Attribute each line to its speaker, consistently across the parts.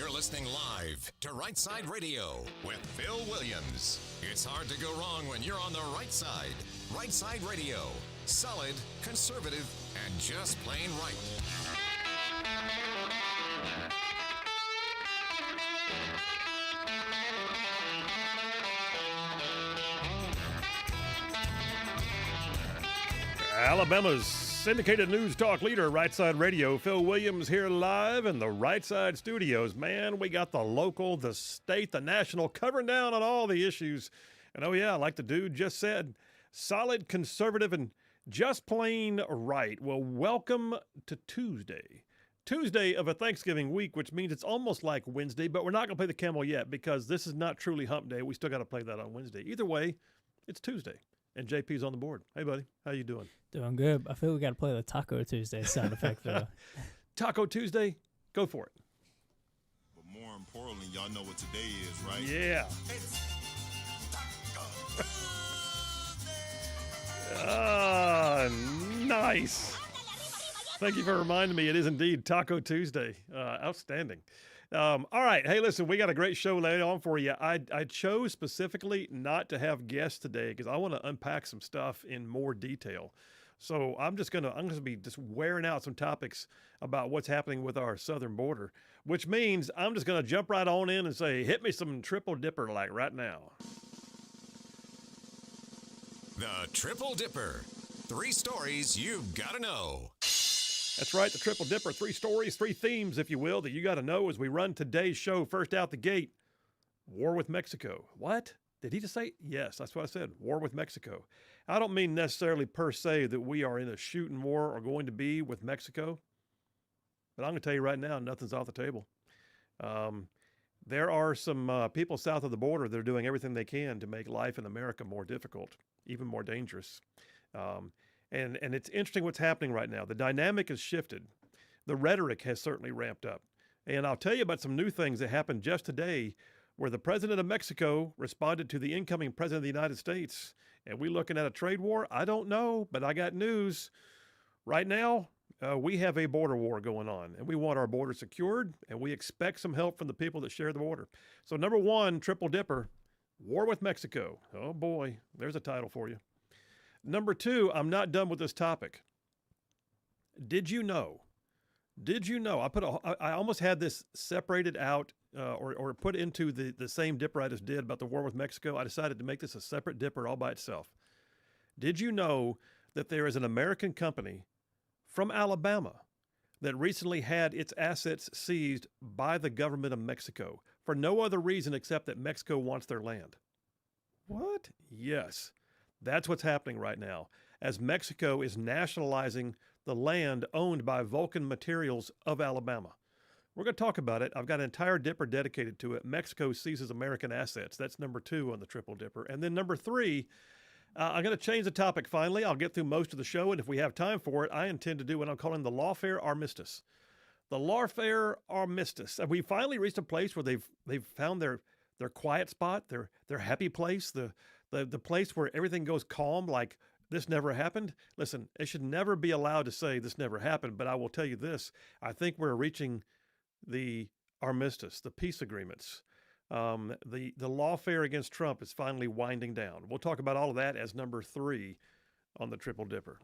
Speaker 1: You're listening live to Rightside Radio with Phil Williams. It's hard to go wrong when you're on the right side. Rightside Radio. Solid, conservative, and just plain right.
Speaker 2: Alabama's syndicated news talk leader, Rightside Radio. Phil Williams here live in the Rightside studios. Man, we got the local, the state, the national covering down on all the issues. And oh yeah, like the dude just said, solid, conservative, and just plain right. Well, welcome to Tuesday. Tuesday of a Thanksgiving week, which means it's almost like Wednesday, but we're not going to play the camel yet because this is not truly hump day. We still got to play that on Wednesday. Either way, it's Tuesday. And JP's on the board. Hey, buddy. How you doing?
Speaker 3: Doing good. I feel we got to play the Taco Tuesday sound effect, though.
Speaker 2: Taco Tuesday? Go for it.
Speaker 4: But more importantly, y'all know what today is, right?
Speaker 2: Yeah.
Speaker 4: It's
Speaker 2: Ah, nice. Thank you for reminding me. It is indeed Taco Tuesday. Outstanding. All right. Hey, listen, we got a great show later on for you. I chose specifically not to have guests today because I want to unpack some stuff in more detail. So I'm going to be just wearing out some topics about what's happening with our southern border, which means I'm just going to jump right on in and say, hit me some triple dipper like right now.
Speaker 1: The Triple Dipper. 3 stories you've got to know.
Speaker 2: That's right, the Triple Dipper. 3 stories, 3 themes, if you will, that you got to know as we run today's show. First out the gate, war with Mexico. What? Did he just say? Yes, that's what I said, war with Mexico. I don't mean necessarily per se that we are in a shooting war or going to be with Mexico, but I'm going to tell you right now, nothing's off the table. There are some people south of the border that are doing everything they can to make life in America more difficult, even more dangerous. And it's interesting what's happening right now. The dynamic has shifted. The rhetoric has certainly ramped up. And I'll tell you about some new things that happened just today where the president of Mexico responded to the incoming president of the United States. And we looking at a trade war? I don't know, but I got news. Right now, we have a border war going on, and we want our border secured, and we expect some help from the people that share the border. So number 1, Triple Dipper, war with Mexico. Oh boy, there's a title for you. Number 2, I'm not done with this topic. Did you know? I almost had this separated out or put into the same dipper I just did about the war with Mexico. I decided to make this a separate dipper all by itself. Did you know that there is an American company from Alabama that recently had its assets seized by the government of Mexico for no other reason except that Mexico wants their land? What? Yes. That's what's happening right now, as Mexico is nationalizing the land owned by Vulcan Materials of Alabama. We're going to talk about it. I've got an entire dipper dedicated to it. Mexico seizes American assets. That's number 2 on the Triple Dipper. And then number 3, I'm going to change the topic finally. I'll get through most of the show, and if we have time for it, I intend to do what I'm calling the Lawfare Armistice. The Lawfare Armistice. And we finally reached a place where they've found their quiet spot, their happy place, the place where everything goes calm, like this never happened. Listen, it should never be allowed to say this never happened, but I will tell you this. I think we're reaching the armistice, the peace agreements. The lawfare against Trump is finally winding down. We'll talk about all of that as number 3 on the Triple Dipper.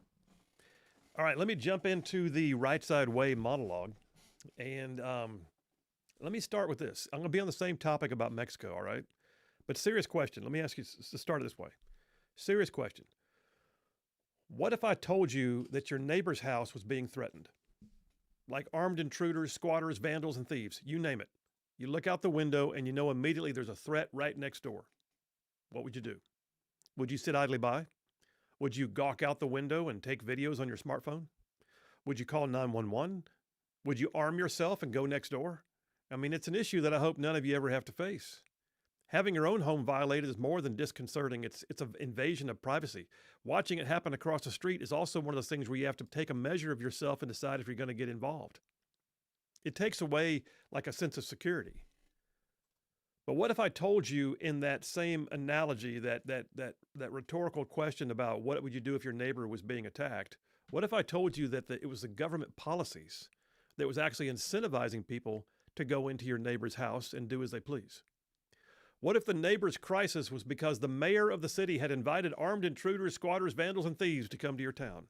Speaker 2: All right, let me jump into the Right Side Way monologue. And let me start with this. I'm going to be on the same topic about Mexico, all right? But serious question. Let me ask you to start it this way. Serious question. What if I told you that your neighbor's house was being threatened? Like armed intruders, squatters, vandals, and thieves, you name it. You look out the window and you know immediately there's a threat right next door. What would you do? Would you sit idly by? Would you gawk out the window and take videos on your smartphone? Would you call 911? Would you arm yourself and go next door? I mean, it's an issue that I hope none of you ever have to face. Having your own home violated is more than disconcerting. It's an invasion of privacy. Watching it happen across the street is also one of those things where you have to take a measure of yourself and decide if you're going to get involved. It takes away like a sense of security. But what if I told you in that same analogy, that rhetorical question about what would you do if your neighbor was being attacked? What if I told you that it was the government policies that was actually incentivizing people to go into your neighbor's house and do as they please? What if the neighbor's crisis was because the mayor of the city had invited armed intruders, squatters, vandals, and thieves to come to your town?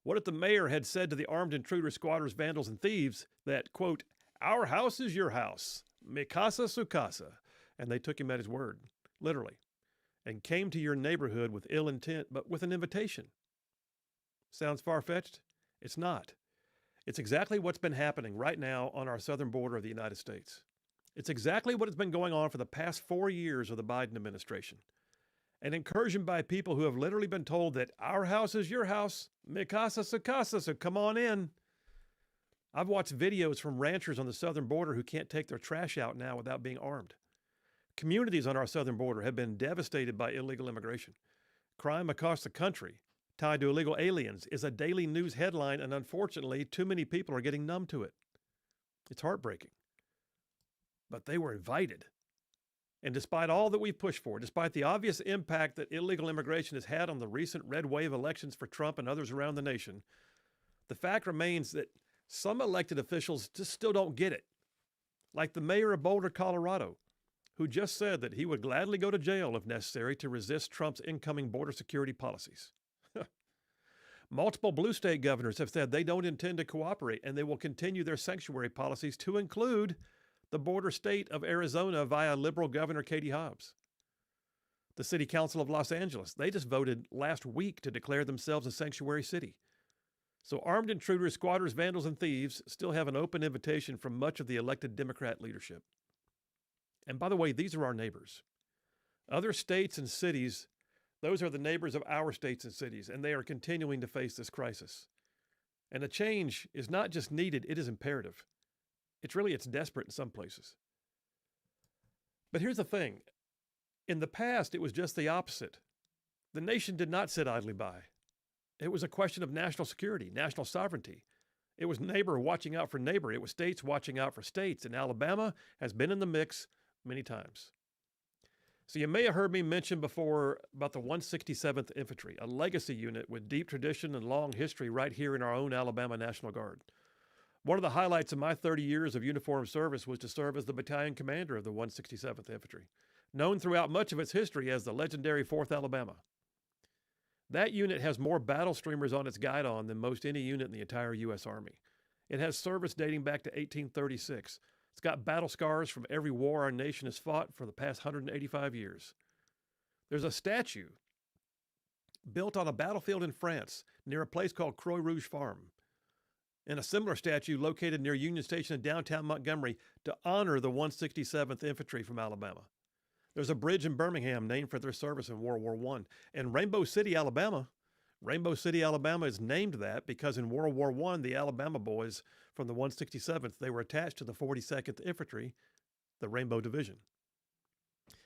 Speaker 2: What if the mayor had said to the armed intruders, squatters, vandals, and thieves that, quote, our house is your house, mi casa su casa, and they took him at his word, literally, and came to your neighborhood with ill intent, but with an invitation? Sounds far-fetched? It's not. It's exactly what's been happening right now on our southern border of the United States. It's exactly what has been going on for the past 4 years of the Biden administration. An incursion by people who have literally been told that our house is your house, mi casa su casa, so come on in. I've watched videos from ranchers on the southern border who can't take their trash out now without being armed. Communities on our southern border have been devastated by illegal immigration. Crime across the country tied to illegal aliens is a daily news headline, and unfortunately, too many people are getting numb to it. It's heartbreaking. But they were invited. And despite all that we've pushed for, despite the obvious impact that illegal immigration has had on the recent red wave elections for Trump and others around the nation, the fact remains that some elected officials just still don't get it. Like the mayor of Boulder, Colorado, who just said that he would gladly go to jail if necessary to resist Trump's incoming border security policies. Multiple blue state governors have said they don't intend to cooperate and they will continue their sanctuary policies to include the border state of Arizona via liberal Governor Katie Hobbs. The City Council of Los Angeles, they just voted last week to declare themselves a sanctuary city. So armed intruders, squatters, vandals, and thieves still have an open invitation from much of the elected Democrat leadership. And by the way, these are our neighbors. Other states and cities, those are the neighbors of our states and cities, and they are continuing to face this crisis. And a change is not just needed, it is imperative. It's desperate in some places. But here's the thing. In the past, it was just the opposite. The nation did not sit idly by. It was a question of national security, national sovereignty. It was neighbor watching out for neighbor. It was states watching out for states. And Alabama has been in the mix many times. So you may have heard me mention before about the 167th Infantry, a legacy unit with deep tradition and long history right here in our own Alabama National Guard. One of the highlights of my 30 years of uniformed service was to serve as the battalion commander of the 167th Infantry, known throughout much of its history as the legendary 4th Alabama. That unit has more battle streamers on its guidon than most any unit in the entire U.S. Army. It has service dating back to 1836. It's got battle scars from every war our nation has fought for the past 185 years. There's a statue built on a battlefield in France near a place called Croix Rouge Farm, and a similar statue located near Union Station in downtown Montgomery to honor the 167th Infantry from Alabama. There's a bridge in Birmingham named for their service in World War I. And Rainbow City, Alabama is named that because in World War I, the Alabama boys from the 167th, they were attached to the 42nd Infantry, the Rainbow Division.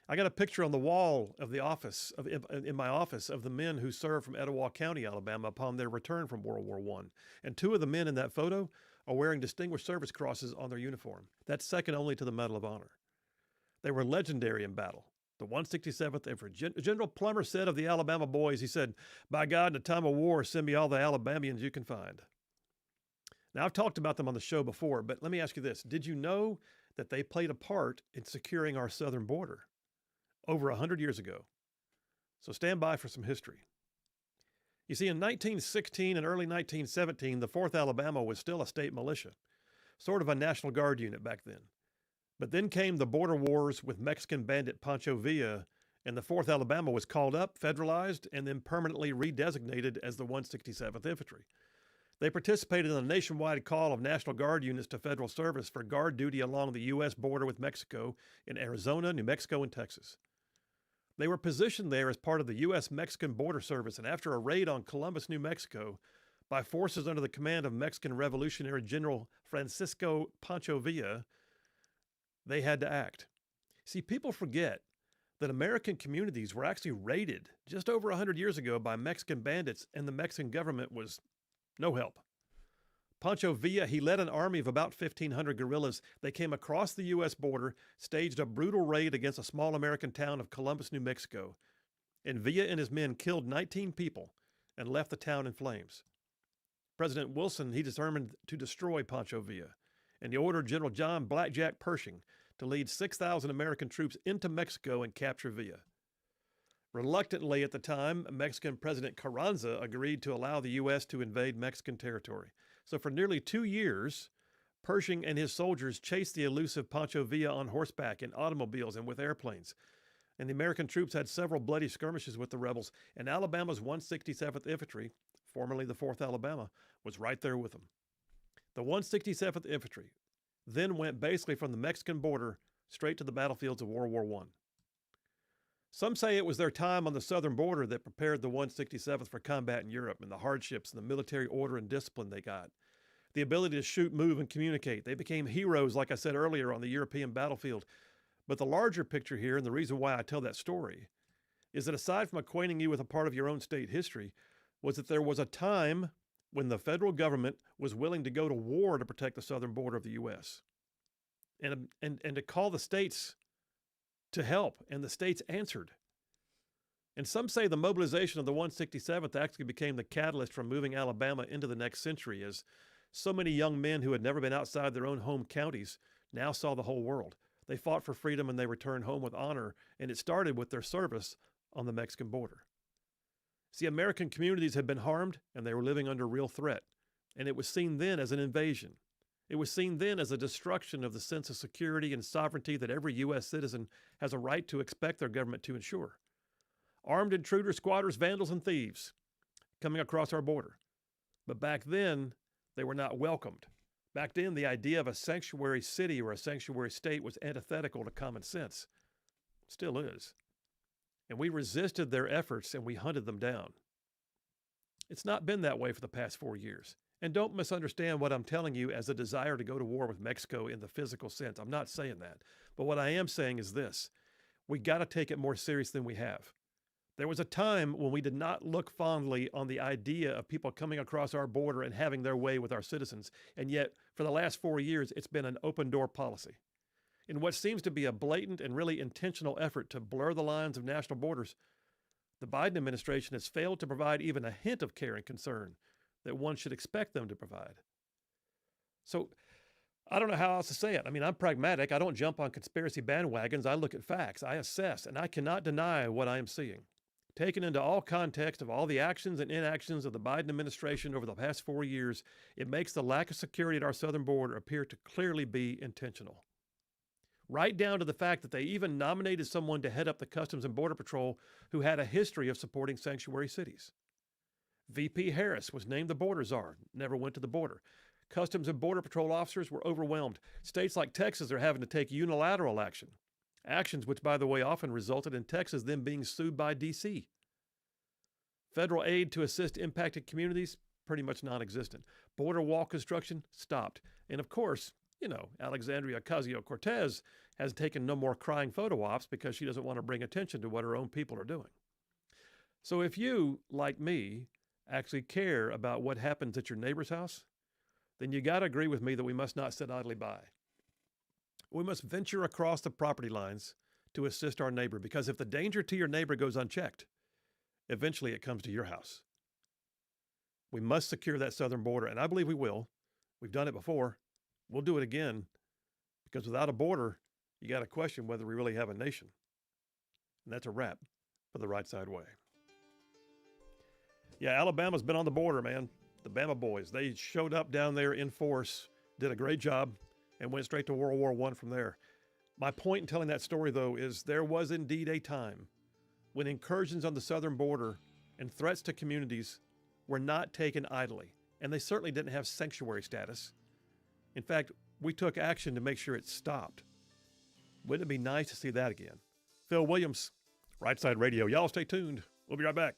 Speaker 2: I got a picture on the wall of the office, in my office, of the men who served from Etowah County, Alabama, upon their return from World War I. And 2 of the men in that photo are wearing Distinguished Service Crosses on their uniform. That's second only to the Medal of Honor. They were legendary in battle. The 167th Infantry. General Plummer said of the Alabama boys, he said, "By God, in a time of war, send me all the Alabamians you can find." Now, I've talked about them on the show before, but let me ask you this. Did you know that they played a part in securing our southern border over 100 years ago? So stand by for some history. You see, in 1916 and early 1917, the 4th Alabama was still a state militia, sort of a National Guard unit back then. But then came the border wars with Mexican bandit Pancho Villa, and the 4th Alabama was called up, federalized, and then permanently redesignated as the 167th Infantry. They participated in a nationwide call of National Guard units to federal service for guard duty along the U.S. border with Mexico in Arizona, New Mexico, and Texas. They were positioned there as part of the U.S.-Mexican Border Service, and after a raid on Columbus, New Mexico, by forces under the command of Mexican Revolutionary General Francisco Pancho Villa, they had to act. See, people forget that American communities were actually raided just over 100 years ago by Mexican bandits, and the Mexican government was no help. Pancho Villa, he led an army of about 1,500 guerrillas. They came across the U.S. border, staged a brutal raid against a small American town of Columbus, New Mexico. And Villa and his men killed 19 people and left the town in flames. President Wilson, he determined to destroy Pancho Villa. and he ordered General John Blackjack Pershing to lead 6,000 American troops into Mexico and capture Villa. Reluctantly at the time, Mexican President Carranza agreed to allow the U.S. to invade Mexican territory. So for nearly 2 years, Pershing and his soldiers chased the elusive Pancho Villa on horseback, in automobiles, and with airplanes. And the American troops had several bloody skirmishes with the rebels, and Alabama's 167th Infantry, formerly the 4th Alabama, was right there with them. The 167th Infantry then went basically from the Mexican border straight to the battlefields of World War I. Some say it was their time on the southern border that prepared the 167th for combat in Europe and the hardships and the military order and discipline they got. The ability to shoot, move, and communicate. They became heroes, like I said earlier, on the European battlefield. But the larger picture here, and the reason why I tell that story, is that aside from acquainting you with a part of your own state history, was that there was a time when the federal government was willing to go to war to protect the southern border of the U.S. and to call the states to help, and the states answered. And some say the mobilization of the 167th actually became the catalyst for moving Alabama into the next century, as so many young men who had never been outside their own home counties now saw the whole world. They fought for freedom and they returned home with honor, and it started with their service on the Mexican border. See, American communities had been harmed and they were living under real threat, and it was seen then as an invasion. It was seen then as a destruction of the sense of security and sovereignty that every U.S. citizen has a right to expect their government to ensure. Armed intruders, squatters, vandals, and thieves coming across our border. But back then, they were not welcomed. Back then, the idea of a sanctuary city or a sanctuary state was antithetical to common sense. Still is. And we resisted their efforts and we hunted them down. It's not been that way for the past 4 years. And don't misunderstand what I'm telling you as a desire to go to war with Mexico in the physical sense. I'm not saying that. But what I am saying is this. We got to take it more serious than we have. There was a time when we did not look fondly on the idea of people coming across our border and having their way with our citizens. And yet, for the last 4 years, it's been an open-door policy. In what seems to be a blatant and really intentional effort to blur the lines of national borders, the Biden administration has failed to provide even a hint of care and concern that one should expect them to provide. So, I don't know how else to say it. I mean, I'm pragmatic. I don't jump on conspiracy bandwagons. I look at facts. I assess, and I cannot deny what I am seeing. Taken into all context of all the actions and inactions of the Biden administration over the past 4 years, it makes the lack of security at our southern border appear to clearly be intentional. Right down to the fact that they even nominated someone to head up the Customs and Border Patrol who had a history of supporting sanctuary cities. VP Harris was named the border czar, never went to the border. Customs and Border Patrol officers were overwhelmed. States like Texas are having to take unilateral action. Actions which, by the way, often resulted in Texas then being sued by D.C. Federal aid to assist impacted communities, pretty much non-existent. Border wall construction, stopped. And of course, Alexandria Ocasio-Cortez has taken no more crying photo ops because she doesn't want to bring attention to what her own people are doing. So if you, like me, actually care about what happens at your neighbor's house, then you got to agree with me that we must not sit idly by. We must venture across the property lines to assist our neighbor, because if the danger to your neighbor goes unchecked, eventually it comes to your house. We must secure that southern border, and I believe we will. We've done it before. We'll do it again, because without a border, you got to question whether we really have a nation. And that's a wrap for the Right Side Way. Yeah, Alabama's been on the border, man. The Bama boys, they showed up down there in force, did a great job, and went straight to World War I from there. My point in telling that story, though, is there was indeed a time when incursions on the southern border and threats to communities were not taken idly, and they certainly didn't have sanctuary status. In fact, we took action to make sure it stopped. Wouldn't it be nice to see that again? Phil Williams, Right Side Radio. Y'all stay tuned. We'll be right back.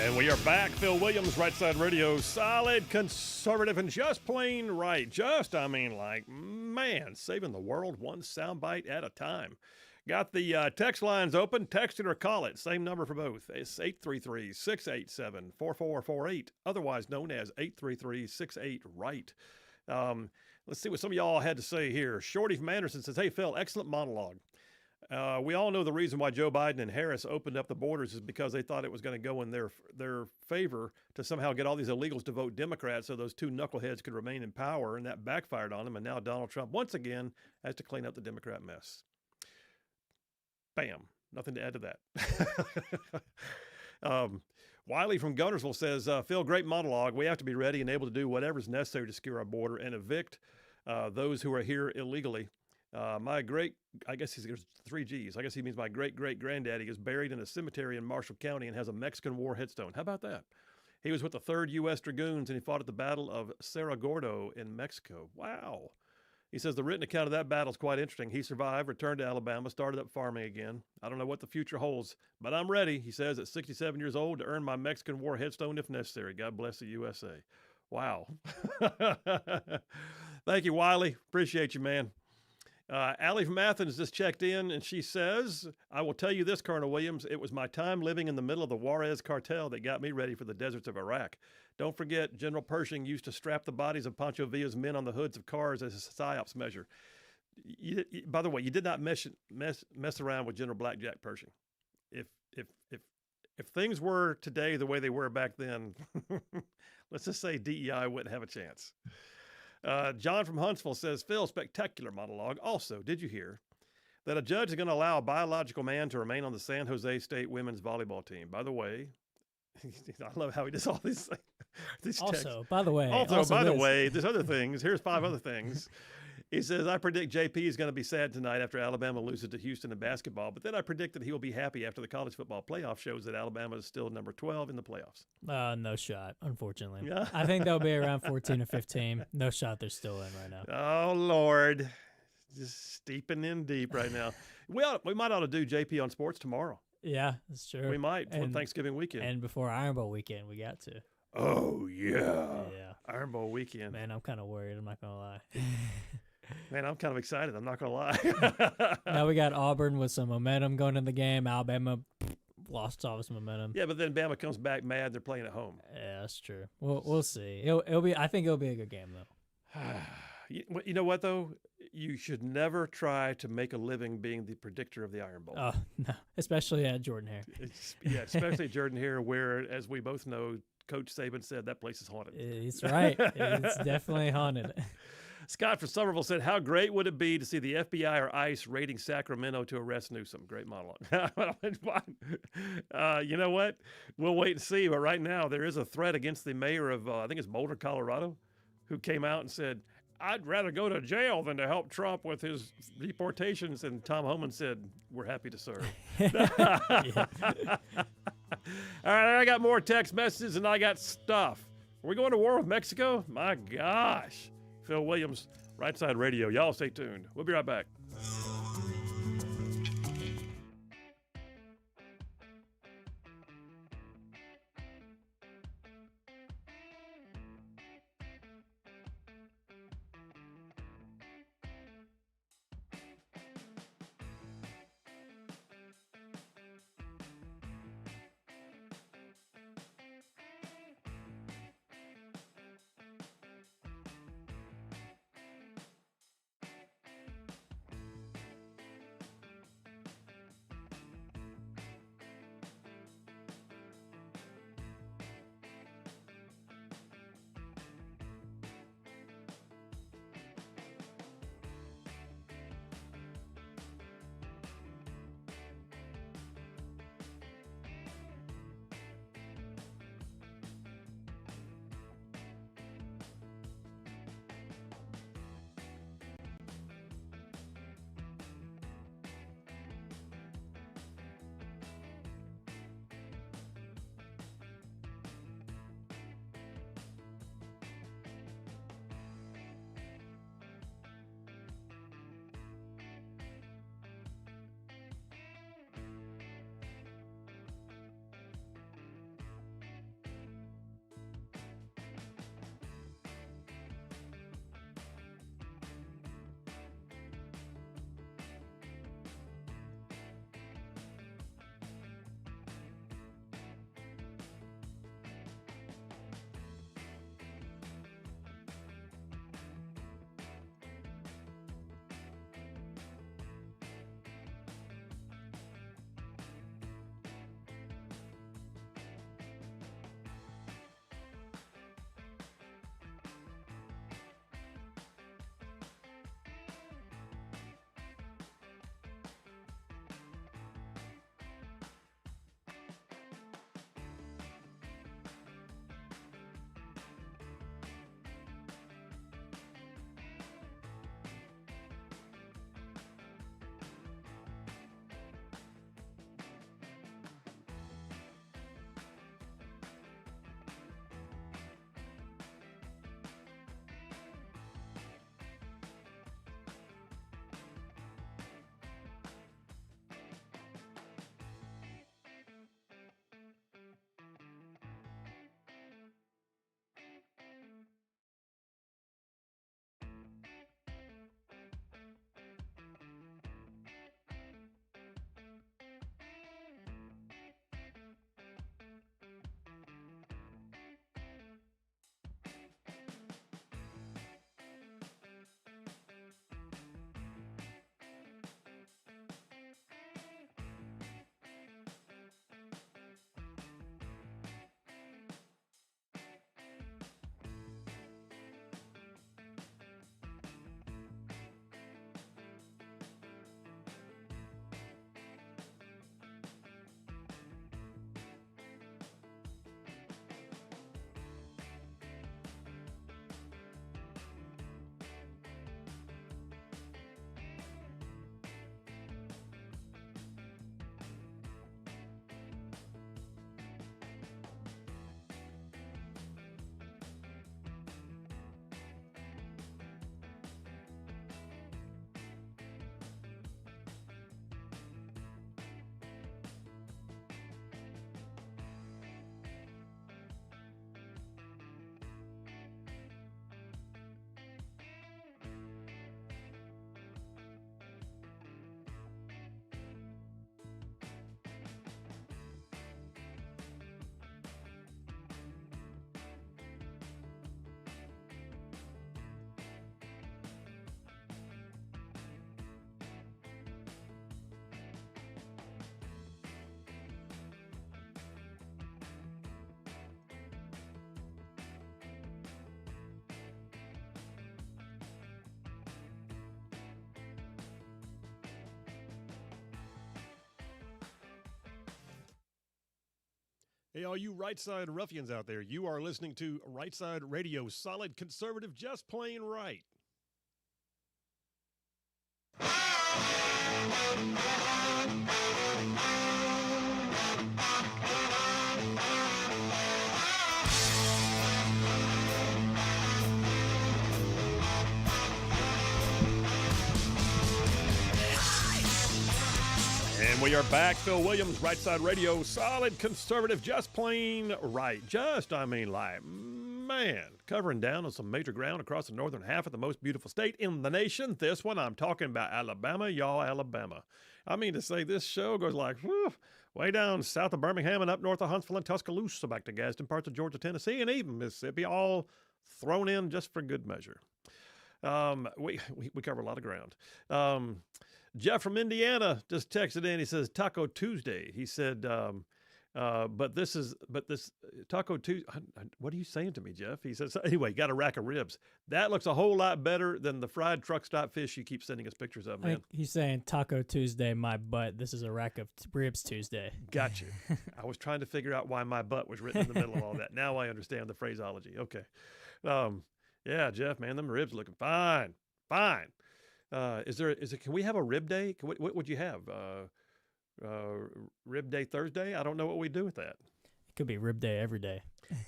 Speaker 2: And we are back. Phil Williams, Rightside Radio, solid, conservative, and just plain right. Saving the world one soundbite at a time. Got the text lines open. Text it or call it. Same number for both. It's 833-687-4448, otherwise known as 833-68-RIGHT. Let's see what some of y'all had to say here. Shorty from Anderson says, hey, Phil, excellent monologue. We all know the reason why Joe Biden and Harris opened up the borders is because they thought it was going to go in their favor to somehow get all these illegals to vote Democrat so those two knuckleheads could remain in power, and that backfired on them, and now Donald Trump once again has to clean up the Democrat mess. Bam. Nothing to add to that. Wiley from Gunnersville says, Phil, great monologue. We have to be ready and able to do whatever is necessary to secure our border and evict those who are here illegally. I guess there's 3 G's. I guess he means my great-great-granddaddy is buried in a cemetery in Marshall County and has a Mexican War headstone. How about that? He was with the 3rd U.S. Dragoons, and he fought at the Battle of Cerro Gordo in Mexico. Wow. He says the written account of that battle is quite interesting. He survived, returned to Alabama, started up farming again. I don't know what the future holds, but I'm ready, he says, at 67 years old to earn my Mexican War headstone if necessary. God bless the USA. Wow. Thank you, Wiley. Appreciate you, man. Allie from Athens just checked in, and she says, I will tell you this, Colonel Williams, it was my time living in the middle of the Juarez cartel that got me ready for the deserts of Iraq. Don't forget, General Pershing used to strap the bodies of Pancho Villa's men on the hoods of cars as a psyops measure. By the way, you did not mess around with General Blackjack Pershing. If things were today the way they were back then, let's just say DEI wouldn't have a chance. John from Huntsville says, Phil, spectacular monologue. Also, did you hear that a judge is going to allow a biological man to remain on the San Jose State women's volleyball team? By the way, I love how he does all these things.
Speaker 3: Also, by the way.
Speaker 2: There's other things. Here's 5 other things. He says, I predict JP is going to be sad tonight after Alabama loses to Houston in basketball, but then I predict that he will be happy after the college football playoff shows that Alabama is still number 12 in the playoffs.
Speaker 3: No shot, unfortunately.
Speaker 2: Yeah.
Speaker 3: I think they'll be around 14 or 15. No shot they're still in right now.
Speaker 2: Oh, Lord. Just steeping in deep right now. We might ought to do JP on sports tomorrow.
Speaker 3: Yeah, that's true.
Speaker 2: We might for Thanksgiving weekend.
Speaker 3: And before Iron Bowl weekend, we got to.
Speaker 2: Oh, yeah.
Speaker 3: Yeah.
Speaker 2: Iron Bowl weekend.
Speaker 3: Man, I'm kind of worried. I'm not going to lie.
Speaker 2: Man, I'm kind of excited. I'm not going to lie.
Speaker 3: Now we got Auburn with some momentum going in the game. Alabama lost all this momentum.
Speaker 2: Yeah, but then Bama comes back mad. They're playing at home.
Speaker 3: Yeah, that's true. We'll see. It'll be. I think it'll be a good game though.
Speaker 2: You know what though? You should never try to make a living being the predictor of the Iron Bowl.
Speaker 3: Oh no, especially at Jordan Hare.
Speaker 2: Especially Jordan Hare, where, as we both know, Coach Saban said that place is haunted.
Speaker 3: It's right. It's definitely haunted.
Speaker 2: Scott from Somerville said, how great would it be to see the FBI or ICE raiding Sacramento to arrest Newsom? Great monologue. You know what? We'll wait and see. But right now, there is a threat against the mayor of, I think it's Boulder, Colorado, who came out and said, I'd rather go to jail than to help Trump with his deportations. And Tom Homan said, we're happy to serve. All right, I got more text messages and I got stuff. Are we going to war with Mexico? My gosh. Phil Williams, Rightside Radio. Y'all stay tuned. We'll be right back. Hey, all you Rightside ruffians out there, you are listening to Rightside Radio, solid conservative, just plain right. And we are back. Phil Williams, Rightside Radio, solid conservative, just plain right. Man, covering down on some major ground across the northern half of the most beautiful state in the nation. This one, I'm talking about Alabama, y'all, Alabama. I mean to say this show goes like, way down south of Birmingham and up north of Huntsville and Tuscaloosa, back to Gadsden, parts of Georgia, Tennessee, and even Mississippi, all thrown in just for good measure. We cover a lot of ground. Jeff from Indiana just texted in. He says Taco Tuesday. He said, but this Taco Tuesday. What are you saying to me, Jeff? He says, anyway, got a rack of ribs. That looks a whole lot better than the fried truck stop fish you keep sending us pictures of, man.
Speaker 3: I think he's saying Taco Tuesday, my butt. This is a rack of ribs Tuesday.
Speaker 2: Got you. I was trying to figure out why my butt was written in the middle of all that. Now I understand the phraseology. Okay. Yeah, Jeff, man, them ribs looking fine. Fine. Can we have a rib day? What would you have? Rib day Thursday? I don't know what we do with that.
Speaker 3: It could be rib day every day.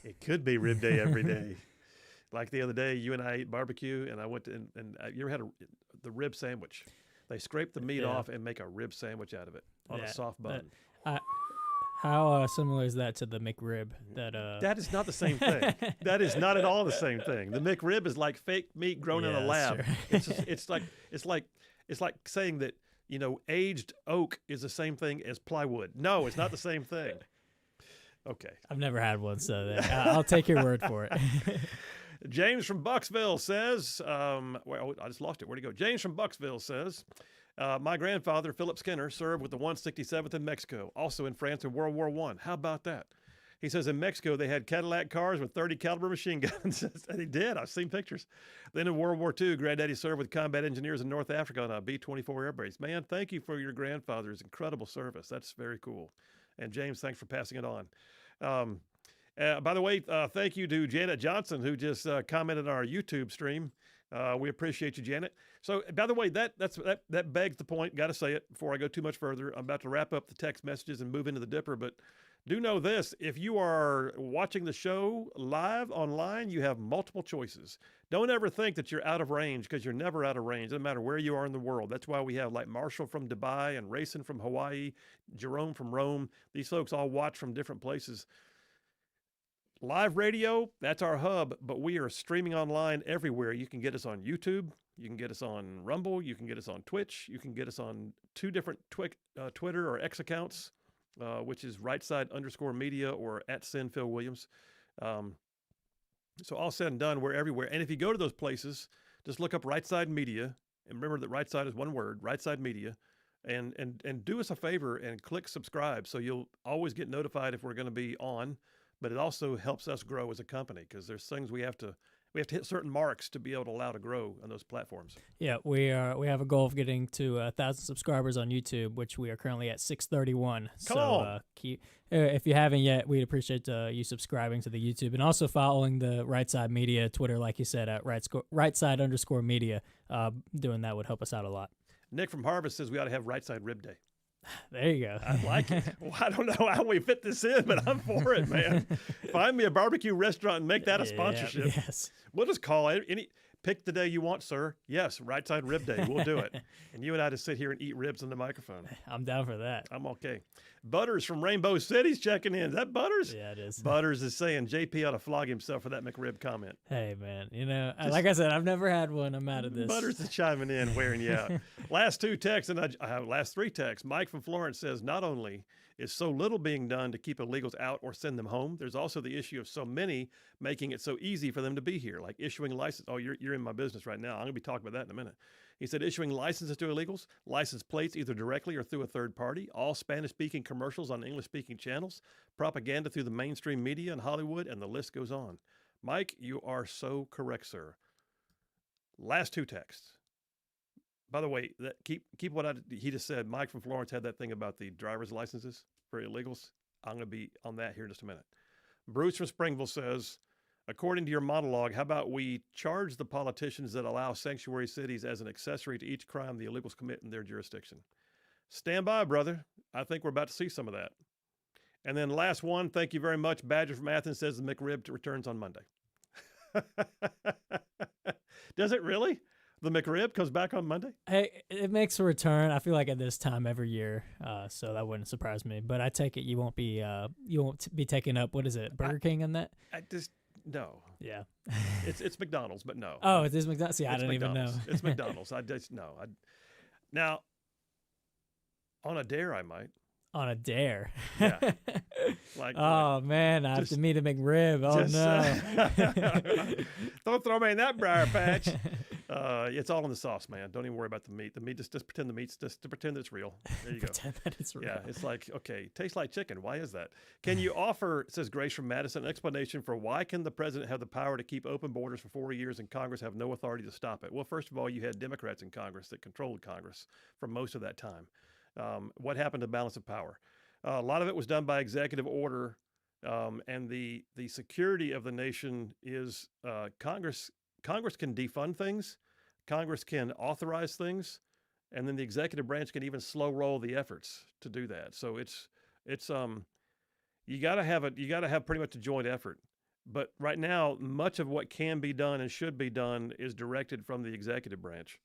Speaker 2: It could be rib day every day. Like the other day, you and I ate barbecue, and I went to, and you ever had the rib sandwich? They scrape the meat off and make a rib sandwich out of it on a soft bun.
Speaker 3: How similar is that to the McRib?
Speaker 2: That is not the same thing. That is not at all the same thing. The McRib is like fake meat grown in a lab. It's like saying that, you know, aged oak is the same thing as plywood. No, it's not the same thing. Okay.
Speaker 3: I've never had one, so I'll take your word for it.
Speaker 2: James from Bucksville says, well, I just lost it. Where'd he go? James from Bucksville says, my grandfather, Philip Skinner, served with the 167th in Mexico, also in France in World War I. How about that? He says in Mexico they had Cadillac cars with 30 caliber machine guns. And he did. I've seen pictures. Then in World War II, Granddaddy served with combat engineers in North Africa on a B-24 air base. Man, thank you for your grandfather's incredible service. That's very cool. And James, thanks for passing it on. By the way, thank you to Janet Johnson, who just commented on our YouTube stream. We appreciate you, Janet. So, by the way, that begs the point. Got to say it before I go too much further. I'm about to wrap up the text messages and move into the Dipper, but do know this. If you are watching the show live online, you have multiple choices. Don't ever think that you're out of range, because you're never out of range. Doesn't matter where you are in the world. That's why we have like Marshall from Dubai and Rayson from Hawaii, Jerome from Rome. These folks all watch from different places. Live radio, that's our hub, but we are streaming online everywhere. You can get us on YouTube. You can get us on Rumble. You can get us on Twitch. You can get us on 2 different Twitter or X accounts, which is Rightside_media or @SinPhilWilliams. So all said and done, we're everywhere. And if you go to those places, just look up Rightside Media. And remember that Rightside is one word, Rightside Media. And do us a favor and click subscribe so you'll always get notified if we're going to be on. But it also helps us grow as a company, because there's things we have to hit certain marks to be able to allow to grow on those platforms.
Speaker 3: Yeah, we have a goal of getting to 1,000 subscribers on YouTube, which we are currently at 631.
Speaker 2: Come on.
Speaker 3: If you haven't yet, we'd appreciate you subscribing to the YouTube and also following the Rightside Media Twitter, like you said, at Rightside_media. Doing that would help us out a lot.
Speaker 2: Nick from Harvest says we ought to have Rightside Rib Day.
Speaker 3: There you go.
Speaker 2: I like it. Well, I don't know how we fit this in, but I'm for it, man. Find me a barbecue restaurant and make that a sponsorship.
Speaker 3: Yes.
Speaker 2: We'll just call it pick the day you want, sir. Yes, Rightside Rib Day. We'll do it. And you and I just sit here and eat ribs on the microphone.
Speaker 3: I'm down for that.
Speaker 2: I'm okay. Butters from Rainbow City's checking in. Is that Butters?
Speaker 3: Yeah, it is.
Speaker 2: Butters is saying JP ought to flog himself for that McRib comment.
Speaker 3: Hey, man. You know, like I said, I've never had one. I'm out of this.
Speaker 2: Butters is chiming in, wearing you out. Last 2 texts, and I have last 3 texts. Mike from Florence says, not only is so little being done to keep illegals out or send them home, there's also the issue of so many making it so easy for them to be here, like issuing license. Oh, you're in my business right now. I'm going to be talking about that in a minute. He said issuing licenses to illegals, license plates either directly or through a third party, all Spanish-speaking commercials on English-speaking channels, propaganda through the mainstream media in Hollywood, and the list goes on. Mike, you are so correct, sir. Last 2 texts. By the way, keep what he just said. Mike from Florence had that thing about the driver's licenses for illegals. I'm going to be on that here in just a minute. Bruce from Springville says, according to your monologue, how about we charge the politicians that allow sanctuary cities as an accessory to each crime the illegals commit in their jurisdiction? Stand by, brother. I think we're about to see some of that. And then last one, thank you very much. Badger from Athens says the McRib returns on Monday. Does it really? The McRib comes back on Monday?
Speaker 3: Hey, it makes a return. I feel like at this time every year, so that wouldn't surprise me. But I take it you won't be taking up, what is it, Burger King in that?
Speaker 2: I just no.
Speaker 3: Yeah,
Speaker 2: it's McDonald's, but no.
Speaker 3: Oh, it is McDonald's. See, I
Speaker 2: It's
Speaker 3: don't even know.
Speaker 2: McDonald's. It's McDonald's. I just no. Now, on a dare, I might.
Speaker 3: On a dare.
Speaker 2: Yeah. Like,
Speaker 3: oh man, I have to meet a McRib. Oh no!
Speaker 2: Don't throw me in that briar patch. It's all in the sauce, man. Don't even worry about the meat. The meat, just pretend the meat's just to pretend it's real. There you go.
Speaker 3: Pretend that it's real.
Speaker 2: Yeah, it's like, okay, tastes like chicken. Why is that? Can you offer, says Grace from Madison, an explanation for why can the president have the power to keep open borders for 4 years and Congress have no authority to stop it? Well, first of all, you had Democrats in Congress that controlled Congress for most of that time. What happened to balance of power? A lot of it was done by executive order, and the security of the nation is Congress. Congress can defund things, Congress can authorize things, and then the executive branch can even slow roll the efforts to do that. So it's you got to have pretty much a joint effort. But right now, much of what can be done and should be done is directed from the executive branch.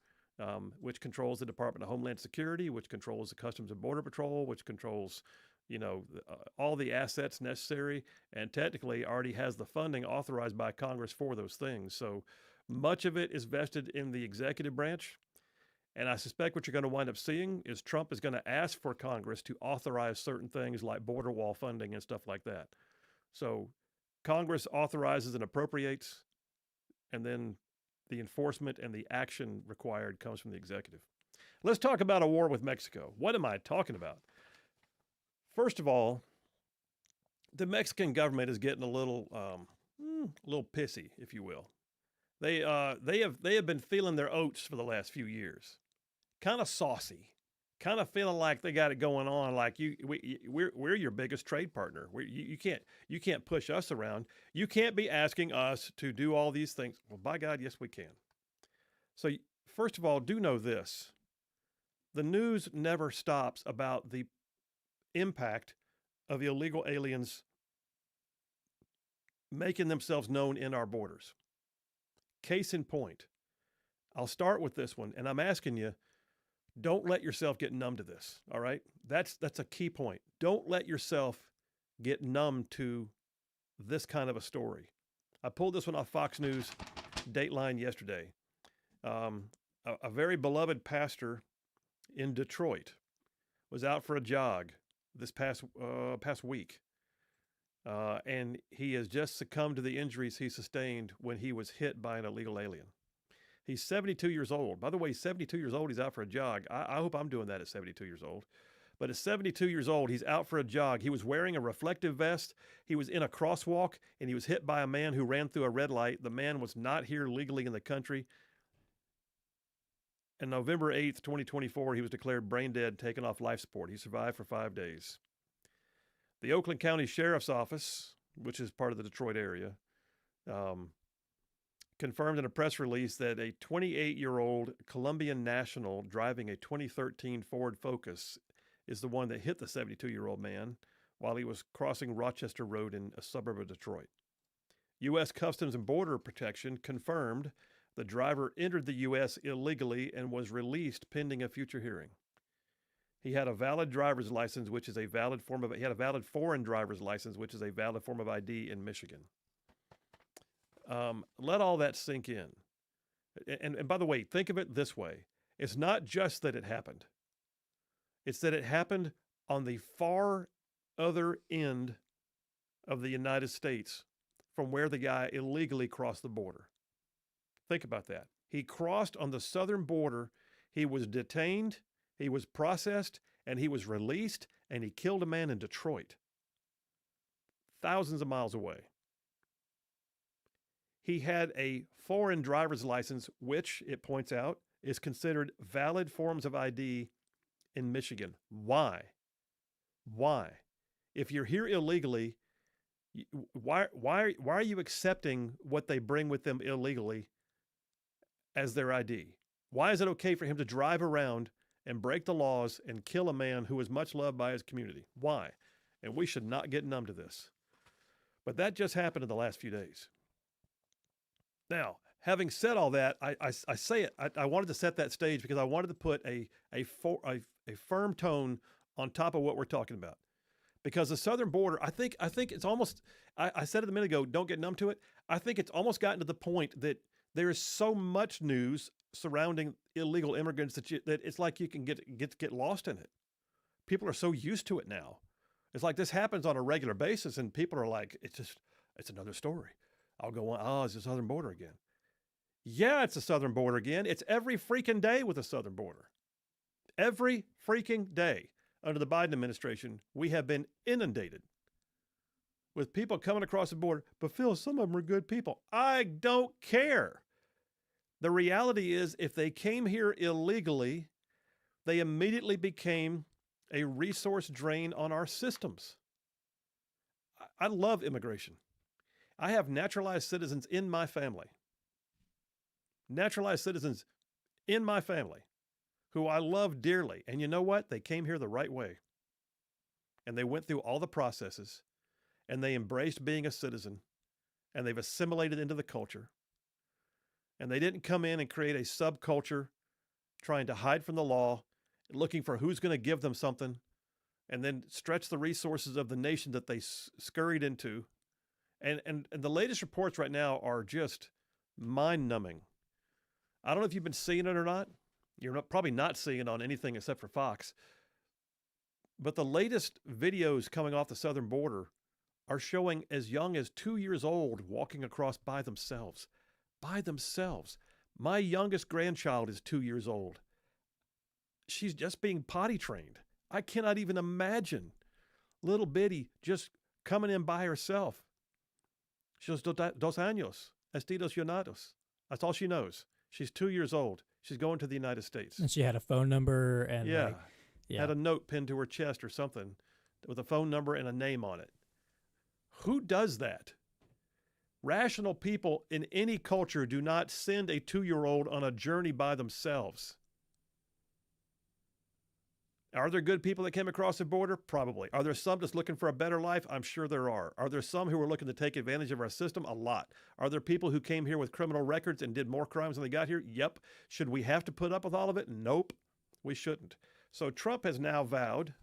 Speaker 2: Which controls the Department of Homeland Security, which controls the Customs and Border Patrol, which controls, all the assets necessary, and technically already has the funding authorized by Congress for those things. So much of it is vested in the executive branch. And I suspect what you're going to wind up seeing is Trump is going to ask for Congress to authorize certain things like border wall funding and stuff like that. So Congress authorizes and appropriates, and then the enforcement and the action required comes from the executive. Let's talk about a war with Mexico. What am I talking about? First of all, the Mexican government is getting a little pissy, if you will. They have been feeling their oats for the last few years, kind of saucy, kind of feeling like they got it going on. Like we're your biggest trade partner. You can't push us around. You can't be asking us to do all these things. Well, by God, yes, we can. So first of all, do know this: the news never stops about the impact of illegal aliens making themselves known in our borders. Case in point, I'll start with this one, and I'm asking you, don't let yourself get numb to this, all right? That's a key point. Don't let yourself get numb to this kind of a story. I pulled this one off Fox News Dateline yesterday. A very beloved pastor in Detroit was out for a jog this past week, and he has just succumbed to the injuries he sustained when he was hit by an illegal alien. He's 72 years old. By the way, he's 72 years old. He's out for a jog. I hope I'm doing that at 72 years old. But at 72 years old, he's out for a jog. He was wearing a reflective vest. He was in a crosswalk, and he was hit by a man who ran through a red light. The man was not here legally in the country. On November 8th, 2024, he was declared brain dead, taken off life support. He survived for 5 days. The Oakland County Sheriff's Office, which is part of the Detroit area, confirmed in a press release that a 28-year-old Colombian national driving a 2013 Ford Focus is the one that hit the 72-year-old man while he was crossing Rochester Road in a suburb of Detroit. U.S. Customs and Border Protection confirmed the driver entered the U.S. illegally and was released pending a future hearing. He had a valid driver's license, which is a valid form of, he had a valid foreign driver's license, which is a valid form of ID in Michigan. Let all that sink in. And by the way, think of it this way. It's not just that it happened. It's that it happened on the far other end of the United States from where the guy illegally crossed the border. Think about that. He crossed on the southern border. He was detained, he was processed, and he was released, and he killed a man in Detroit, thousands of miles away. He had a foreign driver's license, which, it points out, is considered valid forms of ID in Michigan. Why? Why? If you're here illegally, why are you accepting what they bring with them illegally as their ID? Why is it okay for him to drive around and break the laws and kill a man who is much loved by his community? Why? And we should not get numb to this. But that just happened in the last few days. Now, having said all that, I say it. I wanted to set that stage because I wanted to put a firm tone on top of what we're talking about. Because the southern border, I think it's almost, I said it a minute ago, don't get numb to it. I think it's almost gotten to the point that there is so much news surrounding illegal immigrants that it's like you can get lost in it. People are so used to it now. It's like this happens on a regular basis, and people are like, it's another story. I'll go on, oh, it's the southern border again. Yeah, it's the southern border again. It's every freaking day with the southern border. Every freaking day under the Biden administration, we have been inundated with people coming across the border. But Phil, some of them are good people. I don't care. The reality is, if they came here illegally, they immediately became a resource drain on our systems. I love immigration. I have naturalized citizens in my family. Naturalized citizens in my family who I love dearly. And you know what? They came here the right way. And they went through all the processes, and they embraced being a citizen, and they've assimilated into the culture. And they didn't come in and create a subculture trying to hide from the law, looking for who's going to give them something, and then stretch the resources of the nation that they scurried into. And the latest reports right now are just mind-numbing. I don't know if you've been seeing it or not. You're probably not seeing it on anything except for Fox. But the latest videos coming off the southern border are showing as young as 2 years old walking across by themselves. By themselves. My youngest grandchild is 2 years old. She's just being potty trained. I cannot even imagine little bitty just coming in by herself. She was dos años, estidos llanados. That's all she knows. She's 2 years old. She's going to the United States.
Speaker 3: And she had a phone number and
Speaker 2: had a note pinned to her chest or something with a phone number and a name on it. Who does that? Rational people in any culture do not send a 2-year-old on a journey by themselves. Are there good people that came across the border? Probably. Are there some just looking for a better life? I'm sure there are. Are there some who are looking to take advantage of our system? A lot. Are there people who came here with criminal records and did more crimes when they got here? Yep. Should we have to put up with all of it? Nope. We shouldn't. So Trump has now vowed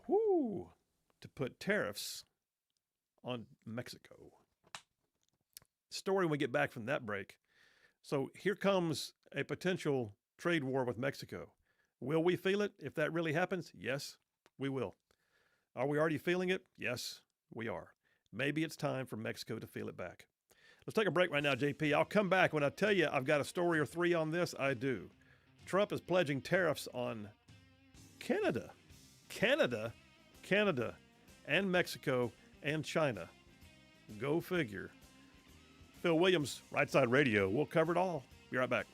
Speaker 2: to put tariffs on Mexico. Story when we get back from that break. So here comes a potential trade war with Mexico. Will we feel it if that really happens? Yes, we will. Are we already feeling it? Yes, we are. Maybe it's time for Mexico to feel it back. Let's take a break right now, JP. I'll come back. When I tell you I've got a story or three on this, I do. Trump is pledging tariffs on Canada, and Mexico, and China. Go figure. Phil Williams, Rightside Radio. We'll cover it all. Be right back.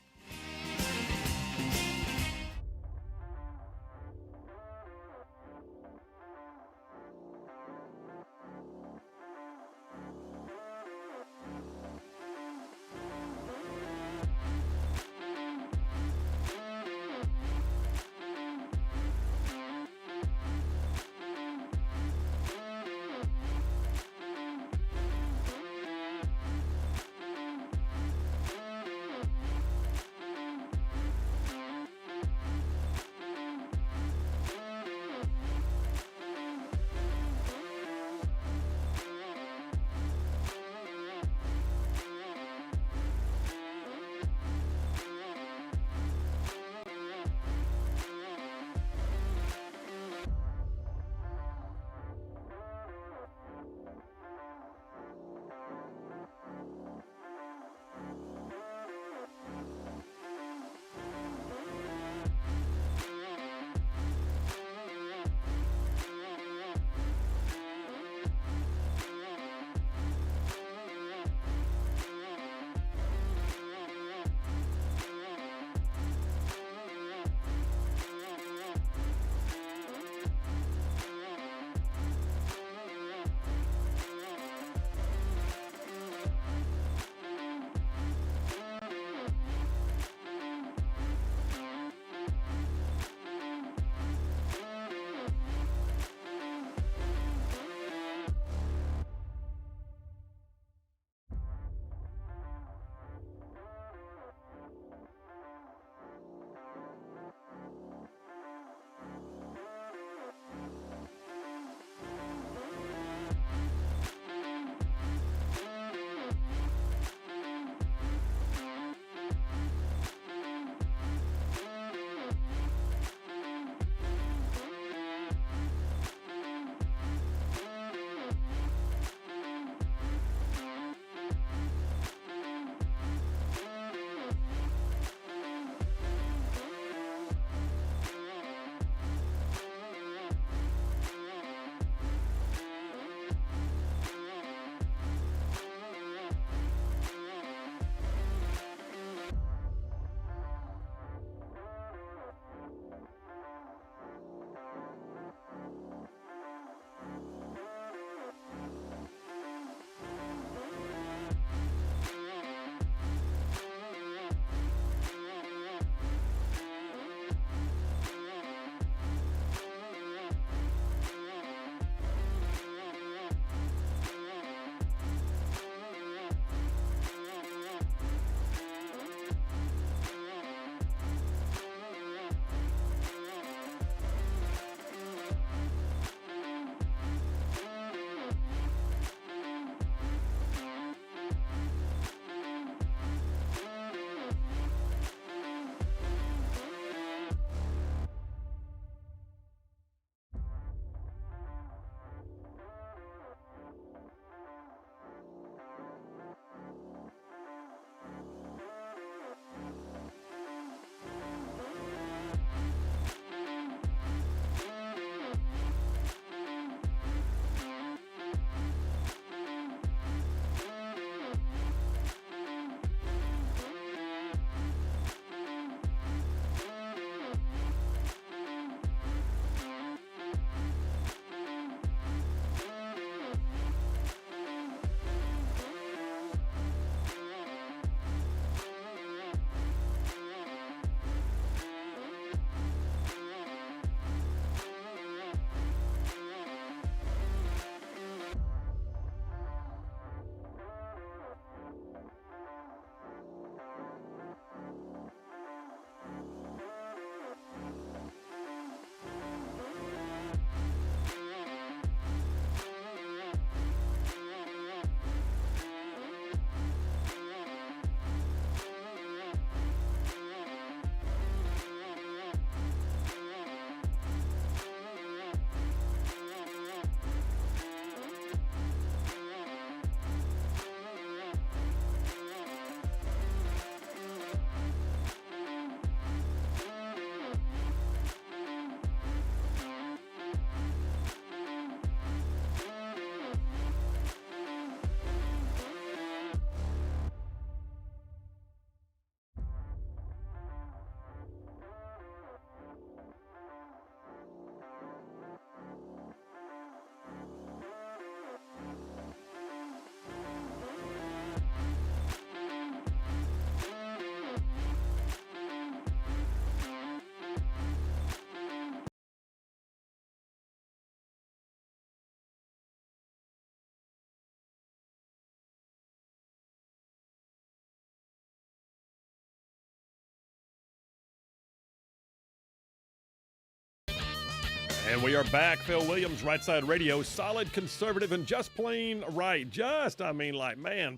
Speaker 2: And we are back. Phil Williams, Rightside Radio, solid conservative and just plain right.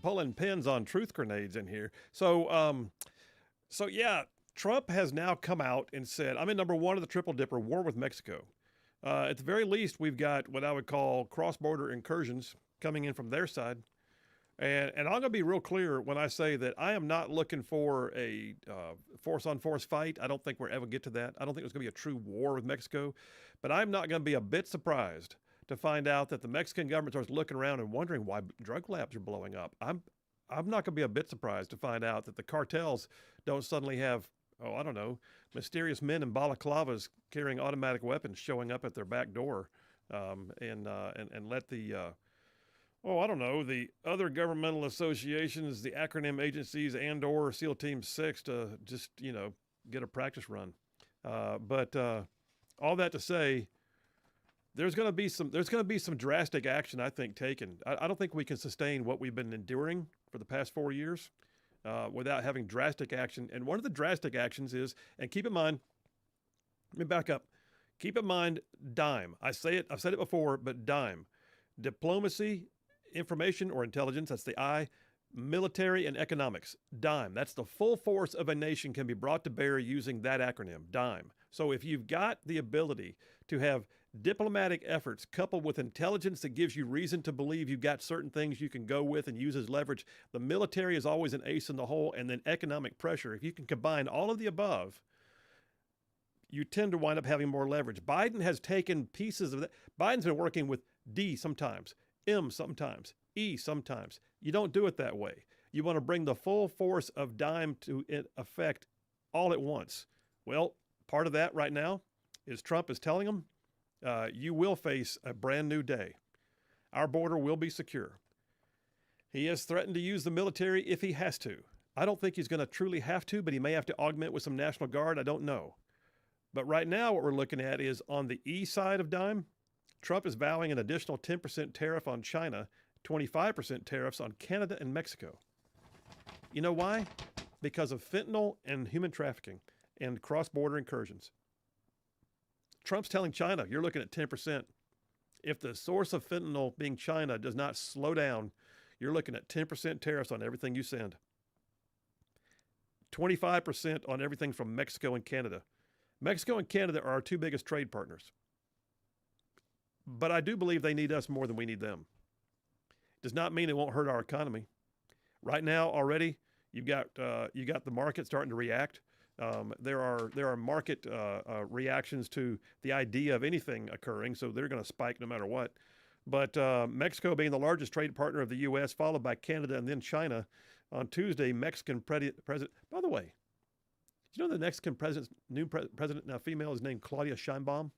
Speaker 2: Pulling pins on truth grenades in here. So yeah, Trump has now come out and said, I'm in number one of the triple dipper war with Mexico. At the very least, we've got what I would call cross-border incursions coming in from their side. And I'm going to be real clear when I say that I am not looking for a force-on-force fight. I don't think we'll ever get to that. I don't think there's going to be a true war with Mexico. But I'm not going to be a bit surprised to find out that the Mexican government starts looking around and wondering why drug labs are blowing up. I'm not going to be a bit surprised to find out that the cartels don't suddenly have, mysterious men in balaclavas carrying automatic weapons showing up at their back door and let the other governmental associations, the acronym agencies and/or SEAL Team 6 to just, get a practice run. But all that to say, there's going to be some drastic action, I think, taken. I don't think we can sustain what we've been enduring for the past 4 years without having drastic action. And one of the drastic actions is, and keep in mind, let me back up. Keep in mind, DIME. I've said it before, but DIME. Diplomacy, information or intelligence, that's the I, military and economics, DIME. That's the full force of a nation can be brought to bear using that acronym, DIME. So if you've got the ability to have diplomatic efforts coupled with intelligence that gives you reason to believe you've got certain things you can go with and use as leverage, the military is always an ace in the hole, and then economic pressure. If you can combine all of the above, you tend to wind up having more leverage. Biden has taken pieces of that. Biden's been working with D sometimes, M sometimes, E sometimes. You don't do it that way. You want to bring the full force of DIME to effect all at once. Well, part of that right now is Trump is telling them, you will face a brand new day. Our border will be secure. He has threatened to use the military if he has to. I don't think he's going to truly have to, but he may have to augment with some National Guard. I don't know. But right now what we're looking at is on the E side of DIME, Trump is vowing an additional 10% tariff on China, 25% tariffs on Canada and Mexico. You know why? Because of fentanyl and human trafficking and cross-border incursions. Trump's telling China, you're looking at 10%. If the source of fentanyl being China does not slow down, you're looking at 10% tariffs on everything you send. 25% on everything from Mexico and Canada. Mexico and Canada are our two biggest trade partners. But I do believe they need us more than we need them. Does not mean it won't hurt our economy. Right now, already, you got the market starting to react. There are market reactions to the idea of anything occurring, so they're going to spike no matter what. But Mexico being the largest trade partner of the U.S., followed by Canada and then China, on Tuesday, Mexican president. By the way, did you know the Mexican new president, now female, is named Claudia Sheinbaum?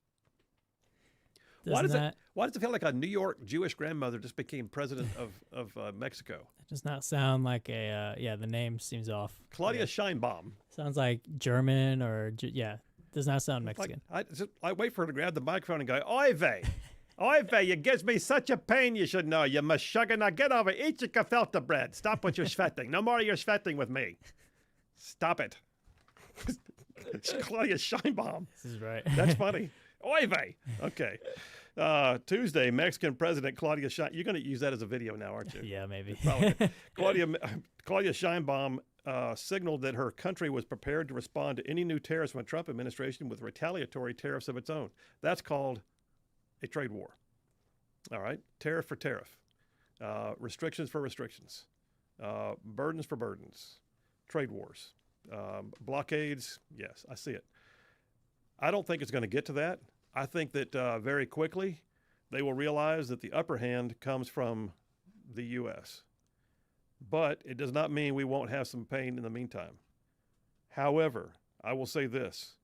Speaker 2: Why does it feel like a New York Jewish grandmother just became president of Mexico?
Speaker 3: It does not sound like the name seems off.
Speaker 2: Claudia Sheinbaum.
Speaker 3: Sounds like German or, does not sound Mexican.
Speaker 2: I wait for her to grab the microphone and go, Oy vey, oy vey, you gives me such a pain, you should know. You meshuggah, now get over, eat your gefilte bread. Stop with your sweating. No more of your sweating with me. Stop it. Claudia Sheinbaum.
Speaker 3: This is right.
Speaker 2: That's funny. Oy vey. Okay. Tuesday, Mexican President Claudia Sheinbaum. You're going to use that as a video now, aren't you?
Speaker 3: Yeah, maybe.
Speaker 2: Claudia Sheinbaum signaled that her country was prepared to respond to any new tariffs from the Trump administration with retaliatory tariffs of its own. That's called a trade war. All right? Tariff for tariff. Restrictions for restrictions. Burdens for burdens. Trade wars. Blockades. Yes, I see it. I don't think it's going to get to that. I think that very quickly they will realize that the upper hand comes from the U.S. But it does not mean we won't have some pain in the meantime. However, I will say this.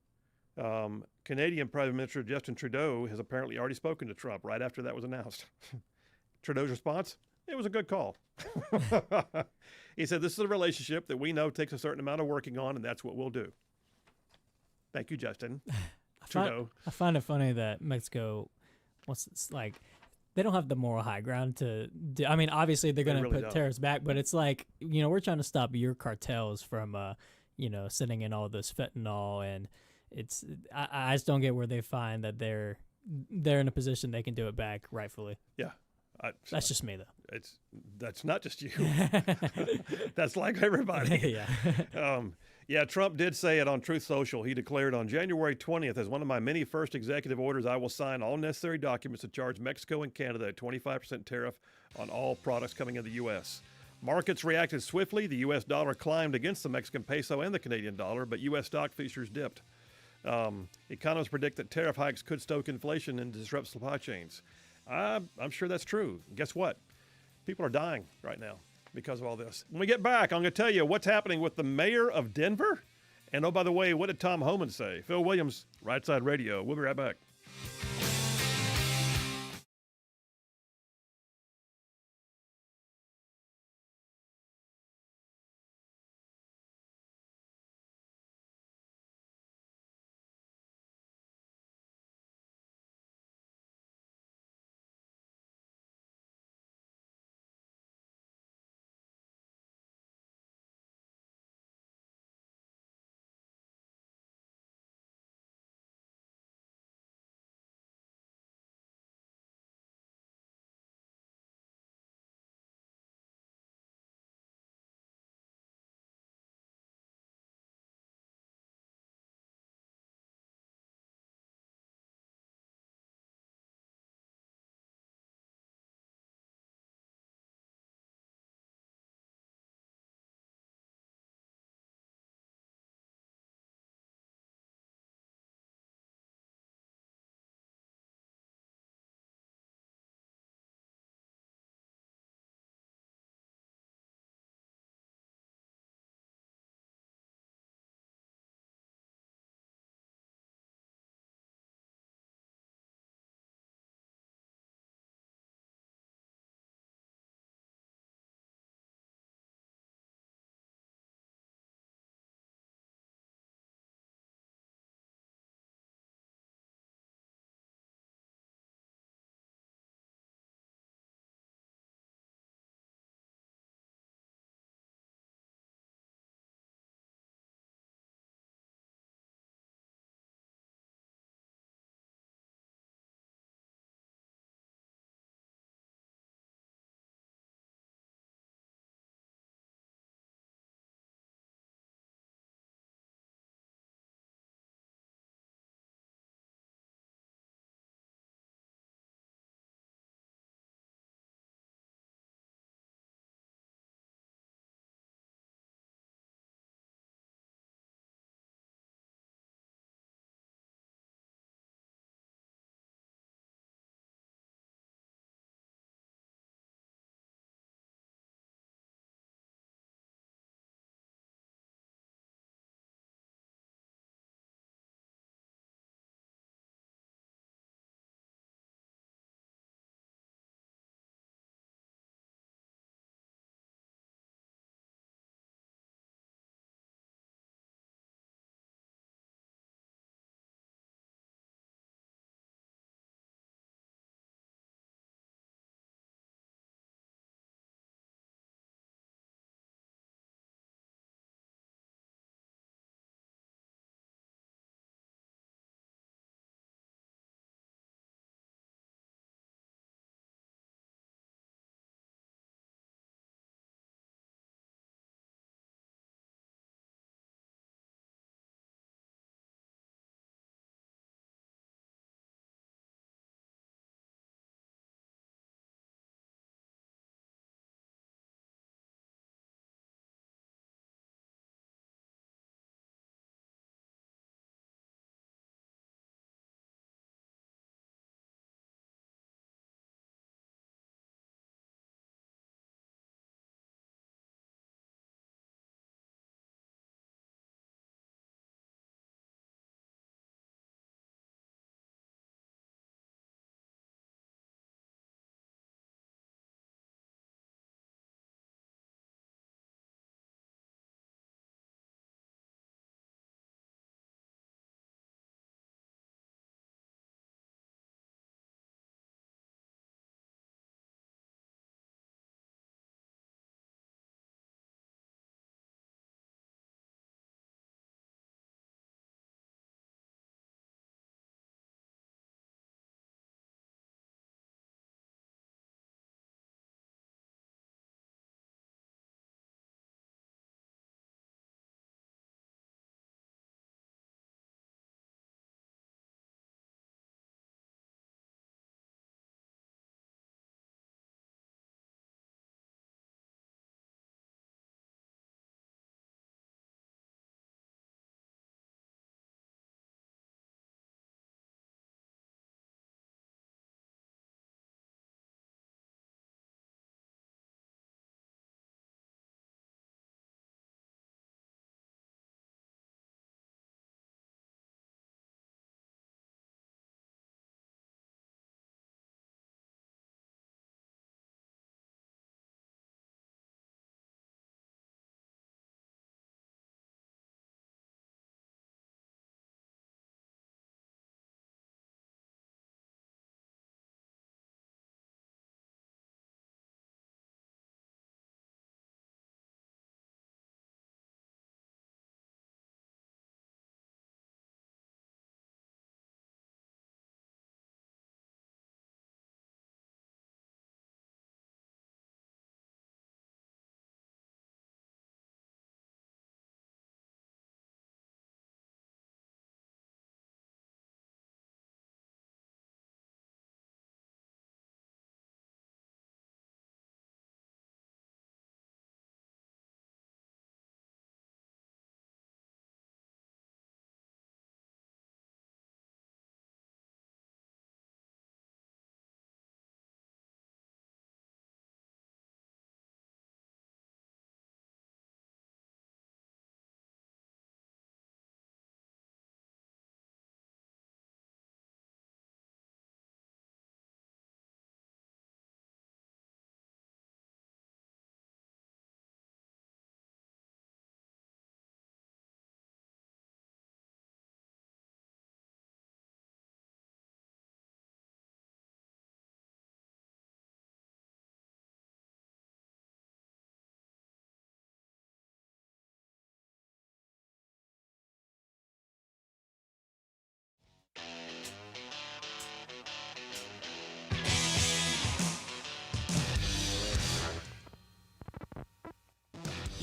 Speaker 2: Canadian Prime Minister Justin Trudeau has apparently already spoken to Trump right after that was announced. Trudeau's response? It was a good call. He said, this is a relationship that we know takes a certain amount of working on, and that's what we'll do. Thank you, Justin. Trudeau.
Speaker 3: I find it funny that Mexico they don't have the moral high ground to do. I mean, obviously they're going to put tariffs back, but it's like, we're trying to stop your cartels from, sending in all this fentanyl, and I just don't get where they find that they're they're in a position they can do it back rightfully.
Speaker 2: Yeah.
Speaker 3: That's just me, though.
Speaker 2: That's not just you. That's like everybody.
Speaker 3: Yeah.
Speaker 2: Trump did say it on Truth Social. He declared on January 20th, as one of my many first executive orders, I will sign all necessary documents to charge Mexico and Canada a 25% tariff on all products coming into the U.S. Markets reacted swiftly. The U.S. dollar climbed against the Mexican peso and the Canadian dollar, but U.S. stock futures dipped. Economists predict that tariff hikes could stoke inflation and disrupt supply chains. I'm sure that's true. Guess what? People are dying right now because of all this. When we get back, I'm going to tell you what's happening with the mayor of Denver. And oh, by the way, what did Tom Homan say? Phil Williams, Right Side Radio. We'll be right back.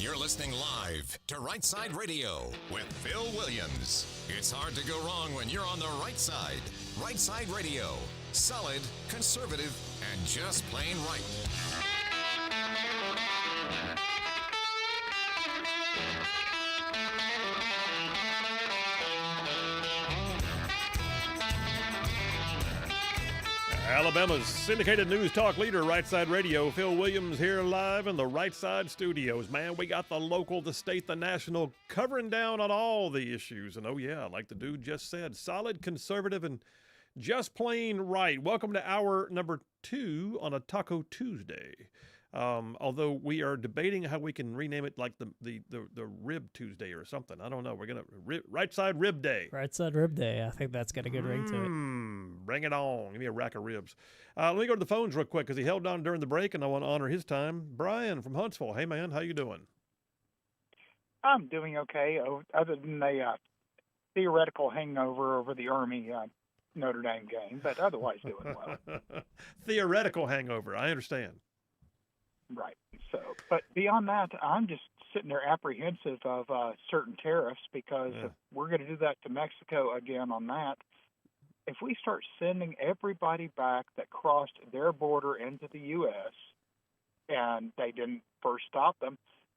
Speaker 1: You're listening live to Rightside Radio with Phil Williams. It's hard to go wrong when you're on the right side. Rightside Radio. Solid, conservative, and just plain right.
Speaker 2: Alabama's syndicated news talk leader, Rightside Radio. Phil Williams here live in the Rightside studios. Man, we got the local, the state, the national covering down on all the issues. And oh yeah, like the dude just said, solid, conservative, and just plain right. Welcome to hour number 2 on a Taco Tuesday. Although we are debating how we can rename it like the Rib Tuesday or something. I don't know. We're going to Right Side Rib Day.
Speaker 3: Right Side Rib Day. I think that's got a good ring to it.
Speaker 2: Bring it on. Give me a rack of ribs. Let me go to the phones real quick because he held on during the break, and I want to honor his time. Brian from Huntsville. Hey, man. How you doing?
Speaker 5: I'm doing okay, other than a theoretical hangover over the Army Notre Dame game, but otherwise doing well.
Speaker 2: Theoretical hangover. I understand.
Speaker 5: Right. So, but beyond that, I'm just sitting there apprehensive of certain tariffs because if we're going to do that to Mexico again on that. If we start sending everybody back that crossed their border into the U.S. and they didn't first stop them,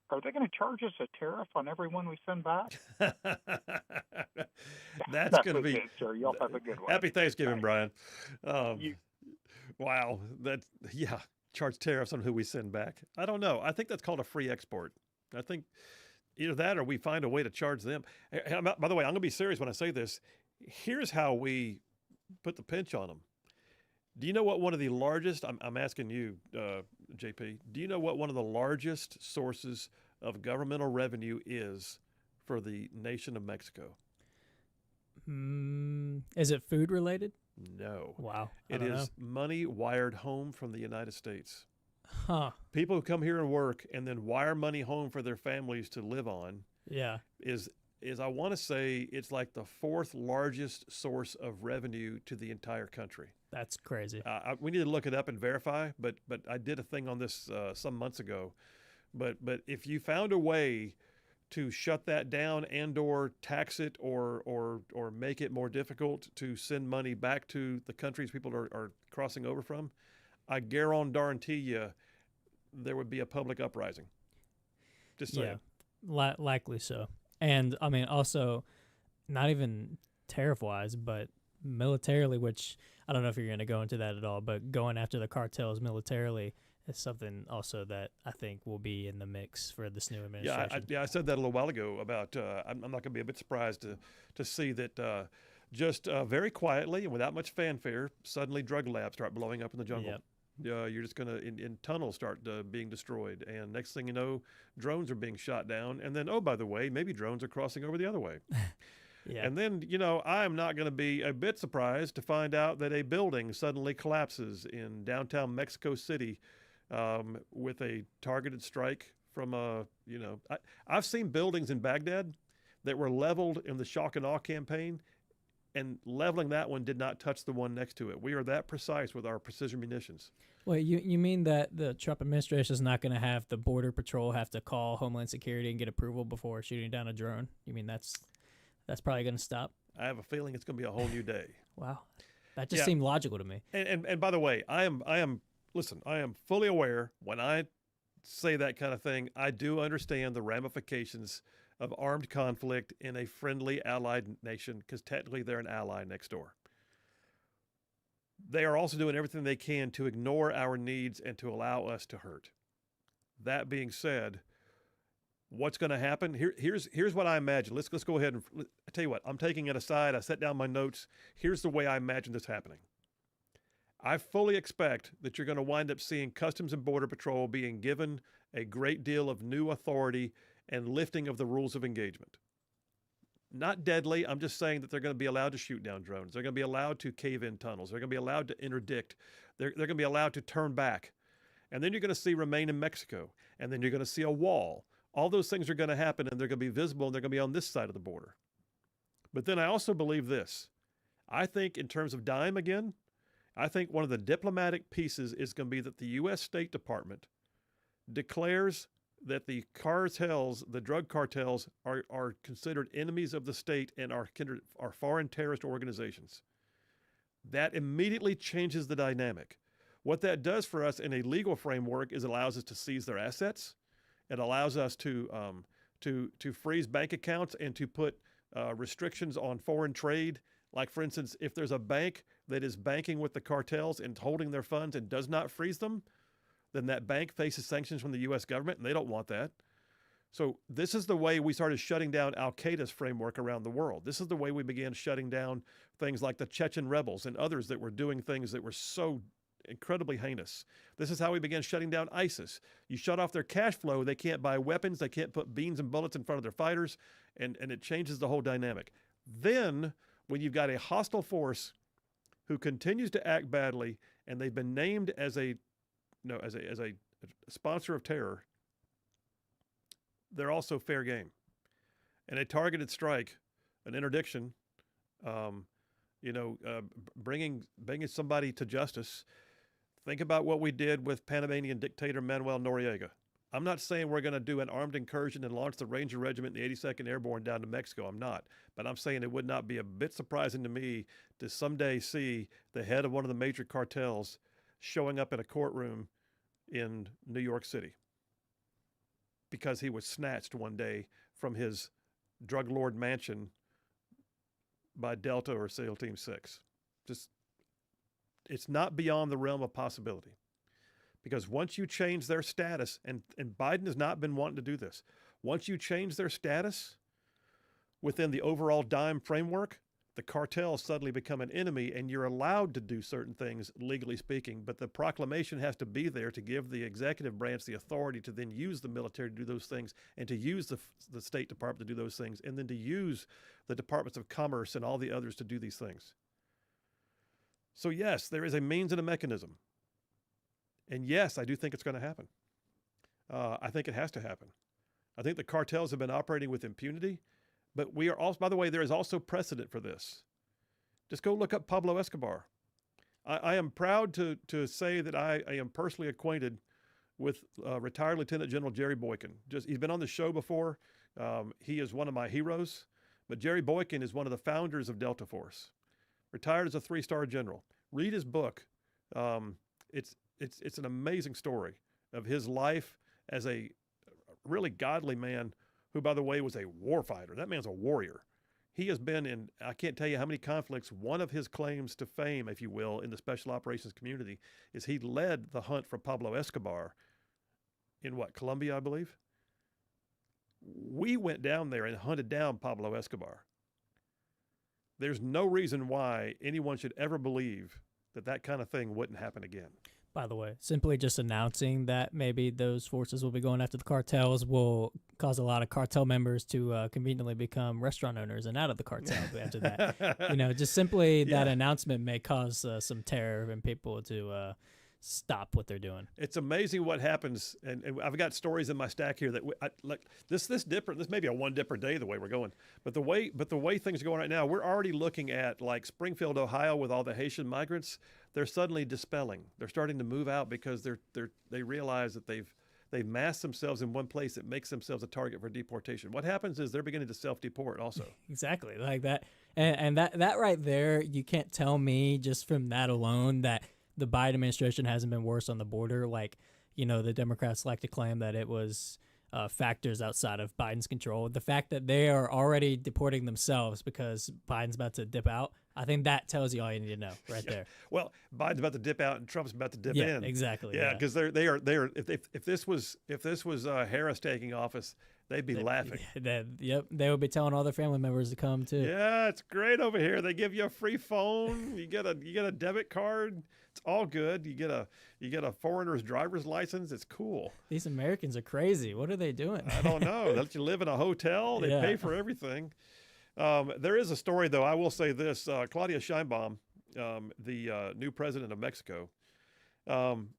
Speaker 5: are they going to charge us a tariff on everyone we send back?
Speaker 2: That's going to be.
Speaker 5: It, sir. Y'all have a good one.
Speaker 2: Happy Thanksgiving, Brian. Wow. Charge tariffs on who we send back. I don't know. I think that's called a free export. I think either that or we find a way to charge them. By the way, I'm going to be serious when I say this. Here's how we put the pinch on them. Do you know what one of the largest, I'm asking you, JP, do you know what one of the largest sources of governmental revenue is for the nation of Mexico?
Speaker 3: Is it food related?
Speaker 2: No.
Speaker 3: Wow.
Speaker 2: It is money wired home from the United States.
Speaker 3: Huh.
Speaker 2: People who come here and work and then wire money home for their families to live on.
Speaker 3: Yeah.
Speaker 2: Is I want to say it's like the 4th largest source of revenue to the entire country.
Speaker 3: That's crazy.
Speaker 2: We need to look it up and verify, but I did a thing on this some months ago. But if you found a way to shut that down and or tax it or make it more difficult to send money back to the countries people are crossing over from, I guarantee you there would be a public uprising. Just saying.
Speaker 3: Yeah, likely so. And, I mean, also, not even tariff-wise, but militarily, which I don't know if you're going to go into that at all, but going after the cartels militarily is something also that I think will be in the mix for this new administration.
Speaker 2: I said that a little while ago about I'm not going to be a bit surprised to see that just very quietly and without much fanfare, suddenly drug labs start blowing up in the jungle.
Speaker 3: Yep.
Speaker 2: You're just going to, in tunnels start being destroyed. And next thing you know, drones are being shot down. And then, oh, by the way, maybe drones are crossing over the other way.
Speaker 3: Yeah.
Speaker 2: And then, I am not going to be a bit surprised to find out that a building suddenly collapses in downtown Mexico City with a targeted strike from I've seen buildings in Baghdad that were leveled in the shock and awe campaign, and leveling that one did not touch the one next to it. We are that precise with our precision munitions.
Speaker 3: Wait, you mean that the Trump administration is not going to have the Border Patrol have to call Homeland Security and get approval before shooting down a drone? You mean that's probably going to stop?
Speaker 2: I have a feeling it's going to be a whole new day.
Speaker 3: Wow. That just seemed logical to me.
Speaker 2: And by the way, I am fully aware when I say that kind of thing, I do understand the ramifications of armed conflict in a friendly allied nation, because technically they're an ally next door. They are also doing everything they can to ignore our needs and to allow us to hurt. That being said, what's going to happen? Here's what I imagine. Let's go ahead and I tell you what. I'm taking it aside. I set down my notes. Here's the way I imagine this happening. I fully expect that you're going to wind up seeing Customs and Border Patrol being given a great deal of new authority and lifting of the rules of engagement. Not deadly. I'm just saying that they're going to be allowed to shoot down drones. They're going to be allowed to cave in tunnels. They're going to be allowed to interdict. They're going to be allowed to turn back. And then you're going to see remain in Mexico. And then you're going to see a wall. All those things are going to happen, and they're going to be visible, and they're going to be on this side of the border. But then I also believe this. I think in terms of dime again, I think one of the diplomatic pieces is going to be that the U.S. State Department declares that the cartels, the drug cartels, are considered enemies of the state and are foreign terrorist organizations. That immediately changes the dynamic. What that does for us in a legal framework is it allows us to seize their assets. It allows us to freeze bank accounts and to put restrictions on foreign trade. Like, for instance, if there's a bank that is banking with the cartels and holding their funds and does not freeze them, then that bank faces sanctions from the U.S. government, and they don't want that. So this is the way we started shutting down al-Qaeda's framework around the world. This is the way we began shutting down things like the Chechen rebels and others that were doing things that were so incredibly heinous. This is how we began shutting down ISIS. You shut off their cash flow, they can't buy weapons, they can't put beans and bullets in front of their fighters, and it changes the whole dynamic. Then, when you've got a hostile force who continues to act badly, and they've been named as a sponsor of terror, they're also fair game. And a targeted strike, an interdiction, bringing somebody to justice. Think about what we did with Panamanian dictator Manuel Noriega. I'm not saying we're going to do an armed incursion and launch the Ranger Regiment and the 82nd Airborne down to Mexico. I'm not. But I'm saying it would not be a bit surprising to me to someday see the head of one of the major cartels showing up in a courtroom in New York City because he was snatched one day from his drug lord mansion by Delta or SEAL Team 6. It's not beyond the realm of possibility. Because once you change their status, and Biden has not been wanting to do this, once you change their status within the overall dime framework, the cartels suddenly become an enemy, and you're allowed to do certain things, legally speaking, but the proclamation has to be there to give the executive branch the authority to then use the military to do those things, and to use the State Department to do those things, and then to use the Departments of Commerce and all the others to do these things. So yes, there is a means and a mechanism. And yes, I do think it's going to happen. I think it has to happen. I think the cartels have been operating with impunity, but we are also, by the way, there is also precedent for this. Just go look up Pablo Escobar. I am proud to say that I am personally acquainted with retired Lieutenant General Jerry Boykin. He's been on the show before. He is one of my heroes, but Jerry Boykin is one of the founders of Delta Force. Retired as a 3-star general. Read his book. It's an amazing story of his life as a really godly man who, by the way, was a war fighter. That man's a warrior. He has been in, I can't tell you how many conflicts. One of his claims to fame, if you will, in the special operations community is he led the hunt for Pablo Escobar in Colombia, I believe? We went down there and hunted down Pablo Escobar. There's no reason why anyone should ever believe that kind of thing wouldn't happen again.
Speaker 3: By the way, simply just announcing that maybe those forces will be going after the cartels will cause a lot of cartel members to conveniently become restaurant owners and out of the cartel after that. Just simply that announcement may cause some terror in people to stop what they're doing.
Speaker 2: It's amazing what happens, and I've got stories in my stack here that like this dipper. This may be a one dipper day the way we're going, but the way things are going right now, we're already looking at like Springfield, Ohio, with all the Haitian migrants. They're suddenly dispelling. They're starting to move out because they realize that they've massed themselves in one place that makes themselves a target for deportation. What happens is they're beginning to self-deport also. Exactly,
Speaker 3: like that, and that right there, you can't tell me just from that alone that the Biden administration hasn't been worse on the border. Like, the Democrats like to claim that it was factors outside of Biden's control. The fact that they are already deporting themselves because Biden's about to dip out, I think that tells you all you need to know right there.
Speaker 2: Well, Biden's about to dip out and Trump's about to dip in.
Speaker 3: Exactly.
Speaker 2: Yeah, because they are. If this was Harris taking office, they'd be laughing.
Speaker 3: They would be telling all their family members to come too.
Speaker 2: Yeah, it's great over here. They give you a free phone. You get a debit card. It's all good. You get a foreigner's driver's license. It's cool.
Speaker 3: These Americans are crazy. What are they doing?
Speaker 2: I don't know. They let you live in a hotel. They pay for everything. There is a story, though. I will say this. Claudia Sheinbaum, the new president of Mexico, I'm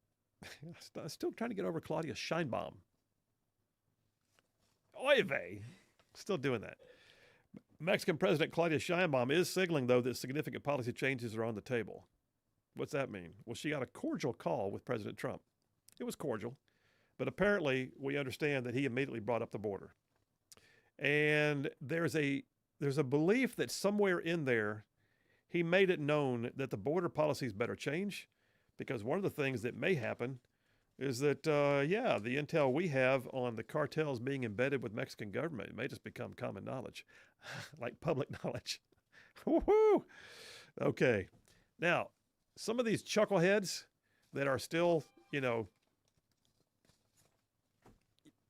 Speaker 2: still trying to get over Claudia Sheinbaum. Oy vey. Still doing that. Mexican President Claudia Sheinbaum is signaling, though, that significant policy changes are on the table. What's that mean? Well, she got a cordial call with President Trump. It was cordial. But apparently, we understand that he immediately brought up the border. And there's a belief that somewhere in there, he made it known that the border policies better change, because one of the things that may happen is that, the intel we have on the cartels being embedded with Mexican government may just become common knowledge, like public knowledge. Woohoo! Okay. Now, some of these chuckleheads that are still,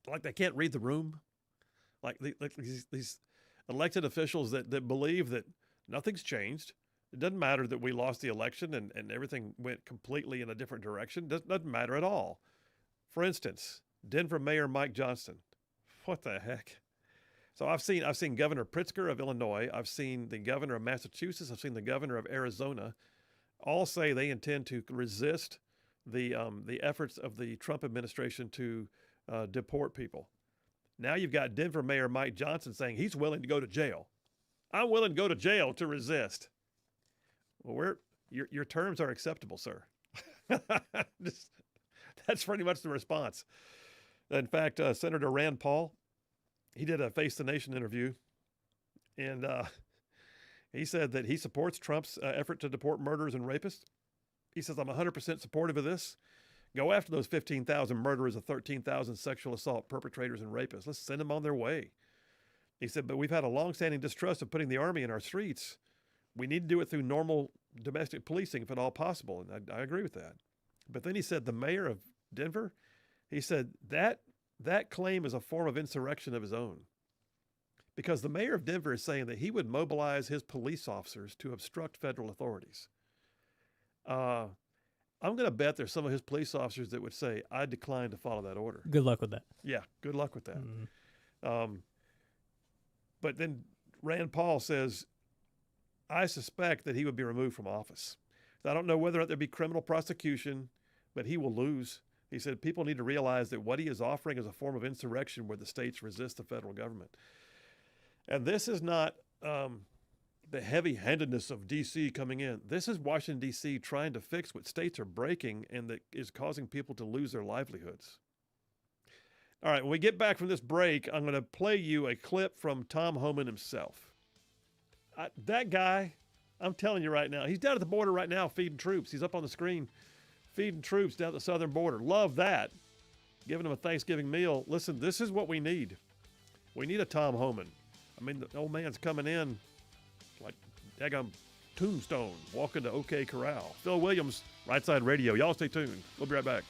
Speaker 2: like they can't read the room, like these elected officials that believe that nothing's changed. It doesn't matter that we lost the election and everything went completely in a different direction. Doesn't matter at all. For instance, Denver Mayor Mike Johnson. What the heck? So I've seen Governor Pritzker of Illinois. I've seen the governor of Massachusetts. I've seen the governor of Arizona. All say they intend to resist the efforts of the Trump administration to deport people. Now you've got Denver Mayor Mike Johnson saying he's willing to go to jail. I'm willing to go to jail to resist. Well, your terms are acceptable, sir. That's pretty much the response. In fact, Senator Rand Paul, he did a Face the Nation interview, and he said that he supports Trump's effort to deport murderers and rapists. He says, I'm 100% supportive of this. Go after those 15,000 murderers and 13,000 sexual assault perpetrators and rapists. Let's send them on their way. He said, but we've had a longstanding distrust of putting the army in our streets. We need to do it through normal domestic policing if at all possible. And I agree with that. But then he said the mayor of Denver, he said that claim is a form of insurrection of his own. Because the mayor of Denver is saying that he would mobilize his police officers to obstruct federal authorities. I'm going to bet there's some of his police officers that would say, I decline to follow that order.
Speaker 3: Good luck with that.
Speaker 2: Yeah, good luck with that. But then Rand Paul says, I suspect that he would be removed from office. I don't know whether or not there'd be criminal prosecution, but he will lose. He said people need to realize that what he is offering is a form of insurrection where the states resist the federal government. And this is not the heavy-handedness of D.C. coming in. This is Washington, D.C. trying to fix what states are breaking and that is causing people to lose their livelihoods. All right, when we get back from this break, I'm going to play you a clip from Tom Homan himself. That guy, I'm telling you right now, he's down at the border right now feeding troops. He's up on the screen feeding troops down at the southern border. Love that. Giving them a Thanksgiving meal. Listen, this is what we need. We need a Tom Homan. I mean, the old man's coming in like daggum tombstone, walking to OK Corral. Phil Williams, Rightside Radio. Y'all stay tuned. We'll be right back.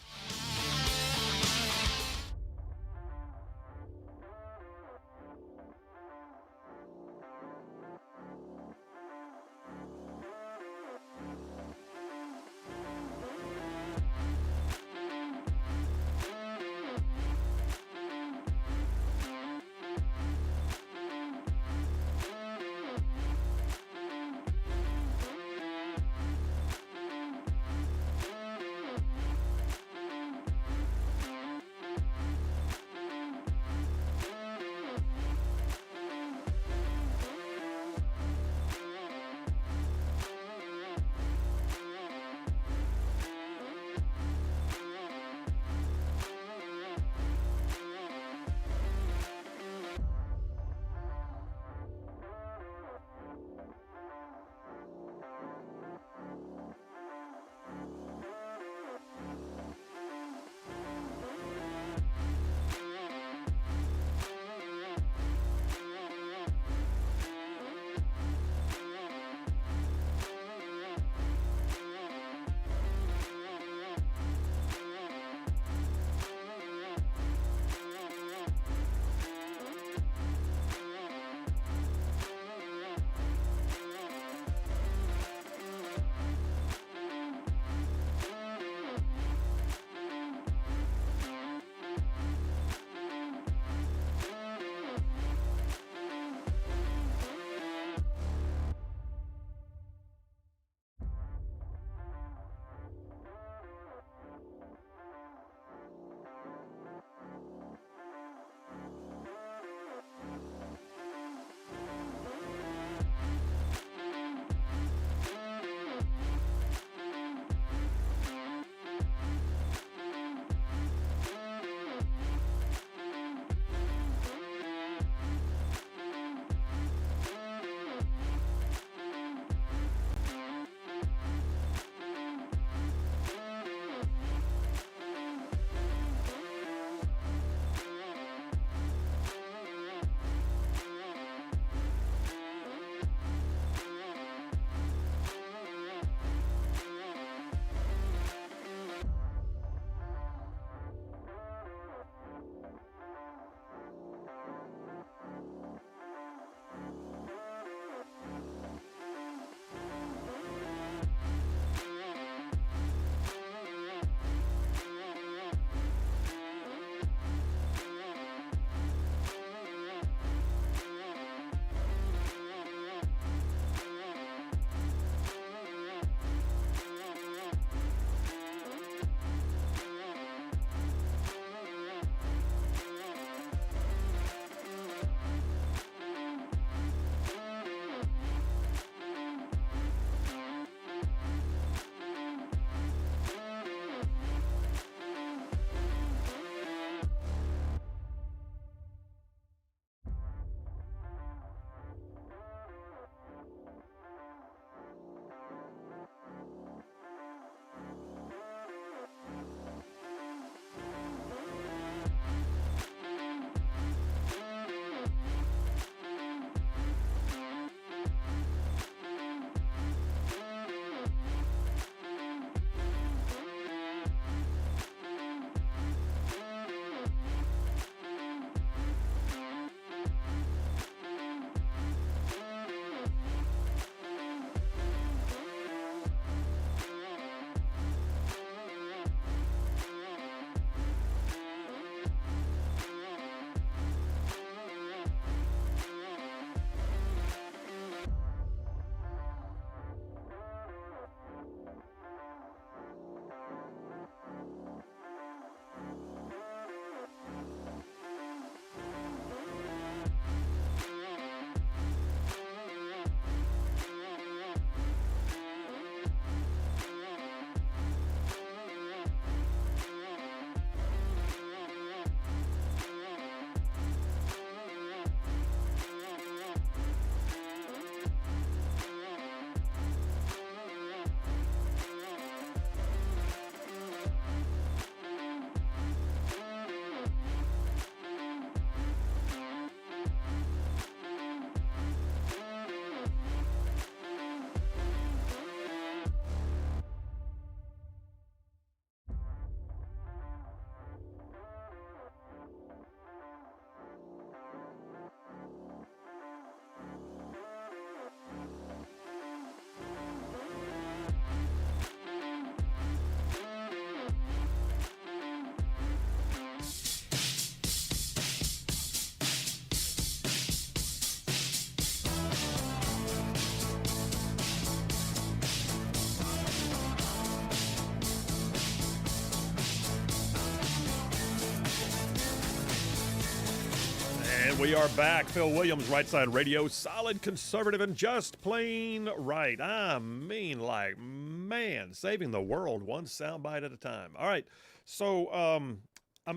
Speaker 2: We are back. Phil Williams, Rightside Radio, solid, conservative, and just plain right. I mean, like, man, saving the world one soundbite at a time. All right, so I'm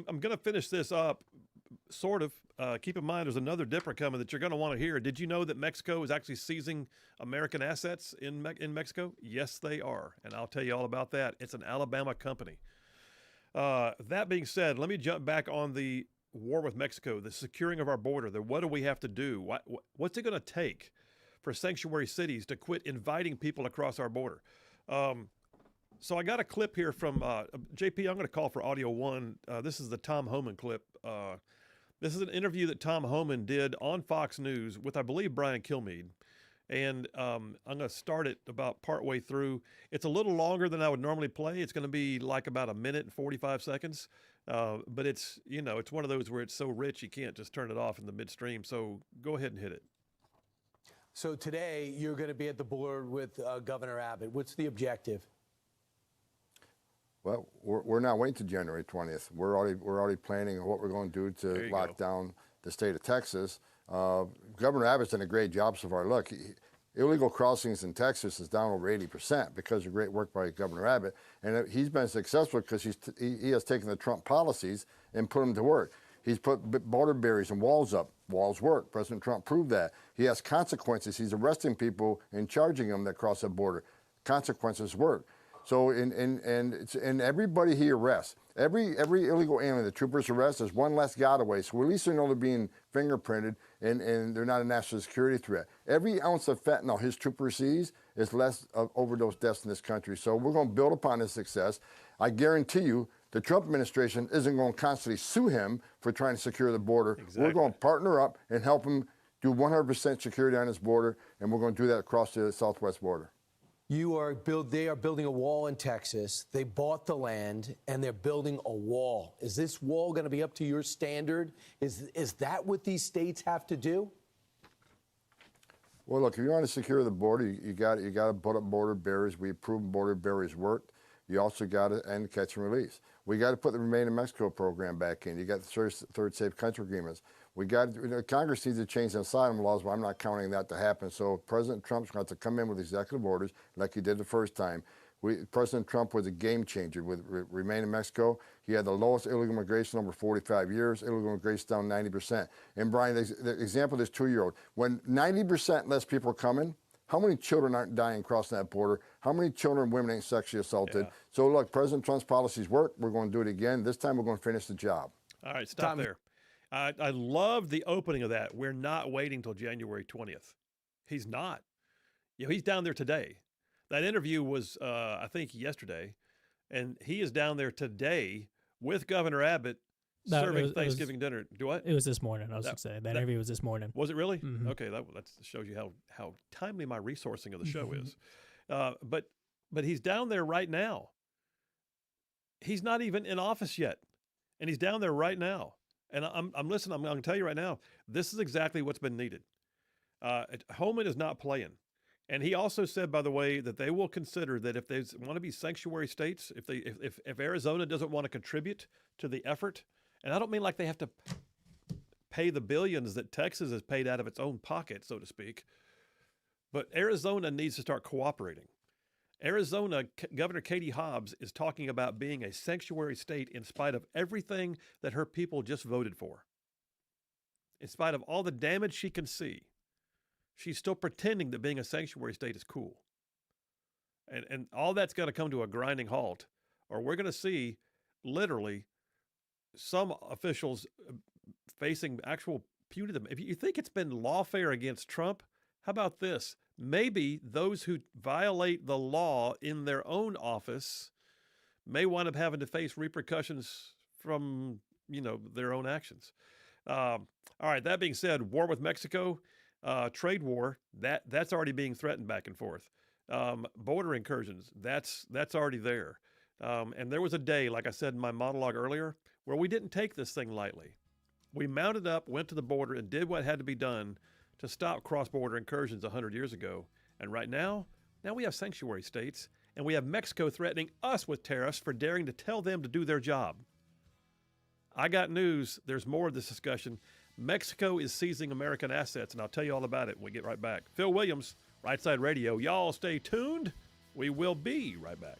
Speaker 2: going to finish this up, sort of. Keep in mind, there's another dipper coming that you're going to want to hear. Did you know that Mexico is actually seizing American assets in Mexico? Yes, they are, and I'll tell you all about that. It's an Alabama company. That being said, let me jump back on the war with Mexico, the securing of our border, what do we have to do? What's it going to take for sanctuary cities to quit inviting people across our border? So I got a clip here from JP. I'm going to call for audio one. This is the Tom Homan clip. This is an interview that Tom Homan did on Fox News with, I believe, Brian Kilmeade. And I'm going to start it about partway through. It's a little longer than I would normally play. It's going to be like about a minute and 45 seconds. But it's, it's one of those where it's so rich you can't just turn it off in the midstream. So go ahead and hit it.
Speaker 6: So today you're going to be at the board with Governor Abbott. What's the objective?
Speaker 7: Well, we're not waiting to January 20th. We're already planning what we're going to do to lock down the state of Texas. Governor Abbott's done a great job so far. Look, illegal crossings in Texas is down over 80% because of great work by Governor Abbott. And he's been successful because he has taken the Trump policies and put them to work. He's put border barriers and walls up. Walls work. President Trump proved that. He has consequences. He's arresting people and charging them that cross the border. Consequences work. So and everybody he arrests, every illegal alien the troopers arrest is one less getaway. So at least they know they're being fingerprinted and they're not a national security threat. Every ounce of fentanyl his troopers seize is less of overdose deaths in this country. So we're going to build upon his success. I guarantee you the Trump administration isn't going to constantly sue him for trying to secure the border. Exactly. We're going to partner up and help him do 100% security on his border, and we're going to do that across the southwest border.
Speaker 6: They are building a wall in Texas. They bought the land, and they're building a wall. Is this wall going to be up to your standard? Is that what these states have to do?
Speaker 7: Well, look, if you want to secure the border, you got to put up border barriers. We've proven border barriers worked. You also got to end catch and release. We got to put the Remain in Mexico program back in. You got the third safe country agreements. Congress needs to change the asylum laws, but I'm not counting that to happen. So President Trump's going to have to come in with executive orders like he did the first time. President Trump was a game changer with Remain in Mexico. He had the lowest illegal immigration over 45 years. Illegal immigration down 90%. And Brian, the example of this 2-year-old, when 90% less people are coming, how many children aren't dying crossing that border? How many children and women ain't sexually assaulted? Yeah. So look, President Trump's policies work. We're going to do it again. This time we're going to finish the job.
Speaker 2: All right, stop there. I love the opening of that. We're not waiting till January 20th. He's not. He's down there today. That interview was, I think, yesterday, and he is down there today with Governor Abbott serving Thanksgiving dinner. Do what?
Speaker 3: It was this morning. I was going to say that interview was this morning.
Speaker 2: Was it really?
Speaker 3: Mm-hmm.
Speaker 2: Okay, that shows you how timely my resourcing of the show is. But he's down there right now. He's not even in office yet, and he's down there right now. And I'm listening. I'm going to tell you right now, this is exactly what's been needed. Homan is not playing. And he also said, by the way, that they will consider that if they want to be sanctuary states, if Arizona doesn't want to contribute to the effort, and I don't mean like they have to pay the billions that Texas has paid out of its own pocket, so to speak, but Arizona needs to start cooperating. Arizona, Governor Katie Hobbs is talking about being a sanctuary state in spite of everything that her people just voted for. In spite of all the damage she can see, she's still pretending that being a sanctuary state is cool. And all that's going to come to a grinding halt, or we're going to see literally some officials facing actual punitive. If you think it's been lawfare against Trump, how about this? Maybe those who violate the law in their own office may wind up having to face repercussions from, their own actions. All right, that being said, war with Mexico, trade war, that's already being threatened back and forth. Border incursions, that's already there. And there was a day, like I said in my monologue earlier, where we didn't take this thing lightly. We mounted up, went to the border, and did what had to be done to stop cross-border incursions 100 years ago. And right now we have sanctuary states, and we have Mexico threatening us with tariffs for daring to tell them to do their job. I got news. There's more of this discussion. Mexico is seizing American assets, and I'll tell you all about it when we get right back. Phil Williams, Right Side Radio. Y'all stay tuned. We will be right back.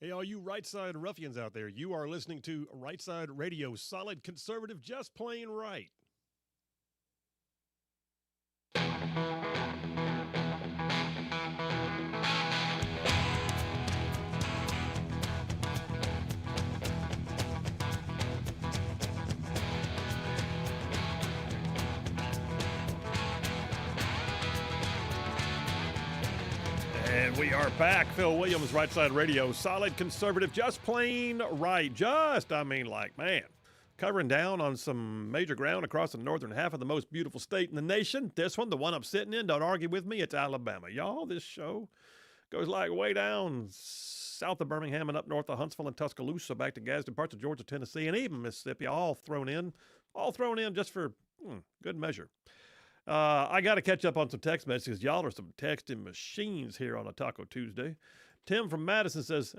Speaker 2: Hey, all you Right Side ruffians out there, you are listening to Right Side Radio, solid conservative, just plain right. And we are back. Phil Williams, Rightside Radio. Solid conservative, just plain right. Man, covering down on some major ground across the northern half of the most beautiful state in the nation. This one, the one I'm sitting in, don't argue with me, it's Alabama. Y'all, this show goes like way down south of Birmingham and up north of Huntsville and Tuscaloosa, back to Gadsden, parts of Georgia, Tennessee, and even Mississippi, all thrown in just for good measure. I got to catch up on some text messages. Y'all are some texting machines here on a Taco Tuesday. Tim from Madison says,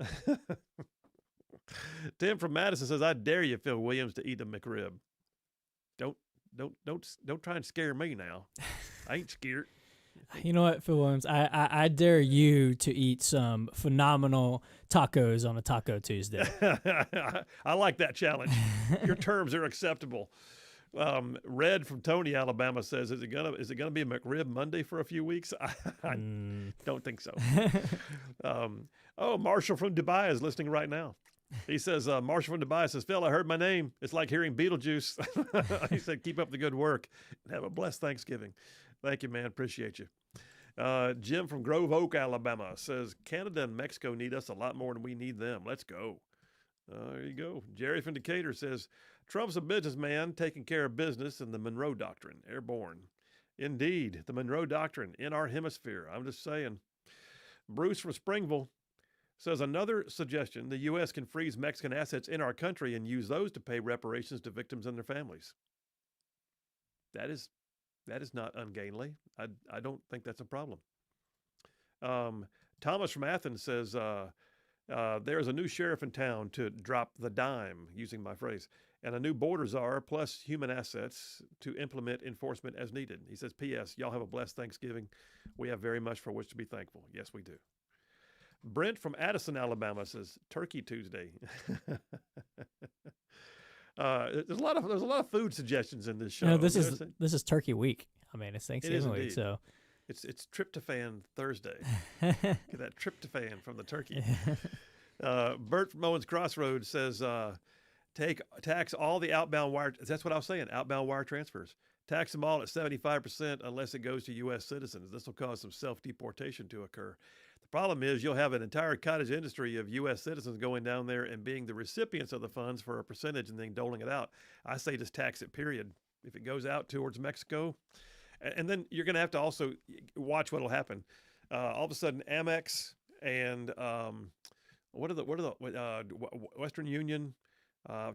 Speaker 2: I dare you, Phil Williams, to eat a McRib. Don't try and scare me now. I ain't scared.
Speaker 3: You know what, Phil Williams? I dare you to eat some phenomenal tacos on a Taco Tuesday.
Speaker 2: I like that challenge. Your terms are acceptable. Red from Tony, Alabama says, is it gonna be a McRib Monday for a few weeks? I don't think so. Marshall from Dubai is listening right now. He says, Marshall from Dubai says, Phil, I heard my name. It's like hearing Beetlejuice. He said, keep up the good work and have a blessed Thanksgiving. Thank you, man. Appreciate you. Jim from Grove Oak, Alabama says, Canada and Mexico need us a lot more than we need them. Let's go. There you go. Jerry from Decatur says, Trump's a businessman taking care of business and the Monroe Doctrine, airborne. Indeed, the Monroe Doctrine in our hemisphere. I'm just saying. Bruce from Springville says, another suggestion, the U.S. can freeze Mexican assets in our country and use those to pay reparations to victims and their families. That is not ungainly. I don't think that's a problem. Thomas from Athens says, there's a new sheriff in town to drop the dime, using my phrase, and a new border czar plus human assets to implement enforcement as needed. He says, P.S., y'all have a blessed Thanksgiving. We have very much for which to be thankful. Yes, we do. Brent from Addison, Alabama says, Turkey Tuesday. There's a lot of food suggestions in this show.
Speaker 3: No, this is Turkey week. I mean, it's Thanksgiving week, so
Speaker 2: it's tryptophan Thursday. Get that tryptophan from the turkey. Bert from Owens Crossroads says, tax all the outbound wire. That's what I was saying. Outbound wire transfers. Tax them all at 75% unless it goes to U.S. citizens. This will cause some self-deportation to occur. The problem is you'll have an entire cottage industry of U.S. citizens going down there and being the recipients of the funds for a percentage and then doling it out. I say just tax it, period. If it goes out towards Mexico, and then you're going to have to also watch what will happen. All of a sudden, Amex and Western Union.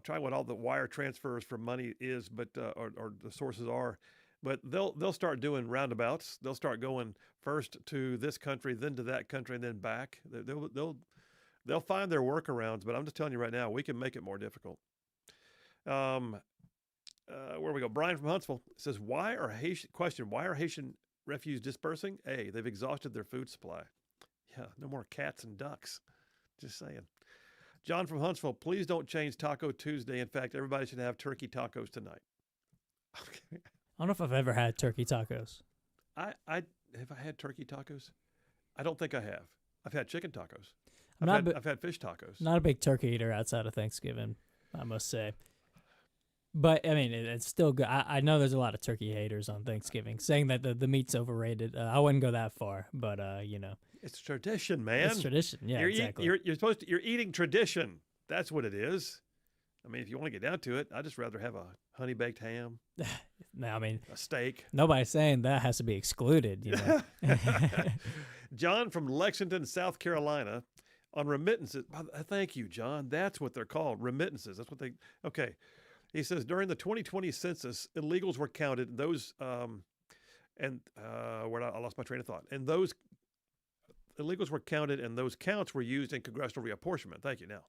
Speaker 2: Try what all the wire transfers for money is, but or the sources are. But they'll start doing roundabouts. They'll start going first to this country, then to that country, and then back. They'll find their workarounds. But I'm just telling you right now, we can make it more difficult. Where we go? Brian from Huntsville says, why are Haitian refugees dispersing? A, they've exhausted their food supply. Yeah, no more cats and ducks. Just saying. John from Huntsville, please don't change Taco Tuesday. In fact, everybody should have turkey tacos tonight. Okay.
Speaker 3: I don't know if I've ever had turkey tacos.
Speaker 2: Have I had turkey tacos? I don't think I have. I've had chicken tacos. I've had fish tacos.
Speaker 3: Not a big turkey eater outside of Thanksgiving, I must say. But, I mean, it's still good. I know there's a lot of turkey haters on Thanksgiving saying that the meat's overrated. I wouldn't go that far, but, you know.
Speaker 2: It's tradition, man.
Speaker 3: It's tradition, yeah, exactly.
Speaker 2: You're eating tradition. That's what it is. I mean, if you want to get down to it, I'd just rather have a honey-baked ham.
Speaker 3: No, I mean,
Speaker 2: a steak.
Speaker 3: Nobody's saying that has to be excluded, you know.
Speaker 2: John from Lexington, South Carolina, on remittances. Thank you, John. That's what they're called, remittances. That's what they. Okay. He says during the 2020 census, illegals were counted. Those I lost my train of thought. And those illegals were counted, and those counts were used in congressional reapportionment. Thank you. Now,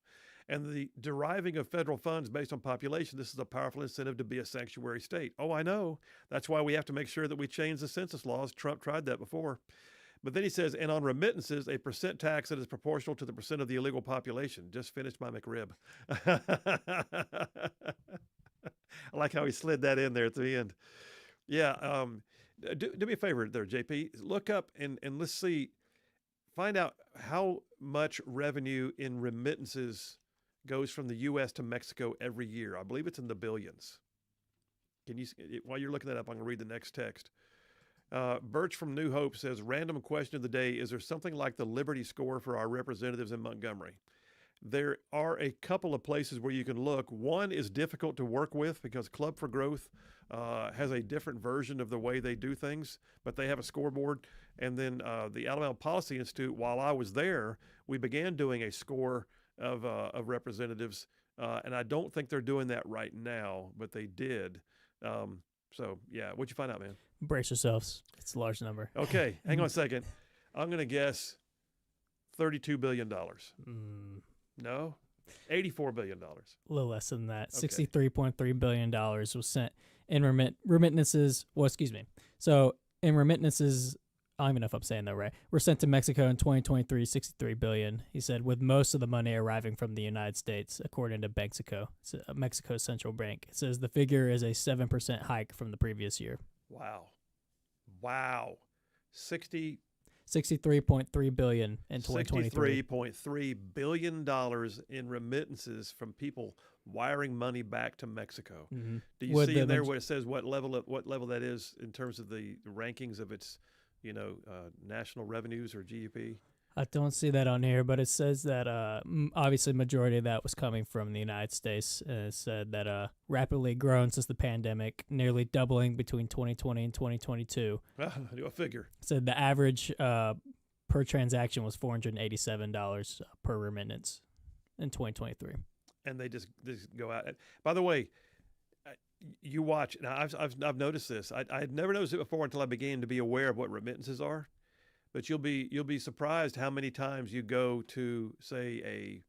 Speaker 2: and the deriving of federal funds based on population. This is a powerful incentive to be a sanctuary state. Oh, I know. That's why we have to make sure that we change the census laws. Trump tried that before. But then he says, and on remittances, a percent tax that is proportional to the percent of the illegal population. Just finished my McRib. I like how he slid that in there at the end. Yeah. Do me a favor there, JP. Look up and let's see. Find out how much revenue in remittances goes from the U.S. to Mexico every year. I believe it's in the billions. Can you, while you're looking that up, I'm going to read the next text. Birch from New Hope says, random question of the day, is there something like the Liberty score for our representatives in Montgomery? There are a couple of places where you can look. One is difficult to work with because Club for Growth has a different version of the way they do things, but they have a scoreboard. And then the Alabama Policy Institute, while I was there, we began doing a score of representatives, and I don't think they're doing that right now, but they did. So, yeah, what'd you find out, man?
Speaker 3: Brace yourselves. It's a large number.
Speaker 2: Okay, hang on a second. I'm going to guess $32 billion. No? $84 billion.
Speaker 3: A little less than that.
Speaker 2: Okay.
Speaker 3: $63.3 billion was sent in remittances. Well, excuse me. So in remittances, I don't even know if I'm saying that right. Were sent to Mexico in 2023, $63 billion. He said, with most of the money arriving from the United States, according to Mexico's central bank. It says the figure is a 7% hike from the previous year.
Speaker 2: Wow.
Speaker 3: $63.3 billion in 2023.
Speaker 2: $63.3 billion in remittances from people wiring money back to Mexico.
Speaker 3: Mm-hmm.
Speaker 2: Do you see in there where it says what level that is in terms of the rankings of its, national revenues or GDP?
Speaker 3: I don't see that on here, but it says that obviously majority of that was coming from the United States. And it said that rapidly grown since the pandemic, nearly doubling between 2020 and 2022.
Speaker 2: I do a figure.
Speaker 3: It said the average per transaction was $487 per remittance in 2023.
Speaker 2: And they just go out. By the way, you watch. Now I've noticed this. I had never noticed it before until I began to be aware of what remittances are. But you'll be surprised how many times you go to, say,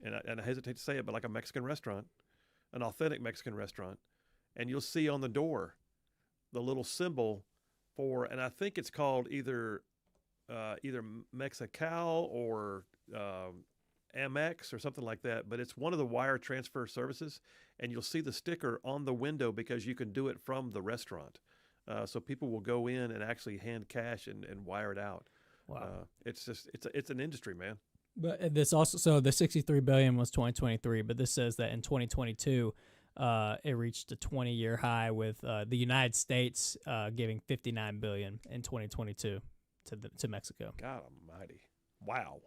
Speaker 2: and I hesitate to say it, but like a Mexican restaurant, an authentic Mexican restaurant, and you'll see on the door the little symbol for, and I think it's called either Mexical or Amex or something like that, but it's one of the wire transfer services, and you'll see the sticker on the window because you can do it from the restaurant. So people will go in and actually hand cash and wire it out.
Speaker 3: Wow.
Speaker 2: It's an industry, man.
Speaker 3: But this also, so the $63 billion was 2023, but this says that in 2022, it reached a 20-year high with the United States giving $59 billion in 2022 to Mexico.
Speaker 2: God almighty. Wow.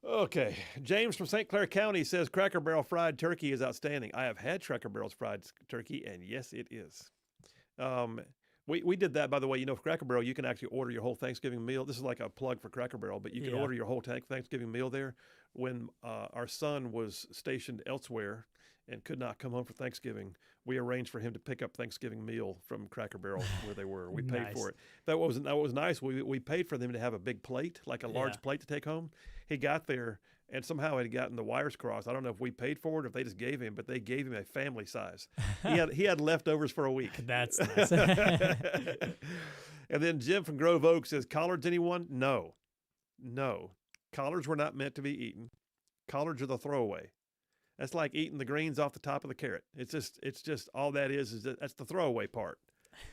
Speaker 2: Okay. James from St. Clair County says Cracker Barrel fried turkey is outstanding. I have had Cracker Barrel's fried turkey, and yes, it is. We did that, by the way. For Cracker Barrel, you can actually order your whole Thanksgiving meal. This is like a plug for Cracker Barrel, but you can order your whole Thanksgiving meal there. When our son was stationed elsewhere and could not come home for Thanksgiving, we arranged for him to pick up Thanksgiving meal from Cracker Barrel where they were. We paid for it. That was nice. We paid for them to have a big plate, like a large plate to take home. He got there, and somehow had gotten the wires crossed. I don't know if we paid for it or if they just gave him, but they gave him a family size. He had leftovers for a week.
Speaker 3: That's nice.
Speaker 2: And then Jim from Grove Oak says, collards, anyone? No. Collards were not meant to be eaten. Collards are the throwaway. That's like eating the greens off the top of the carrot. It's just all that is that's the throwaway part.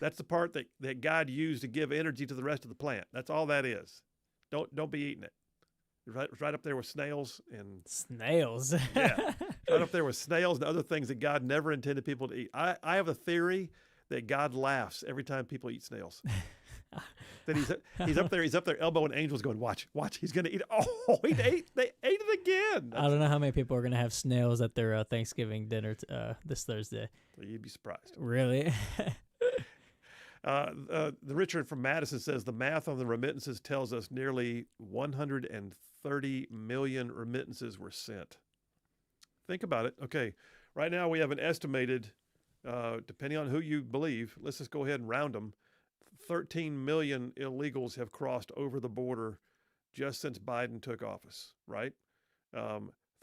Speaker 2: That's the part that God used to give energy to the rest of the plant. That's all that is. Don't be eating it. Right up there with snails and
Speaker 3: snails.
Speaker 2: Yeah, right up there with snails and other things that God never intended people to eat. I have a theory that God laughs every time people eat snails. That he's up there elbowing angels going, watch, he's going to eat it. Oh, they ate it again.
Speaker 3: I don't know how many people are going to have snails at their Thanksgiving dinner this Thursday.
Speaker 2: You'd be surprised.
Speaker 3: Really?
Speaker 2: The Richard from Madison says the math on the remittances tells us nearly 130 million remittances were sent. Think about it. Okay, right now we have an estimated, depending on who you believe, let's just go ahead and round them, 13 million illegals have crossed over the border just since Biden took office, right?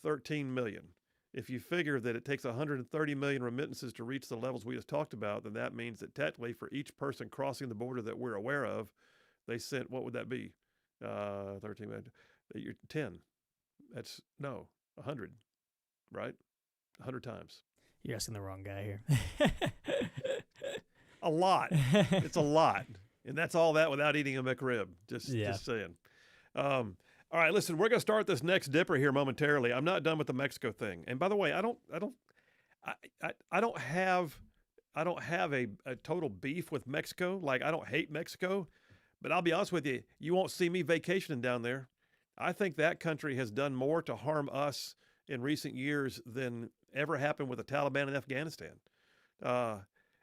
Speaker 2: 13 million. If you figure that it takes 130 million remittances to reach the levels we just talked about, then that means that technically for each person crossing the border that we're aware of, they sent, what would that be? 13 million. 10. That's, 100, right? 100 times.
Speaker 3: You're asking the wrong guy here.
Speaker 2: A lot. It's a lot. And that's all that without eating a McRib. Just saying. All right, listen, we're going to start this next dipper here momentarily. I'm not done with the Mexico thing. And by the way, I don't have have a total beef with Mexico. Like, I don't hate Mexico, but I'll be honest with you, you won't see me vacationing down there. I think that country has done more to harm us in recent years than ever happened with the Taliban in Afghanistan.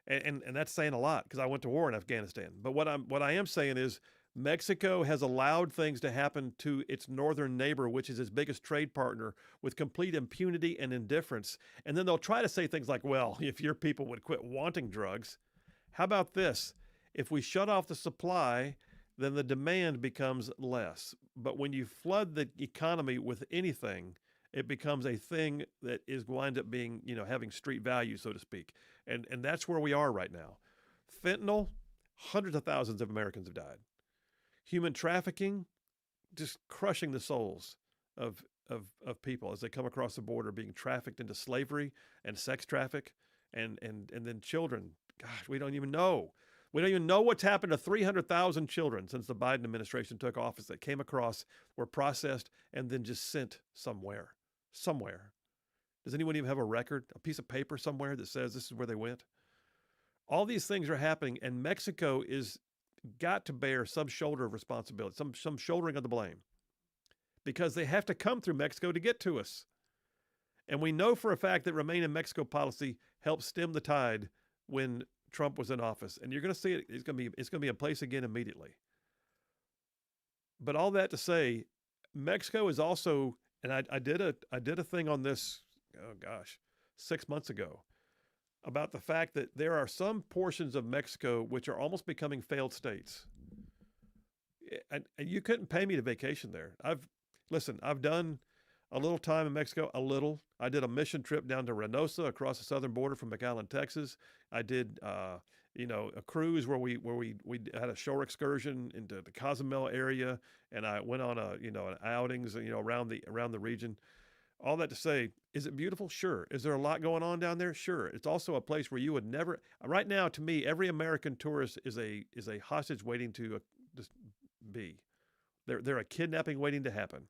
Speaker 2: And that's saying a lot because I went to war in Afghanistan. But what I am saying is Mexico has allowed things to happen to its northern neighbor, which is its biggest trade partner, with complete impunity and indifference. And then they'll try to say things like, well, if your people would quit wanting drugs, how about this? If we shut off the supply, then the demand becomes less. But when you flood the economy with anything, it becomes a thing that is going to end up being, having street value, so to speak. And that's where we are right now. Fentanyl, hundreds of thousands of Americans have died. Human trafficking, just crushing the souls of people as they come across the border, being trafficked into slavery and sex traffic, and then children. Gosh, we don't even know. We don't even know what's happened to 300,000 children since the Biden administration took office that came across, were processed, and then just sent somewhere. Somewhere. Does anyone even have a record, a piece of paper somewhere that says this is where they went? All these things are happening, and Mexico is got to bear some shoulder of responsibility, some shouldering of the blame, because they have to come through Mexico to get to us. And we know for a fact that Remain in Mexico policy helped stem the tide when Trump was in office, and you're going to see it. It's going to be in place again immediately. But all that to say, Mexico is also, and I did a thing on this, 6 months ago, about the fact that there are some portions of Mexico which are almost becoming failed states. And you couldn't pay me to vacation there. I've done a little time in Mexico, a little. I did a mission trip down to Reynosa across the southern border from McAllen, Texas. I did, a cruise where we had a shore excursion into the Cozumel area, and I went on an outings, around the region. All that to say, is it beautiful? Sure. Is there a lot going on down there? Sure. It's also a place where you would never. Right now, to me, every American tourist is a hostage waiting to just be. They're a kidnapping waiting to happen.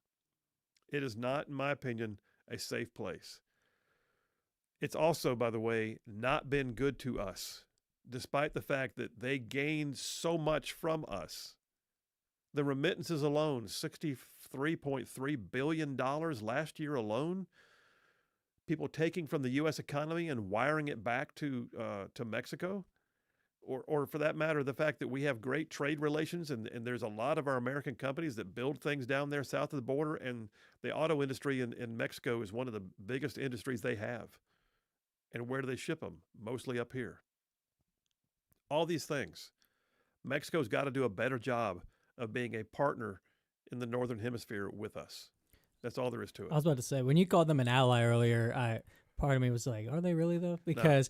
Speaker 2: It is not, in my opinion, a safe place. It's also, by the way, not been good to us, despite the fact that they gained so much from us. The remittances alone, $63.3 billion last year alone. People taking from the U.S. economy and wiring it back to Mexico. Or for that matter, the fact that we have great trade relations and there's a lot of our American companies that build things down there south of the border, and the auto industry in Mexico is one of the biggest industries they have. And where do they ship them? Mostly up here. All these things. Mexico's got to do a better job of being a partner in the Northern Hemisphere with us. That's all there is to it.
Speaker 3: I was about to say, when you called them an ally earlier, part of me was like, are they really though? Because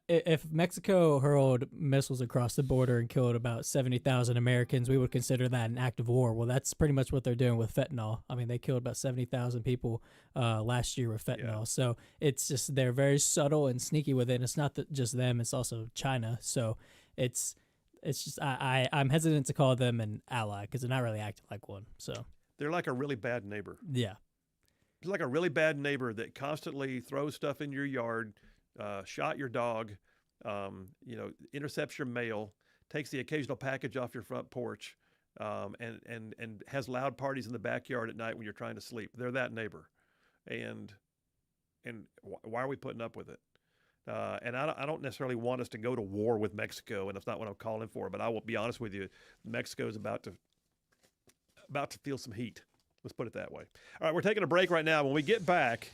Speaker 3: if Mexico hurled missiles across the border and killed about 70,000 Americans, we would consider that an act of war. Well, that's pretty much what they're doing with fentanyl. I mean, they killed about 70,000 people last year with fentanyl. Yeah. So it's just, they're very subtle and sneaky with it. And it's not just them, it's also China. So it's just, I'm hesitant to call them an ally because they're not really acting like one. So
Speaker 2: they're like a really bad neighbor.
Speaker 3: Yeah.
Speaker 2: It's like a really bad neighbor that constantly throws stuff in your yard, shot your dog, intercepts your mail, takes the occasional package off your front porch, and has loud parties in the backyard at night when you're trying to sleep. They're that neighbor. And why are we putting up with it? And I don't necessarily want us to go to war with Mexico, and it's not what I'm calling for, but I will be honest with you, Mexico is about to feel some heat. Let's put it that way. All right, we're taking a break right now. When we get back,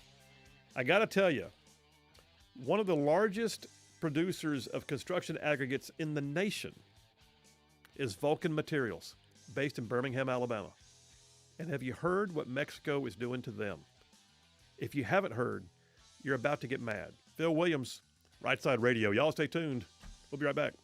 Speaker 2: I got to tell you, one of the largest producers of construction aggregates in the nation is Vulcan Materials, based in Birmingham, Alabama. And have you heard what Mexico is doing to them? If you haven't heard, you're about to get mad. Phil Williams, Rightside Radio. Y'all stay tuned. We'll be right back.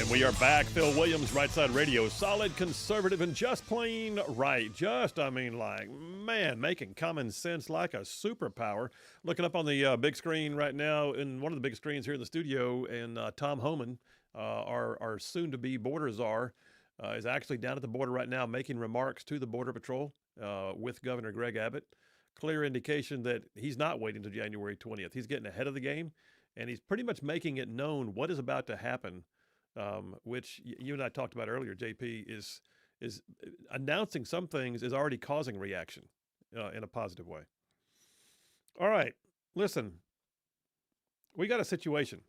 Speaker 2: And we are back. Phil Williams, Rightside Radio. Solid, conservative, and just plain right. Making common sense like a superpower. Looking up on the big screen right now, in one of the big screens here in the studio, and Tom Homan, our soon-to-be border czar, is actually down at the border right now making remarks to the Border Patrol with Governor Greg Abbott. Clear indication that he's not waiting until January 20th. He's getting ahead of the game, and he's pretty much making it known what is about to happen. Which you and I talked about earlier, JP, is announcing some things is already causing reaction in a positive way. All right, listen, we got a situation,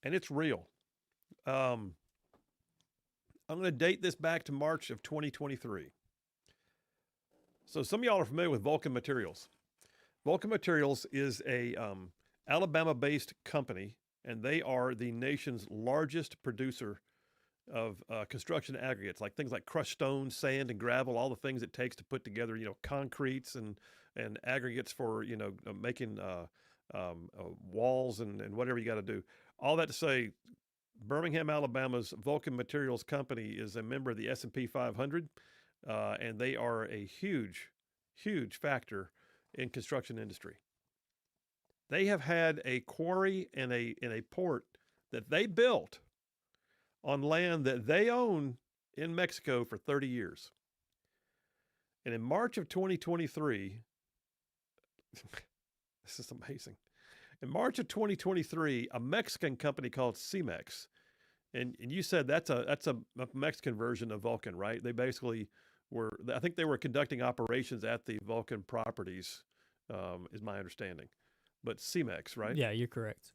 Speaker 2: and it's real. I'm going to date this back to March of 2023. So some of y'all are familiar with Vulcan Materials. Vulcan Materials is a Alabama-based company, and they are the nation's largest producer of construction aggregates, like things like crushed stone, sand, and gravel, all the things it takes to put together, concretes and aggregates for, making walls and whatever you got to do. All that to say, Birmingham, Alabama's Vulcan Materials Company is a member of the S&P 500, and they are a huge, huge factor in construction industry. They have had a quarry and a port that they built on land that they own in Mexico for 30 years. And in March of 2023, this is amazing. In March of 2023, a Mexican company called Cemex, and you said that's a Mexican version of Vulcan, right? They basically I think they were conducting operations at the Vulcan properties, is my understanding. But Cemex, right?
Speaker 3: Yeah, you're correct.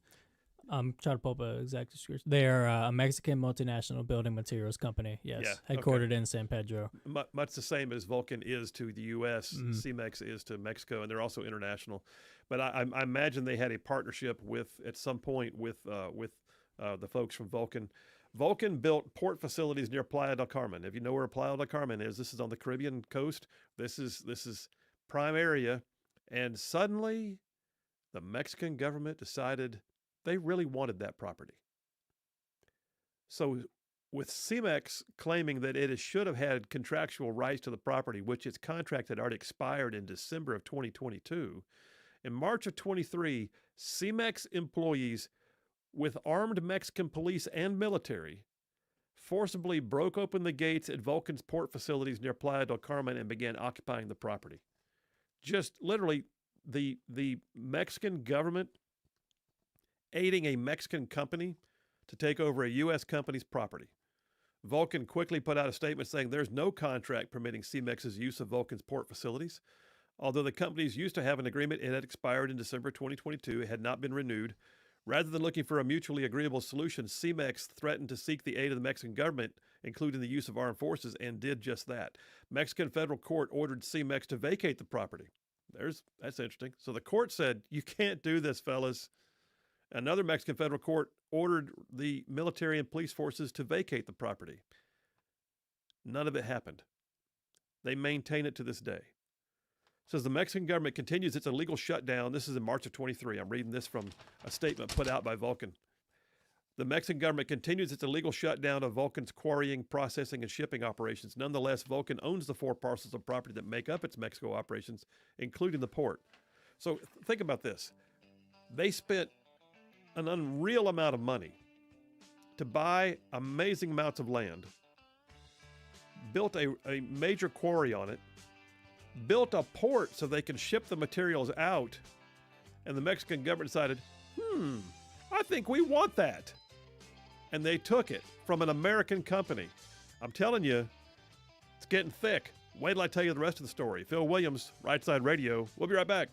Speaker 3: I'm trying to pull up an exact description. They are a Mexican multinational building materials company, yes.
Speaker 2: Yeah,
Speaker 3: headquartered in San Pedro.
Speaker 2: Much the same as Vulcan is to the U.S., Cemex is to Mexico, and they're also international. But I imagine they had a partnership at some point with the folks from Vulcan. Vulcan built port facilities near Playa del Carmen. If you know where Playa del Carmen is, this is on the Caribbean coast. This is prime area. And suddenly, the Mexican government decided they really wanted that property. So with Cemex claiming that it should have had contractual rights to the property, which its contract had already expired in December of 2022, in March of 23, Cemex employees with armed Mexican police and military forcibly broke open the gates at Vulcan's port facilities near Playa del Carmen and began occupying the property. Just literally the Mexican government aiding a Mexican company to take over a U.S. company's property. Vulcan quickly put out a statement saying there's no contract permitting Cemex's use of Vulcan's port facilities. Although the companies used to have an agreement, it had expired in December 2022. It had not been renewed. Rather than looking for a mutually agreeable solution, Cemex threatened to seek the aid of the Mexican government, including the use of armed forces, and did just that. Mexican federal court ordered Cemex to vacate the property. That's interesting. So the court said, you can't do this, fellas. Another Mexican federal court ordered the military and police forces to vacate the property. None of it happened. They maintain it to this day. It says the Mexican government continues its illegal shutdown. This is in March of 23. I'm reading this from a statement put out by Vulcan. The Mexican government continues its illegal shutdown of Vulcan's quarrying, processing, and shipping operations. Nonetheless, Vulcan owns the 4 parcels of property that make up its Mexico operations, including the port. So think about this. They spent an unreal amount of money to buy amazing amounts of land, built a major quarry on it, built a port so they can ship the materials out, and the Mexican government decided, I think we want that. And they took it from an American company. I'm telling you, it's getting thick. Wait till I tell you the rest of the story. Phil Williams, Rightside Radio. We'll be right back.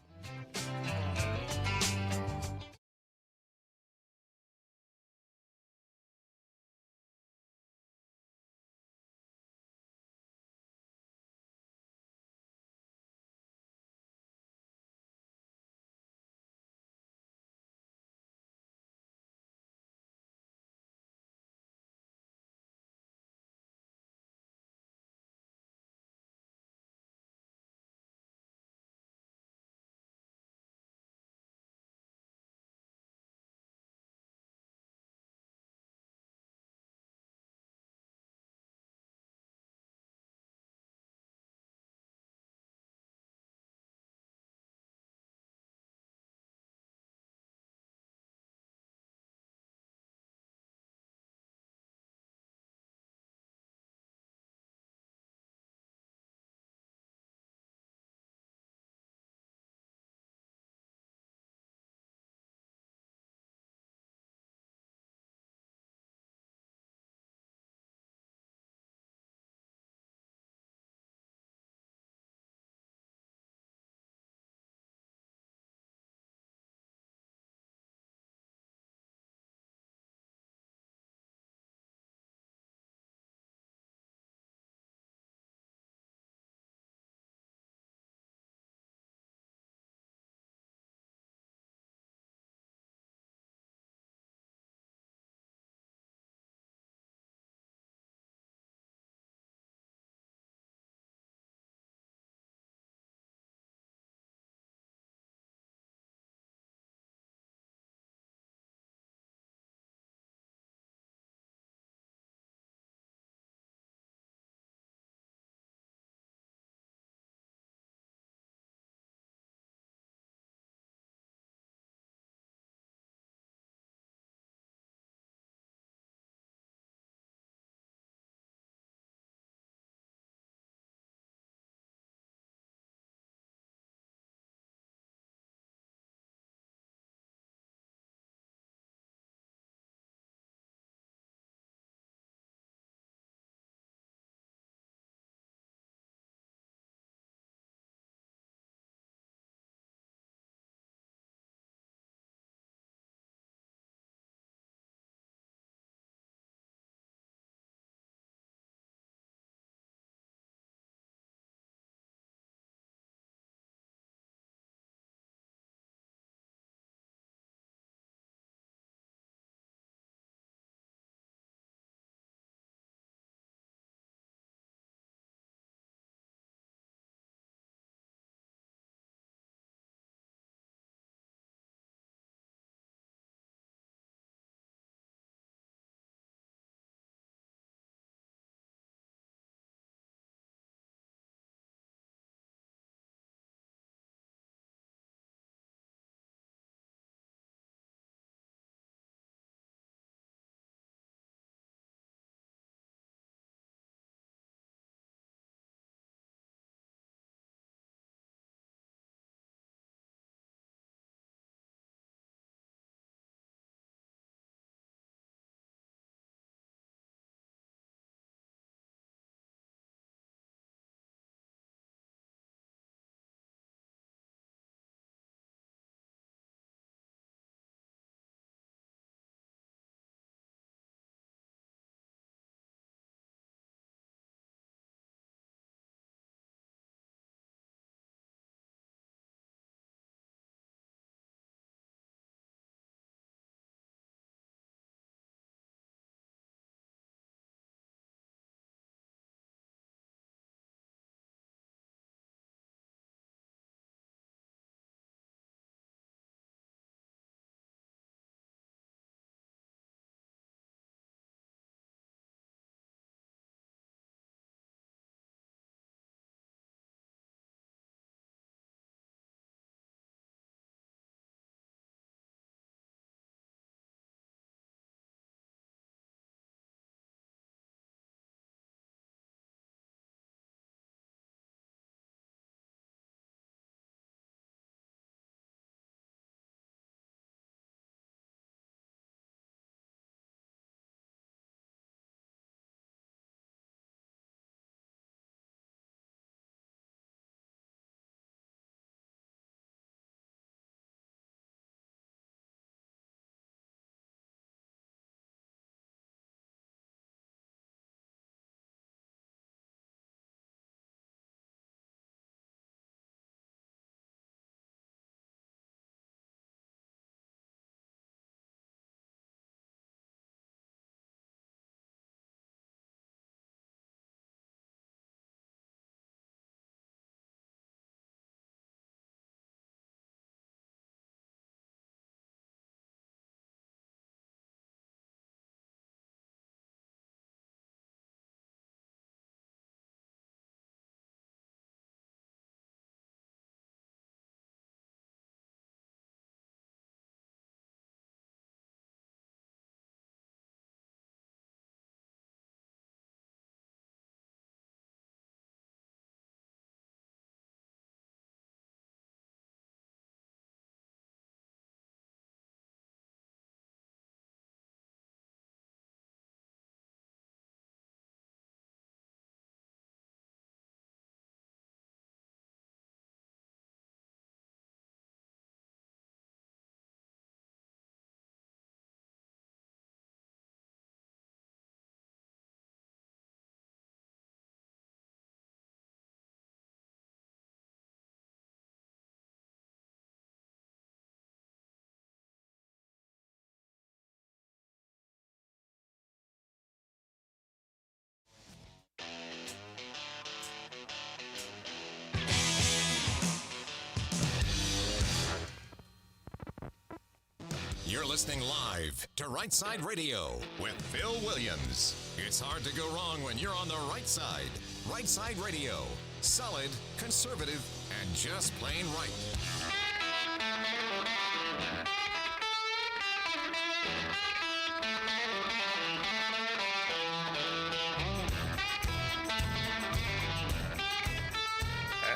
Speaker 1: You're listening live to Rightside Radio with Phil Williams. It's hard to go wrong when you're on the right side. Rightside Radio. Solid, conservative, and just plain right.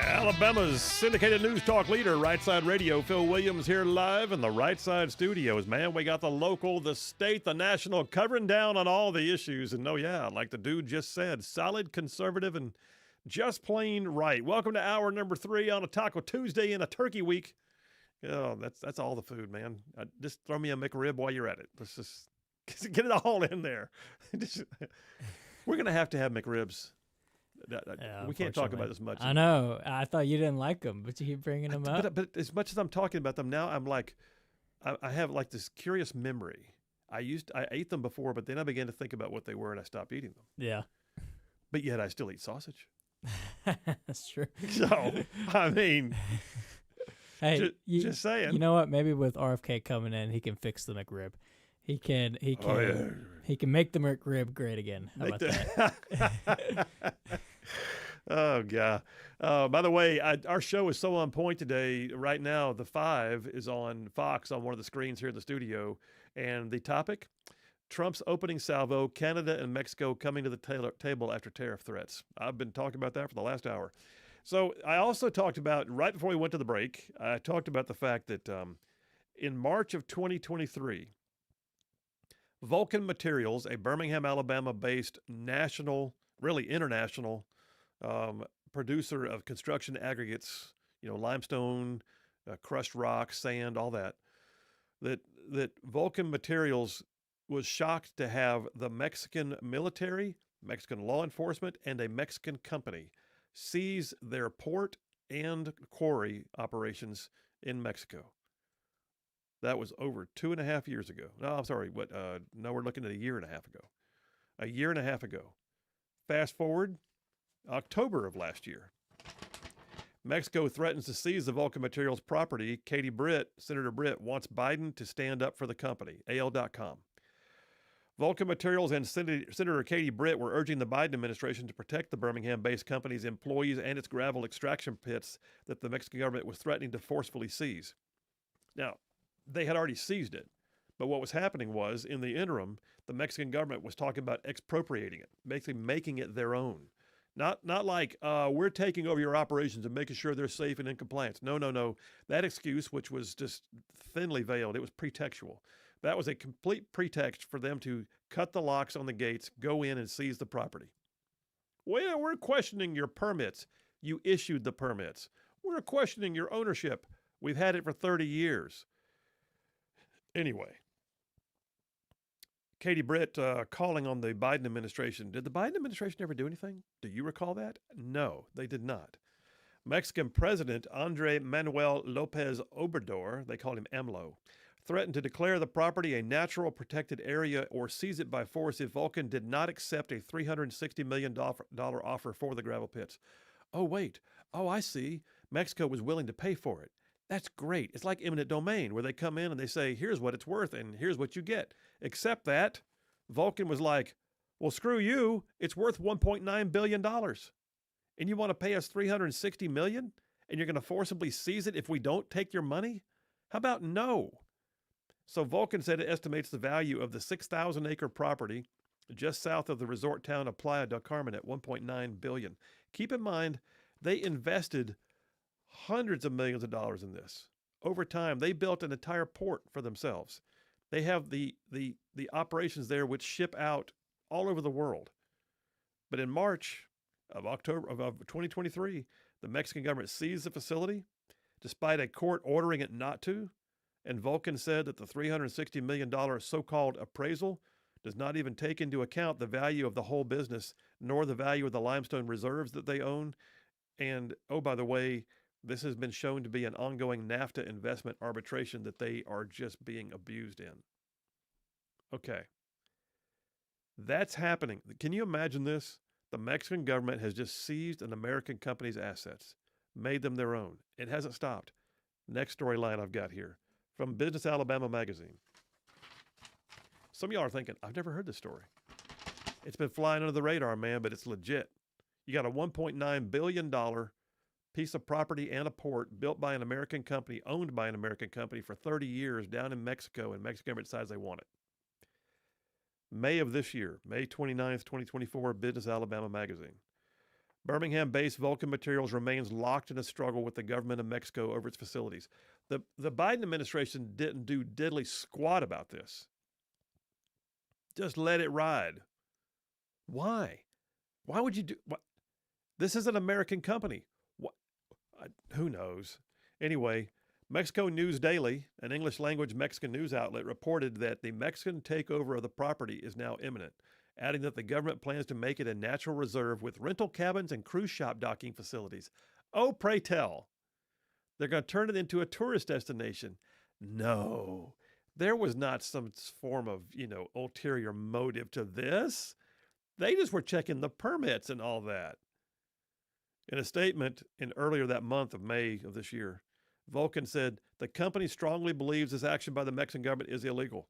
Speaker 2: Alabama's syndicated news talk leader, Rightside Radio. Phil Williams here live in the Rightside studios. Man, we got the local, the state, the national, covering down on all the issues. And like the dude just said, solid, conservative, and just plain right. Welcome to hour number 3 on a Taco Tuesday in a turkey week. Oh, that's all the food, man. Just throw me a McRib while you're at it. Let's just get it all in there. We're going to have McRibs.
Speaker 3: Yeah,
Speaker 2: we can't talk about this much.
Speaker 3: I know. I thought you didn't like them, but you keep bringing them up.
Speaker 2: But as much as I'm talking about them now, I'm like, I have like this curious memory. I ate them before, but then I began to think about what they were, and I stopped eating them.
Speaker 3: Yeah.
Speaker 2: But yet I still eat sausage.
Speaker 3: That's true.
Speaker 2: So, I mean,
Speaker 3: hey,
Speaker 2: just saying.
Speaker 3: You know what? Maybe with RFK coming in, he can fix the McRib. He can make the McRib great again. How about that?
Speaker 2: Oh, God. By the way, our show is so on point today. Right now, The Five is on Fox on one of the screens here in the studio. And the topic, Trump's opening salvo, Canada and Mexico coming to the table after tariff threats. I've been talking about that for the last hour. So I also talked about, right before we went to the break, I talked about the fact that in March of 2023, Vulcan Materials, a Birmingham, Alabama-based national, really international producer of construction aggregates, limestone, crushed rock, sand, all that Vulcan Materials was shocked to have the Mexican military, Mexican law enforcement, and a Mexican company seize their port and quarry operations in Mexico. That was over 2.5 years ago. No, I'm sorry. No, we're looking at a year and a half ago. A year and a half ago. Fast forward, October of last year. Mexico threatens to seize the Vulcan Materials property. Senator Britt, wants Biden to stand up for the company. AL.com. Vulcan Materials and Senator Katie Britt were urging the Biden administration to protect the Birmingham-based company's employees and its gravel extraction pits that the Mexican government was threatening to forcefully seize. Now, they had already seized it, but what was happening was, in the interim, the Mexican government was talking about expropriating it, basically making it their own. Not like, we're taking over your operations and making sure they're safe and in compliance. No. That excuse, which was just thinly veiled, it was pretextual. That was a complete pretext for them to cut the locks on the gates, go in and seize the property. Well, we're questioning your permits. You issued the permits. We're questioning your ownership. We've had it for 30 years. Anyway, Katie Britt calling on the Biden administration. Did the Biden administration ever do anything? Do you recall that? No, they did not. Mexican President Andre Manuel Lopez Obrador, they called him AMLO, threatened to declare the property a natural protected area or seize it by force if Vulcan did not accept a $360 million offer for the gravel pits. Oh, wait. Oh, I see. Mexico was willing to pay for it. That's great. It's like eminent domain, where they come in and they say, here's what it's worth and here's what you get. Except that Vulcan was like, well, screw you. It's worth $1.9 billion. And you want to pay us $360 million? And you're going to forcibly seize it if we don't take your money? How about no? So Vulcan said it estimates the value of the 6,000-acre property just south of the resort town of Playa del Carmen at $1.9 billion. Keep in mind, they invested hundreds of millions of dollars in this. Over time, they built an entire port for themselves. They have the operations there which ship out all over the world. But in March of 2023, the Mexican government seized the facility, despite a court ordering it not to. And Vulcan said that the $360 million so-called appraisal does not even take into account the value of the whole business, nor the value of the limestone reserves that they own. And, oh, by the way, this has been shown to be an ongoing NAFTA investment arbitration that they are just being abused in. Okay. That's happening. Can you imagine this? The Mexican government has just seized an American company's assets, made them their own. It hasn't stopped. Next storyline I've got here from Business Alabama magazine. Some of y'all are thinking, I've never heard this story. It's been flying under the radar, man, but it's legit. You got a $1.9 billion piece of property and a port built by an American company, owned by an American company for 30 years down in Mexico, and Mexico government decides they want it. May of this year, May 29th, 2024, Business Alabama magazine. Birmingham-based Vulcan Materials remains locked in a struggle with the government of Mexico over its facilities. The Biden administration didn't do diddly squat about this. Just let it ride. Why? Why would you do what? This is an American company. What? Who knows? Anyway, Mexico News Daily, an English-language Mexican news outlet, reported that the Mexican takeover of the property is now imminent, adding that the government plans to make it a natural reserve with rental cabins and cruise shop docking facilities. Oh, pray tell. They're going to turn it into a tourist destination. No, there was not some form of, ulterior motive to this. They just were checking the permits and all that. In a statement earlier that month of May of this year, Vulcan said, the company strongly believes this action by the Mexican government is illegal.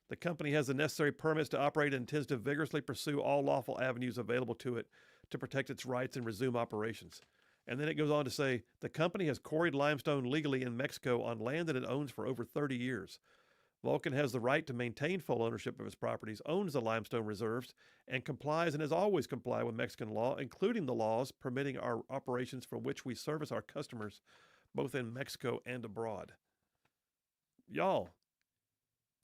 Speaker 2: The company has the necessary permits to operate and intends to vigorously pursue all lawful avenues available to it to protect its rights and resume operations. And then it goes on to say, the company has quarried limestone legally in Mexico on land that it owns for over 30 years. Vulcan has the right to maintain full ownership of its properties, owns the limestone reserves, and complies and has always complied with Mexican law, including the laws permitting our operations from which we service our customers, both in Mexico and abroad. Y'all,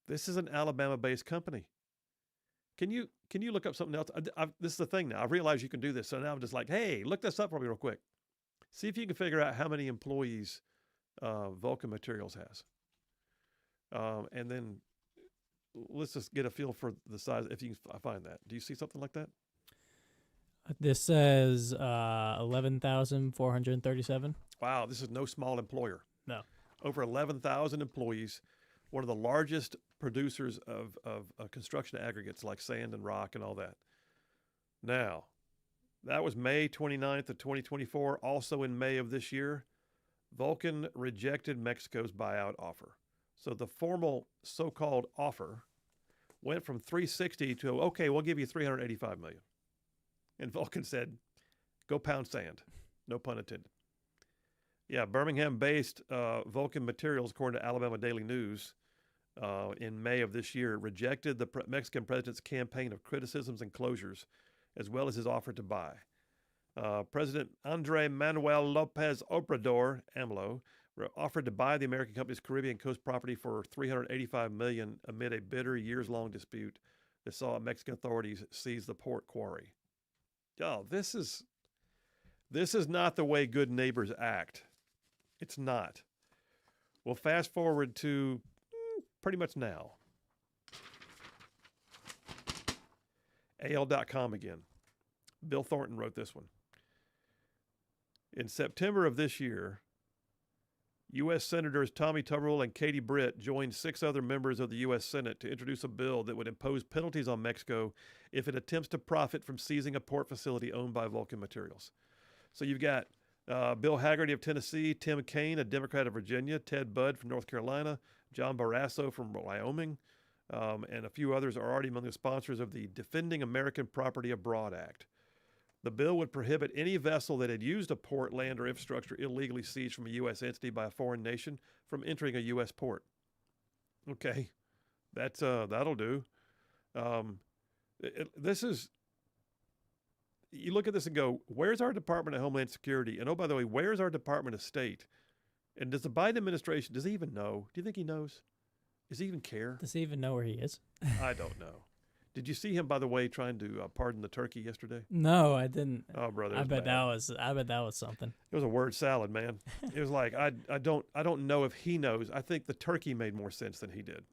Speaker 2: this is an Alabama-based company. Can you look up something else? This is the thing now. I realize you can do this, so now I'm just like, hey, look this up for me real quick. See if you can figure out how many employees Vulcan Materials has. And then let's just get a feel for the size, if you can find that. Do you see something like that?
Speaker 3: This says 11,437.
Speaker 2: Wow, this is no small employer.
Speaker 3: No.
Speaker 2: Over 11,000 employees, one of the largest producers of construction aggregates like sand and rock and all that. Now, that was May 29th of 2024. Also in May of this year, Vulcan rejected Mexico's buyout offer. So the formal so-called offer went from 360 to, okay, we'll give you 385 million. And Vulcan said, go pound sand. No pun intended. Yeah, Birmingham-based Vulcan Materials, according to Alabama Daily News, in May of this year, rejected the Mexican president's campaign of criticisms and closures, as well as his offer to buy. President Andre Manuel Lopez Obrador, AMLO, offered to buy the American company's Caribbean coast property for $385 million amid a bitter years-long dispute that saw Mexican authorities seize the port quarry. Oh, this is not the way good neighbors act. It's not. Well, fast forward to pretty much now. AL.com again. Bill Thornton wrote this one. In September of this year, U.S. Senators Tommy Tuberville and Katie Britt joined 6 other members of the U.S. Senate to introduce a bill that would impose penalties on Mexico if it attempts to profit from seizing a port facility owned by Vulcan Materials. So you've got Bill Hagerty of Tennessee, Tim Kaine, a Democrat of Virginia, Ted Budd from North Carolina, John Barrasso from Wyoming, and a few others are already among the sponsors of the Defending American Property Abroad Act. The bill would prohibit any vessel that had used a port, land, or infrastructure illegally seized from a U.S. entity by a foreign nation from entering a U.S. port. Okay, that'll do. This is, you look at this and go, where's our Department of Homeland Security? And oh, by the way, where's our Department of State? And does the Biden administration, does he even know? Do you think he knows? Does he even care?
Speaker 3: Does he even know where he is?
Speaker 2: I don't know. Did you see him, by the way, trying to pardon the turkey yesterday?
Speaker 3: No, I didn't.
Speaker 2: Oh, brother,
Speaker 3: I bet that was something.
Speaker 2: It was a word salad, man. It was like I don't know if he knows. I think the turkey made more sense than he did.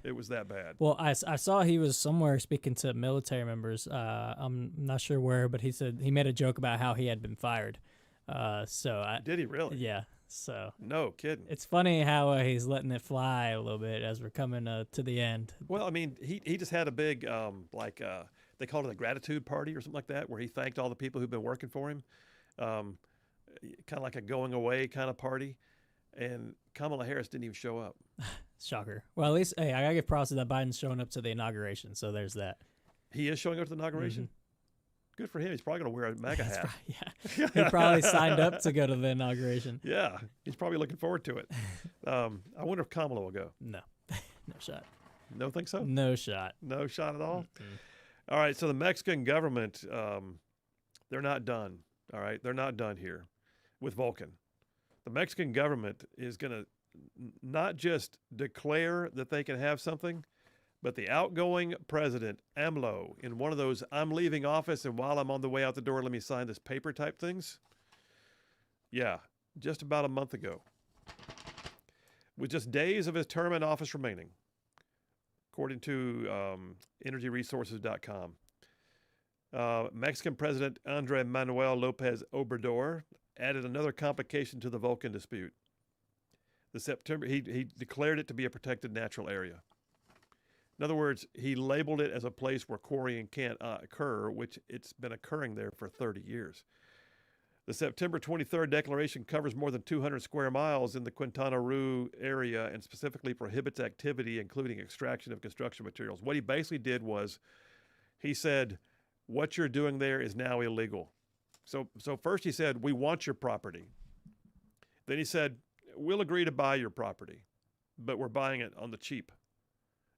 Speaker 2: It was that bad.
Speaker 3: Well, I saw he was somewhere speaking to military members. I'm not sure where, but he said he made a joke about how he had been fired.
Speaker 2: Did he really?
Speaker 3: Yeah. So
Speaker 2: no kidding.
Speaker 3: It's funny how he's letting it fly a little bit as we're coming to the end.
Speaker 2: Well, I mean, he just had a big they called it a gratitude party or something like that, where he thanked all the people who've been working for him, kind of like a going away kind of party. And Kamala Harris didn't even show up.
Speaker 3: Shocker. Well, at least, hey, I gotta give props to that Biden's showing up to the inauguration, so there's that.
Speaker 2: He is showing up to the inauguration? Good for him. He's probably going to wear a MAGA hat.
Speaker 3: Yeah. He probably signed up to go to the inauguration.
Speaker 2: Yeah. He's probably looking forward to it. I wonder if Kamala will go.
Speaker 3: No. No shot.
Speaker 2: No think so?
Speaker 3: No shot.
Speaker 2: No shot at all? All right. So the Mexican government, they're not done. All right. They're not done here with Vulcan. The Mexican government is going to not just declare that they can have something, but the outgoing president, AMLO, in one of those I'm leaving office and while I'm on the way out the door, let me sign this paper type things. Yeah, just about a month ago. With just days of his term in office remaining, according to energyresources.com. Mexican President Andrés Manuel López Obrador added another complication to the Vulcan dispute. He declared it to be a protected natural area. In other words, he labeled it as a place where quarrying can't occur, which it's been occurring there for 30 years. The September 23rd declaration covers more than 200 square miles in the Quintana Roo area and specifically prohibits activity, including extraction of construction materials. What he basically did was he said, what you're doing there is now illegal. So first he said, we want your property. Then he said, we'll agree to buy your property, but we're buying it on the cheap.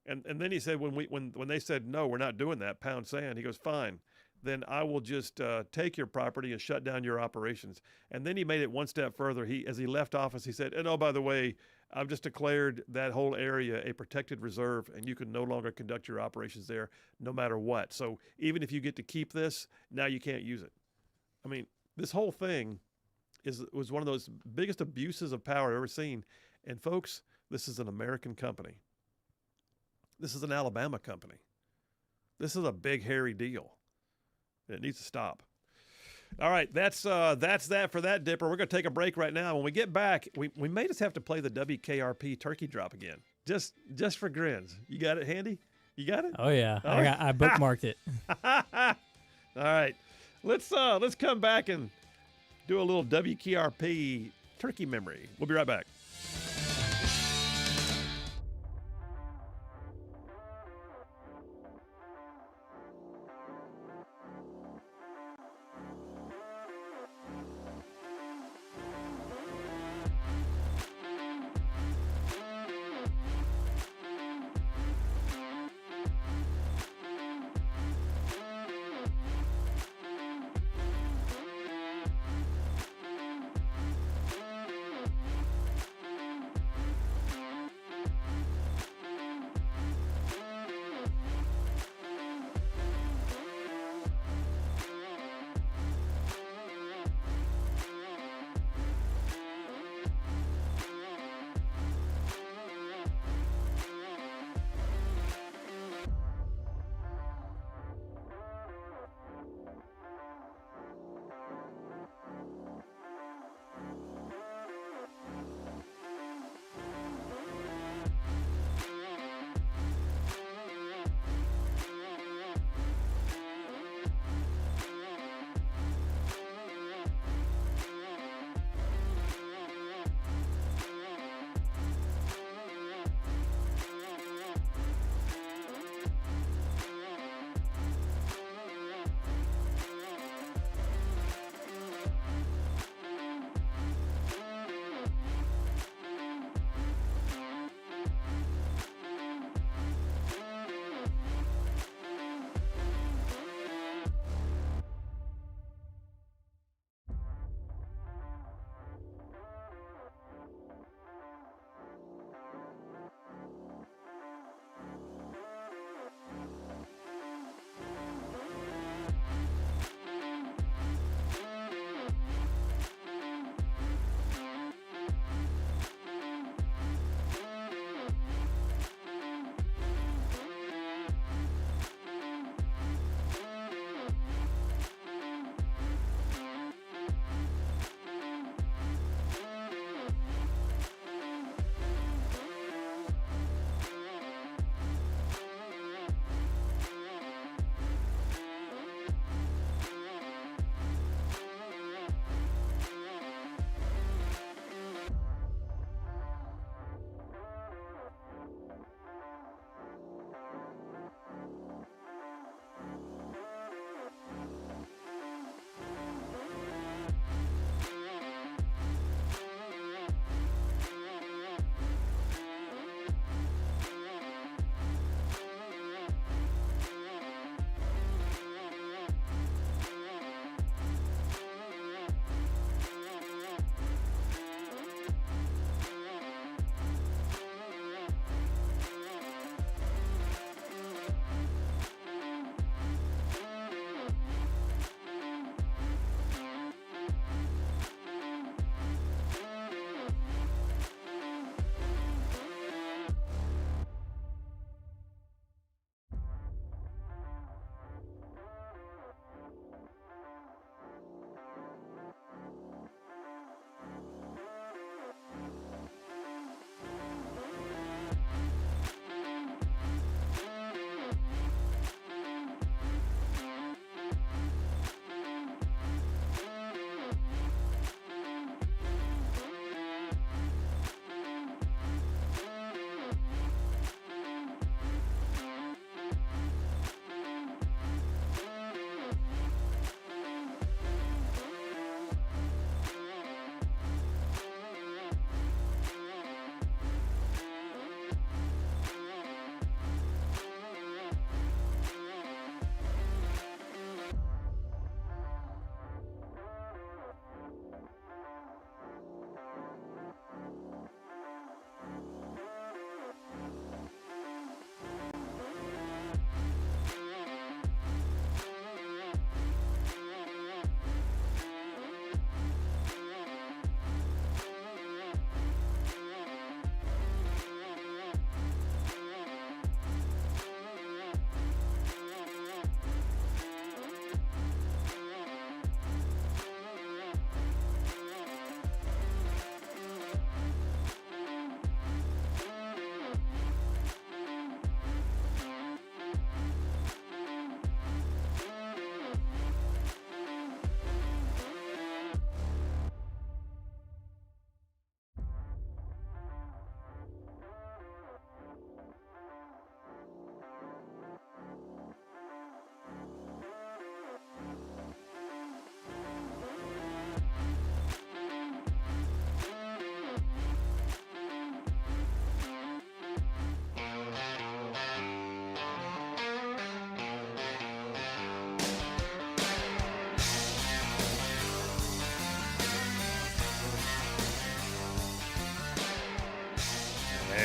Speaker 2: And then he said, when they said, no, we're not doing that, pound sand, he goes, fine, then I will just take your property and shut down your operations. And then he made it one step further. As he left office, he said, and oh, by the way, I've just declared that whole area a protected reserve, and you can no longer conduct your operations there no matter what. So even if you get to keep this, now you can't use it. I mean, this whole thing was one of those biggest abuses of power I've ever seen. And folks, this is an American company. This is an Alabama company. This is a big, hairy deal. It needs to stop. All right, that's that for that, Dipper. We're going to take a break right now. When we get back, we may just have to play the WKRP turkey drop again, just for grins. You got it handy? You got it?
Speaker 3: Oh yeah, I bookmarked it.
Speaker 2: All right, let's come back and do a little WKRP turkey memory. We'll be right back.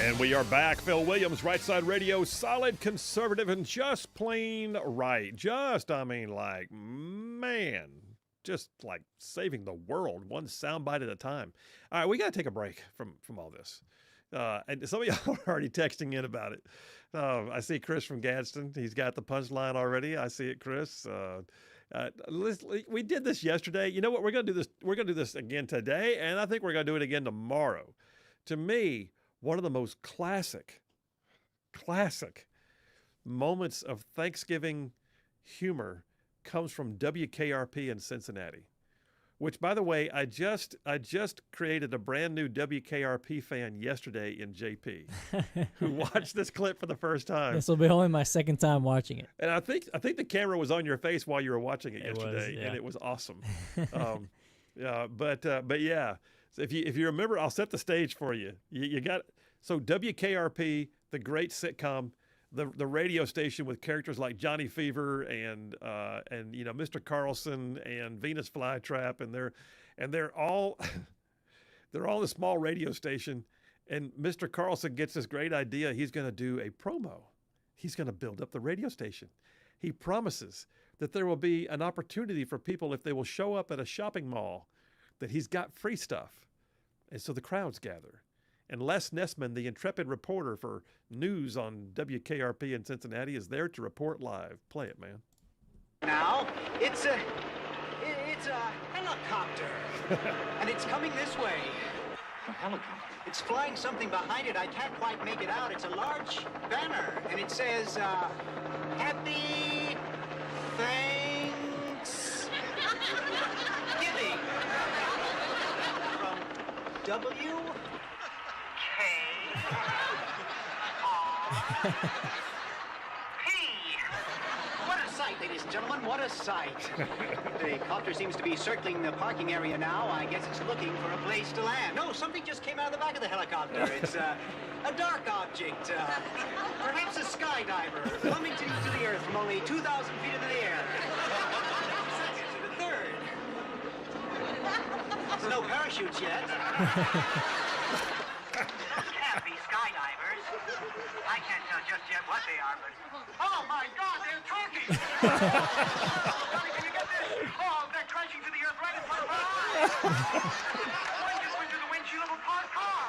Speaker 2: And we are back. Phil Williams, Rightside Radio, solid conservative and just plain right. Just like saving the world, one soundbite at a time. All right, we got to take a break from all this. And some of y'all are already texting in about it. I see Chris from Gadsden. He's got the punchline already. I see it, Chris. We did this yesterday. You know what? We're going to do this. We're going to do this again today, and I think we're going to do it again tomorrow. To me, one of the most classic moments of Thanksgiving humor comes from WKRP in Cincinnati, which, by the way, I just created a brand new WKRP fan yesterday in JP, who watched this clip for the first time.
Speaker 3: This will be only my second time watching it.
Speaker 2: And I think the camera was on your face while you were watching it yesterday,
Speaker 3: was, yeah.
Speaker 2: and it was awesome. But yeah. So if you remember, I'll set the stage for you. You got so WKRP, the great sitcom, the radio station with characters like Johnny Fever and Mr. Carlson and Venus Flytrap, and they're all they're all a small radio station. And Mr. Carlson gets this great idea. He's going to do a promo. He's going to build up the radio station. He promises that there will be an opportunity for people if they will show up at a shopping mall, that he's got free stuff. And so the crowds gather. And Les Nessman, the intrepid reporter for news on WKRP in Cincinnati, is there to report live. Play it, man.
Speaker 8: Now, it's a helicopter. And it's coming this way.
Speaker 5: A helicopter.
Speaker 8: It's flying something behind it. I can't quite make it out. It's a large banner. And it says, Happy Thanksgiving. From W. K. R. P. What a sight, ladies and gentlemen. What a sight. The copter seems to be circling the parking area now. I guess it's looking for a place to land. No, something just came out of the back of the helicopter. It's a dark object. Perhaps a skydiver plummeting to the earth from only 2,000 feet into the air. Second to the third. There's no parachutes yet. Can't be skydivers. I can't tell just yet what they are, but... Oh, my God, they're turkeys! Johnny, can you get this? Oh, they're crashing to the earth right in front of our eyes! One just went through the windshield of a parked car!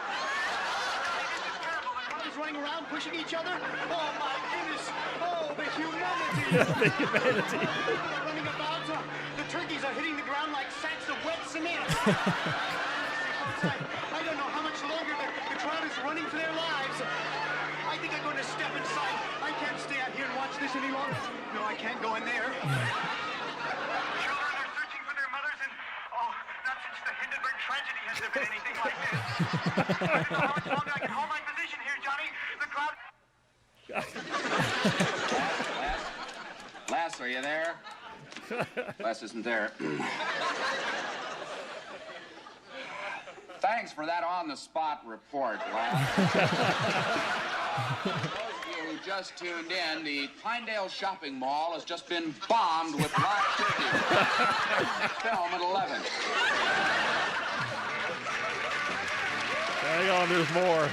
Speaker 8: This is terrible. The cars running around, pushing each other. Oh, my goodness! Oh, the humanity!
Speaker 2: The humanity.
Speaker 8: They're running about. The turkeys are hitting the ground like sacks of wet cement. I don't know how much longer the crowd is running for their lives. I think I'm going to step inside. I can't stay out here and watch this any longer. No, I can't go in there. Children are searching for their mothers, and not since the Hindenburg tragedy has there been anything like this. I don't know how much longer I can hold my position here, Johnny. The crowd.
Speaker 9: Les, are you there? Les isn't there. Thanks for that on-the-spot report, Les. For those of you who just tuned in, the Pinedale Shopping Mall has just been bombed with live turkeys. Film at 11.
Speaker 2: Hang on, there's more.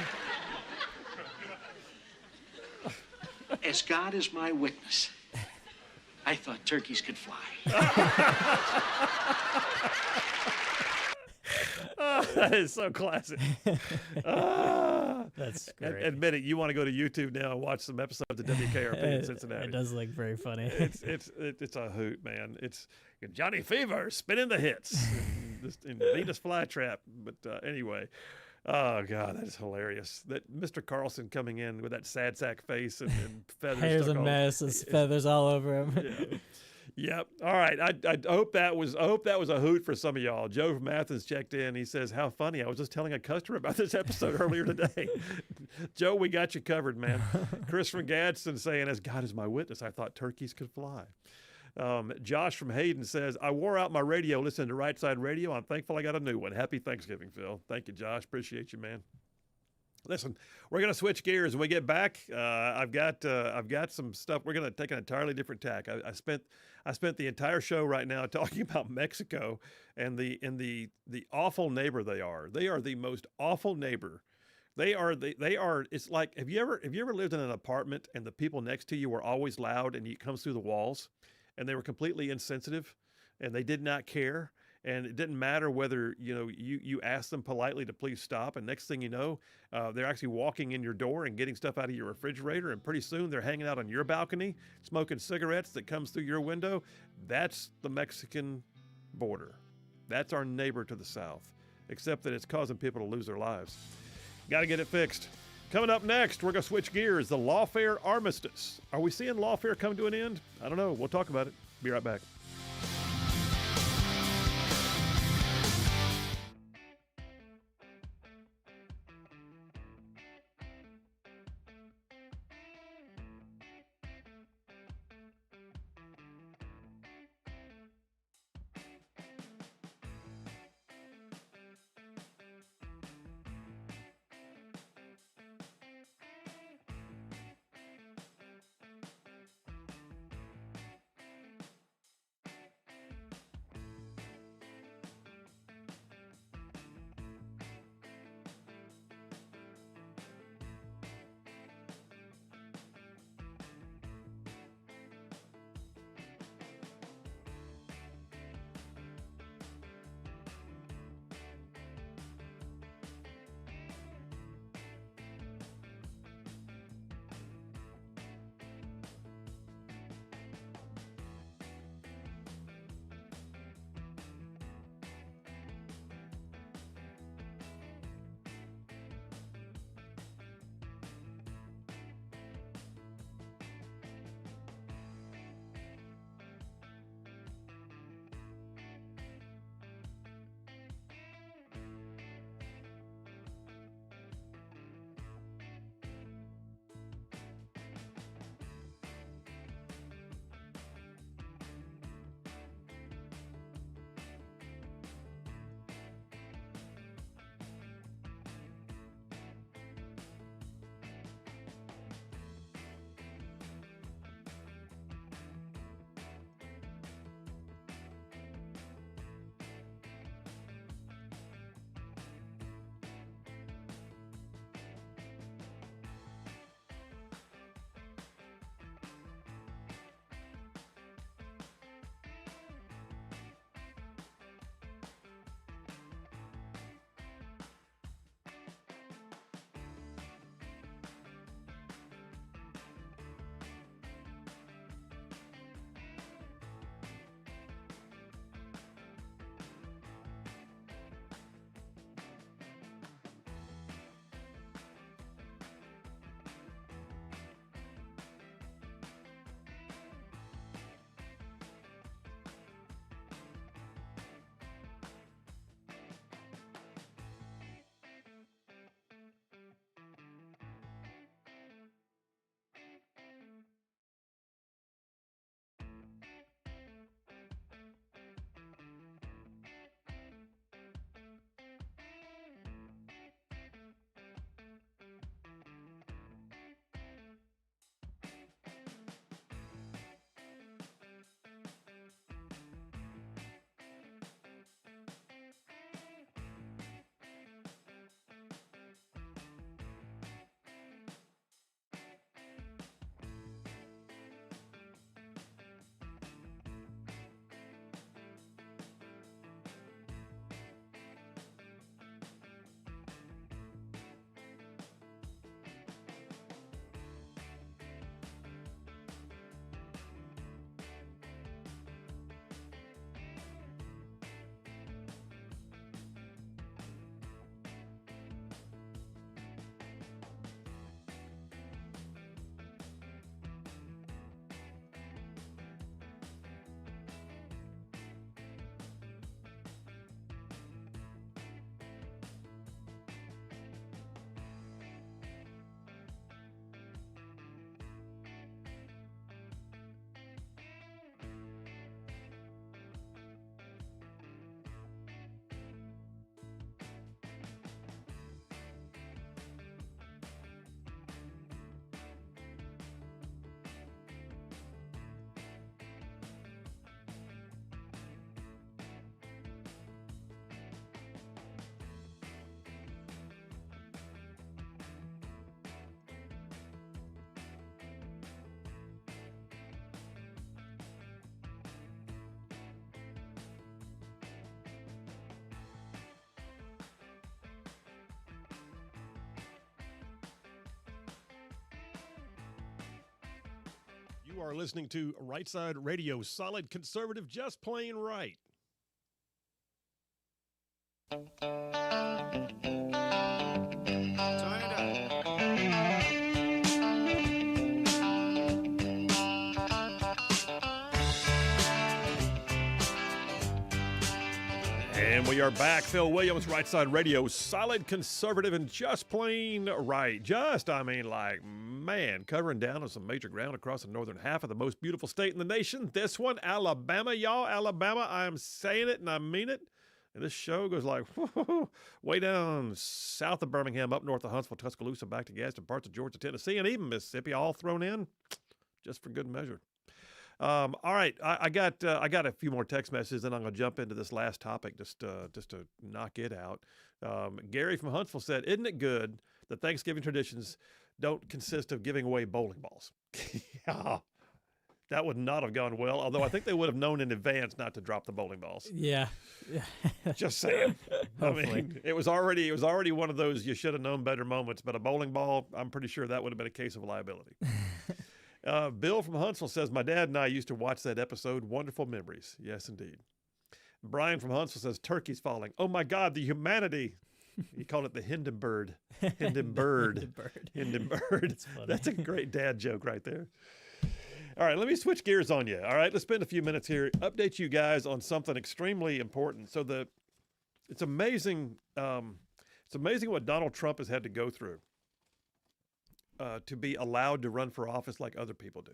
Speaker 8: As God is my witness, I thought turkeys could fly.
Speaker 2: That is so classic.
Speaker 3: That's great.
Speaker 2: Admit it, you want to go to YouTube now and watch some episodes of WKRP in Cincinnati.
Speaker 3: It does look very funny.
Speaker 2: It's a hoot, man. It's Johnny Fever spinning the hits in Venus Flytrap. But anyway, oh God, that is hilarious. That Mr. Carlson coming in with that sad sack face and feathers.
Speaker 3: Hair's a mess. There's feathers all over him.
Speaker 2: Yeah. Yep. All right. I hope that was a hoot for some of y'all. Joe from Athens checked in. He says, "How funny! I was just telling a customer about this episode earlier today." Joe, we got you covered, man. Chris from Gadsden saying, "As God is my witness, I thought turkeys could fly." Josh from Hayden says, "I wore out my radio listening to Rightside Radio. I'm thankful I got a new one. Happy Thanksgiving, Phil." Thank you, Josh. Appreciate you, man. Listen, we're going to switch gears. When we get back, I've got some stuff. We're going to take an entirely different tack. I spent the entire show right now talking about Mexico and the awful neighbor they are. They are the most awful neighbor They are. It's like, have you ever lived in an apartment and the people next to you were always loud and it comes through the walls, and they were completely insensitive, and they did not care, and it didn't matter whether you asked them politely to please stop, and next thing you know, they're actually walking in your door and getting stuff out of your refrigerator, and pretty soon they're hanging out on your balcony smoking cigarettes that comes through your window. That's the Mexican border. That's our neighbor to the south, except that it's causing people to lose their lives. Got to get it fixed. Coming up next, we're going to switch gears. The lawfare armistice. Are we seeing lawfare come to an end? I don't know. We'll talk about it. Be right back. You are listening to Rightside Radio, solid conservative, just plain right. And we are back. Phil Williams, Rightside Radio, solid conservative and just plain right. Covering down on some major ground across the northern half of the most beautiful state in the nation. This one, Alabama, y'all. Alabama, I am saying it and I mean it. And this show goes like way down south of Birmingham, up north of Huntsville, Tuscaloosa, back to Gadsden, parts of Georgia, Tennessee, and even Mississippi, all thrown in just for good measure. All right, I got a few more text messages, and I'm going to jump into this last topic just to knock it out. Gary from Huntsville said, "Isn't it good that Thanksgiving traditions don't consist of giving away bowling balls?" Yeah, that would not have gone well. Although I think they would have known in advance not to drop the bowling balls.
Speaker 3: Yeah,
Speaker 2: just saying. I mean, it was already one of those you should have known better moments. But a bowling ball, I'm pretty sure that would have been a case of liability. Bill from Huntsville says, "My dad and I used to watch that episode. Wonderful memories." Yes, indeed. Brian from Huntsville says, "Turkey's falling. Oh, my God, the humanity." He called it the Hindenburg. Hindenburg. Hindenburg. That's a great dad joke right there. All right, let me switch gears on you. All right, let's spend a few minutes here. Update you guys on something extremely important. So it's amazing. It's amazing what Donald Trump has had to go through to be allowed to run for office like other people do.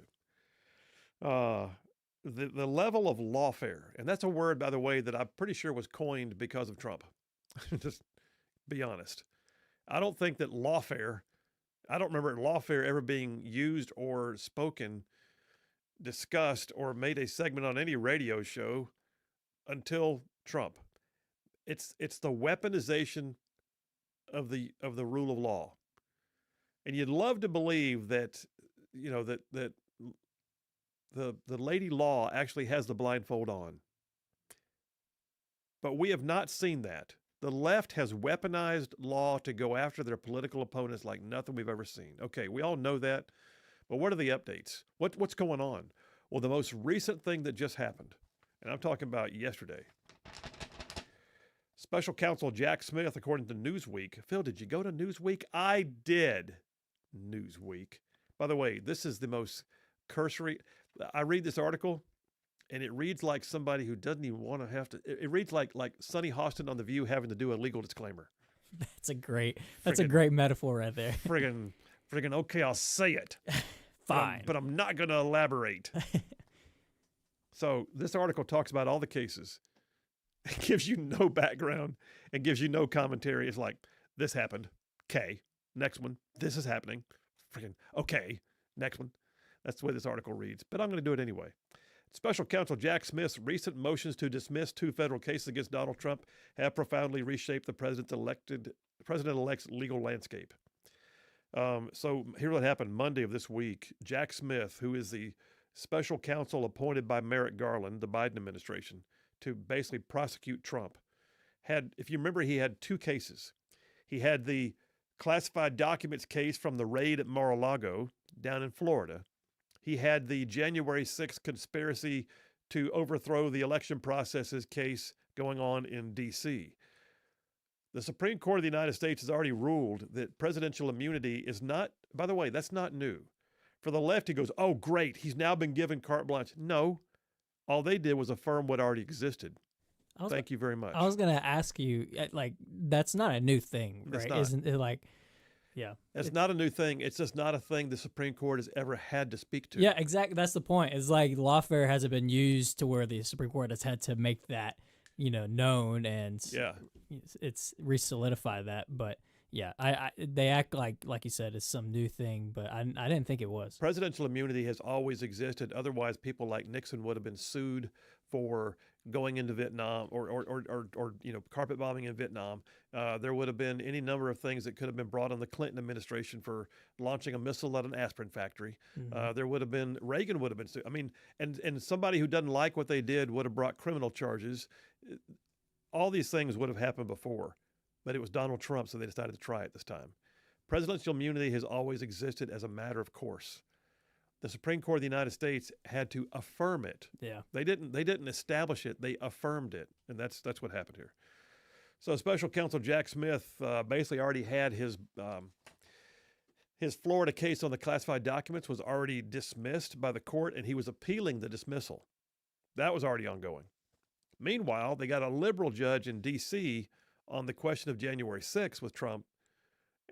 Speaker 2: The level of lawfare, and that's a word, by the way, that I'm pretty sure was coined because of Trump. Just be honest. I don't think that lawfare, I don't remember lawfare ever being used or spoken, discussed, or made a segment on any radio show until Trump. It's the weaponization of the rule of law. And you'd love to believe that, you know, that the lady law actually has the blindfold on. But we have not seen that. The left has weaponized law to go after their political opponents like nothing we've ever seen. Okay, we all know that. But what are the updates? What's going on? Well, the most recent thing that just happened, and I'm talking about yesterday. Special counsel Jack Smith, according to Newsweek. Phil, did you go to Newsweek? I did. Newsweek. By the way, this is the most cursory. I read this article, and it reads like somebody who doesn't even want to have to. It reads like Sonny Hostin on The View having to do a legal disclaimer. That's a great metaphor right there. Friggin', okay, I'll say it. Fine. But I'm not going to elaborate. So this article talks about all the cases. It gives you no background and gives you no commentary. It's like, this happened. Okay. Next one. This is happening. Friggin', okay. Next one. That's the way this article reads. But I'm going to do it anyway. Special counsel Jack Smith's recent motions to dismiss 2 federal cases against Donald Trump have profoundly reshaped the president-elect's legal landscape. So here's what happened Monday of this week. Jack Smith, who is the special counsel appointed by Merrick Garland, the Biden administration, to basically prosecute Trump, if you remember, he had 2 cases. He had the classified documents case from the raid at Mar-a-Lago down in Florida. He had the January 6th conspiracy to overthrow the election processes case going on in D.C. The Supreme Court of the United States has already ruled that presidential immunity is not, by the way, that's not new. For the left, he goes, oh, great, he's now been given carte blanche. No, all they did was affirm what already existed. Thank you very much.
Speaker 3: I was going to ask you, like, that's not a new thing, right? Isn't it like, yeah.
Speaker 2: It's not a new thing. It's just not a thing the Supreme Court has ever had to speak to.
Speaker 3: Yeah, exactly. That's the point. It's like lawfare hasn't been used to where the Supreme Court has had to make that, known and it's re-solidify that. But yeah, they act like you said, it's some new thing, but I didn't think it was.
Speaker 2: Presidential immunity has always existed. Otherwise, people like Nixon would have been sued for going into Vietnam or carpet bombing in Vietnam. There would have been any number of things that could have been brought on the Clinton administration for launching a missile at an aspirin factory.
Speaker 3: Mm-hmm.
Speaker 2: There would have been, Reagan would have been sued. I mean, and somebody who doesn't like what they did would have brought criminal charges. All these things would have happened before, but it was Donald Trump, so they decided to try it this time. Presidential immunity has always existed as a matter of course. the Supreme Court of the United States had to affirm it.
Speaker 3: Yeah.
Speaker 2: They didn't establish it. They affirmed it. And that's what happened here. So special counsel Jack Smith basically already had his Florida case on the classified documents was already dismissed by the court, and he was appealing the dismissal. That was already ongoing. Meanwhile, they got a liberal judge in D.C. on the question of January 6th with Trump,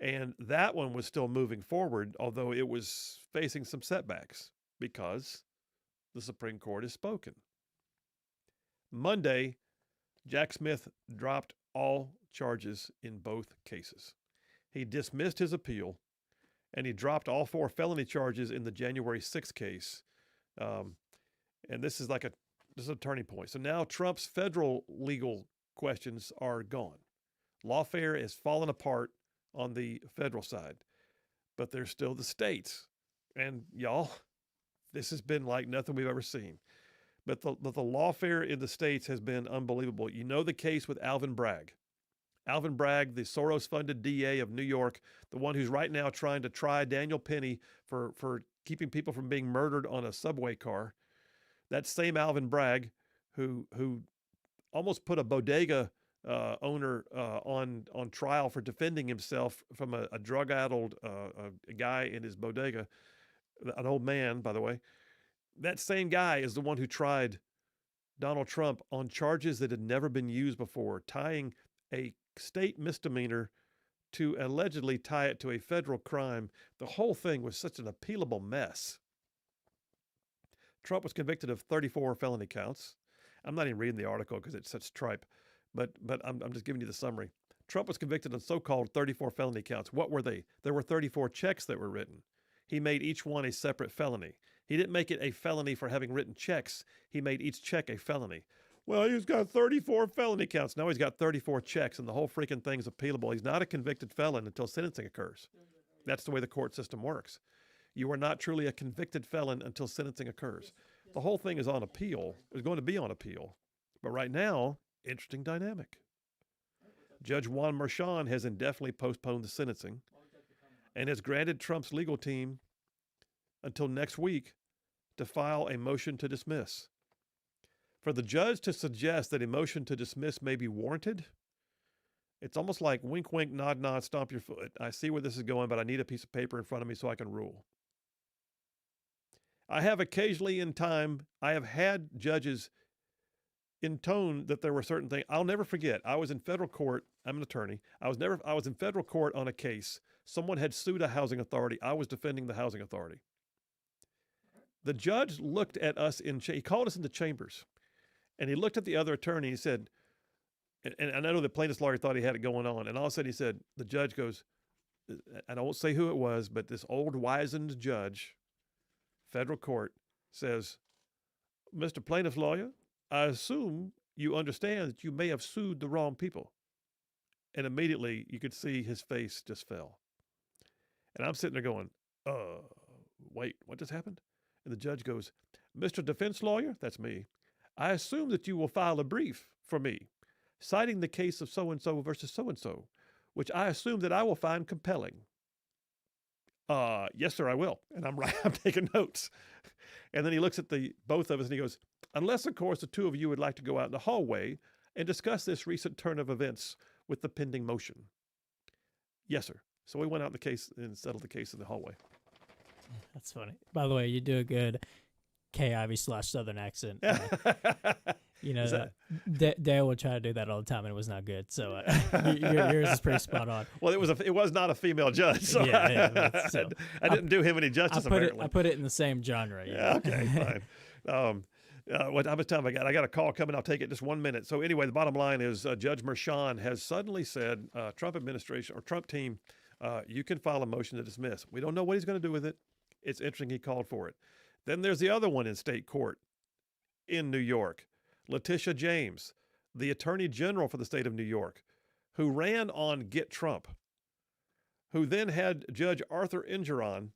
Speaker 2: and that one was still moving forward, although it was facing some setbacks because the Supreme Court has spoken. Monday, Jack Smith dropped all charges in both cases. He dismissed his appeal, and he dropped all 4 felony charges in the January 6th case. And this is a turning point. So now Trump's federal legal questions are gone. Lawfare has fallen apart on the federal side, but there's still the states. And y'all, this has been like nothing we've ever seen. But the lawfare in the states has been unbelievable. You know the case with Alvin Bragg. Alvin Bragg, the Soros-funded DA of New York, the one who's right now trying to try Daniel Penny for keeping people from being murdered on a subway car. That same Alvin Bragg, who almost put a bodega owner on trial for defending himself from a drug-addled guy in his bodega, an old man, by the way. That same guy is the one who tried Donald Trump on charges that had never been used before, tying a state misdemeanor to allegedly tie it to a federal crime. The whole thing was such an appealable mess. Trump was convicted of 34 felony counts. I'm not even reading the article because it's such tripe, but I'm just giving you the summary. Trump was convicted on so-called 34 felony counts. What were they? There were 34 checks that were written. He made each one a separate felony. He didn't make it a felony for having written checks. He made each check a felony. Well, he's got 34 felony counts. Now he's got 34 checks, and the whole freaking thing's appealable. He's not a convicted felon until sentencing occurs. That's the way the court system works. You are not truly a convicted felon until sentencing occurs. The whole thing is on appeal. It's going to be on appeal. But right now, interesting dynamic. Judge Juan Merchan has indefinitely postponed the sentencing and has granted Trump's legal team until next week to file a motion to dismiss. For the judge to suggest that a motion to dismiss may be warranted, it's almost like wink, wink, nod, nod, stomp your foot. I see where this is going, but I need a piece of paper in front of me so I can rule. I have occasionally in time, I have had judges intone that there were certain things. I'll never forget. I was in federal court. I'm an attorney. I was in federal court on a case. Someone had sued a housing authority. I was defending the housing authority. The judge looked at us he called us into chambers, and he looked at the other attorney. He said, and I know the plaintiff's lawyer thought he had it going on, and all of a sudden he said, the judge goes, I won't say who it was, but this old wizened judge, federal court, says, Mr. Plaintiff's lawyer, I assume you understand that you may have sued the wrong people. And immediately you could see his face just fell. And I'm sitting there going, wait, what just happened? And the judge goes, Mr. Defense Lawyer, that's me, I assume that you will file a brief for me, citing the case of so-and-so versus so-and-so, which I assume that I will find compelling. Yes, sir, I will. And I'm taking notes. And then he looks at both of us and he goes, unless, of course, the two of you would like to go out in the hallway and discuss this recent turn of events with the pending motion. Yes, sir. So we went out in the case and settled the case in the hallway.
Speaker 3: That's funny. By the way, you do a good Kay Ivey / Southern accent. You know, Dale would try to do that all the time, and it was not good. So yours is pretty spot on.
Speaker 2: Well, it was not a female judge, so, I didn't do him any justice.
Speaker 3: I put it in the same genre.
Speaker 2: Yeah, okay, fine. How much time I got? I got a call coming. I'll take it just 1 minute. So anyway, the bottom line is Judge Merchan has suddenly said, Trump administration or Trump team, you can file a motion to dismiss. We don't know what he's going to do with it. It's interesting he called for it. Then there's the other one in state court in New York. Letitia James, the Attorney General for the state of New York, who ran on Get Trump, who then had Judge Arthur Engeron,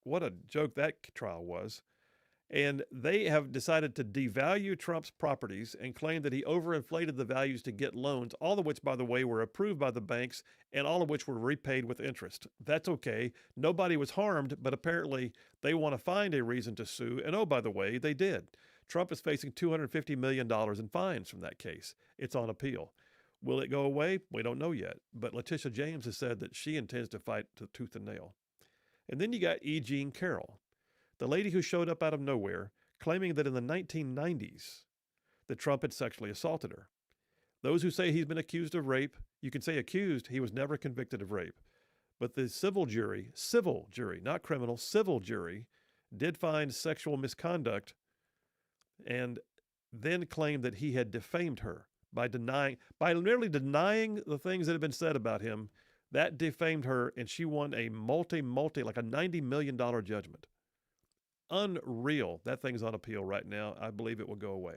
Speaker 2: what a joke that trial was, And they have decided to devalue Trump's properties and claim that he overinflated the values to get loans, all of which, by the way, were approved by the banks and all of which were repaid with interest. That's okay. Nobody was harmed, but apparently they want to find a reason to sue. And oh, by the way, they did. Trump is facing $250 million in fines from that case. It's on appeal. Will it go away? We don't know yet. But Letitia James has said that she intends to fight to tooth and nail. And then you got E. Jean Carroll, the lady who showed up out of nowhere, claiming that in the 1990s that Trump had sexually assaulted her. Those who say he's been accused of rape, you can say accused, he was never convicted of rape. But the civil jury, not criminal, civil jury, did find sexual misconduct and then claimed that he had defamed her by merely denying the things that had been said about him. That defamed her, and she won a like a $90 million judgment. Unreal. That thing's on appeal right now. I believe it will go away.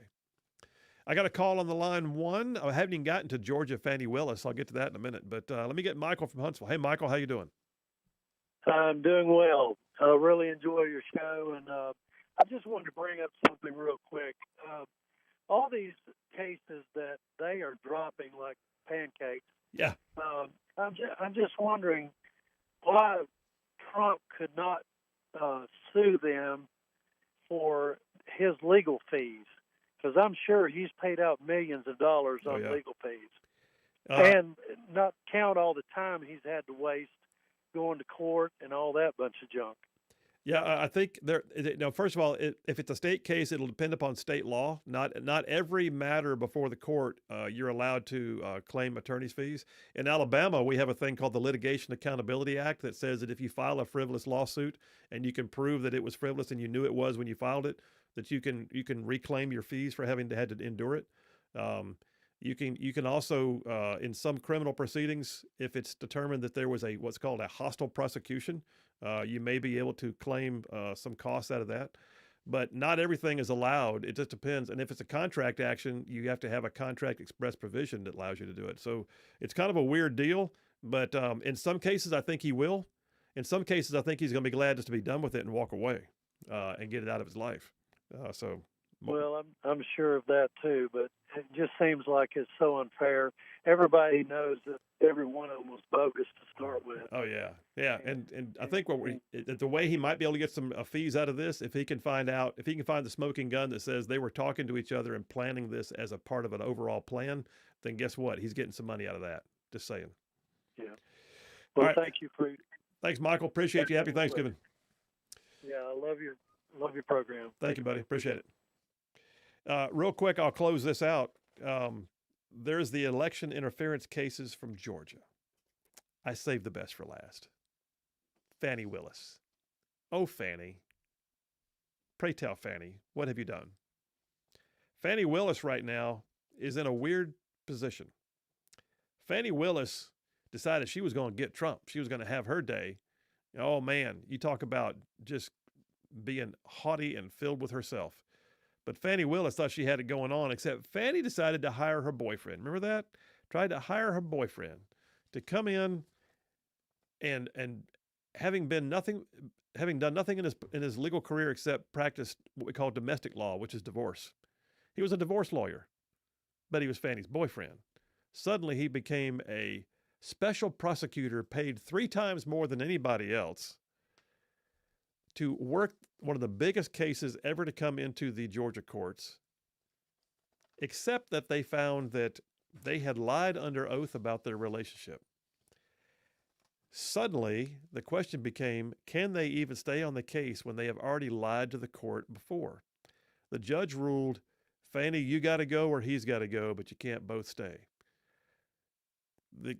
Speaker 2: I got a call on the line one. I haven't even gotten to Georgia Fannie Willis. I'll get to that in a minute. But let me get Michael from Huntsville. Hey, Michael, how you doing?
Speaker 10: I'm doing well. I really enjoy your show, and I just wanted to bring up something real quick. All these cases that they are dropping like pancakes.
Speaker 2: Yeah.
Speaker 10: I'm just wondering why Trump could not sue them for his legal fees, because I'm sure he's paid out millions of dollars on legal fees, and not count all the time he's had to waste going to court and all that bunch of junk.
Speaker 2: Yeah, I think first of all, if it's a state case, it'll depend upon state law. Not every matter before the court you're allowed to claim attorney's fees. In Alabama, we have a thing called the Litigation Accountability Act that says that if you file a frivolous lawsuit and you can prove that it was frivolous and you knew it was when you filed it, that you can reclaim your fees for having had to endure it. You can also in some criminal proceedings, if it's determined that there was what's called a hostile prosecution, you may be able to claim some costs out of that. But not everything is allowed. It just depends. And if it's a contract action, you have to have a contract express provision that allows you to do it. So it's kind of a weird deal. But in some cases, I think he will. In some cases, I think he's going to be glad just to be done with it and walk away and get it out of his life.
Speaker 10: Well, I'm sure of that too, but it just seems like it's so unfair. Everybody knows that every one of them was bogus to start with.
Speaker 2: Oh yeah. And I think the way he might be able to get some fees out of this, if he can find the smoking gun that says they were talking to each other and planning this as a part of an overall plan, then guess what? He's getting some money out of that. Just saying.
Speaker 10: Yeah. Well,
Speaker 2: right.
Speaker 10: Thank you for.
Speaker 2: Thanks, Michael. Appreciate you. Happy Thanksgiving.
Speaker 10: Yeah, I love your program.
Speaker 2: Thank you, buddy. Appreciate it. Real quick, I'll close this out. There's the election interference cases from Georgia. I saved the best for last. Fannie Willis. Oh, Fannie. Pray tell, Fannie, what have you done? Fannie Willis right now is in a weird position. Fannie Willis decided she was going to get Trump. She was going to have her day. Oh, man, you talk about just being haughty and filled with herself. But Fannie Willis thought she had it going on, except Fannie decided to hire her boyfriend. Remember that? Tried to hire her boyfriend to come in and having done nothing in his legal career except practice what we call domestic law, which is divorce. He was a divorce lawyer, but he was Fannie's boyfriend. Suddenly he became a special prosecutor paid 3 times more than anybody else to work one of the biggest cases ever to come into the Georgia courts, except that they found that they had lied under oath about their relationship. Suddenly, the question became, can they even stay on the case when they have already lied to the court before? The judge ruled, Fannie, you got to go or he's got to go, but you can't both stay. The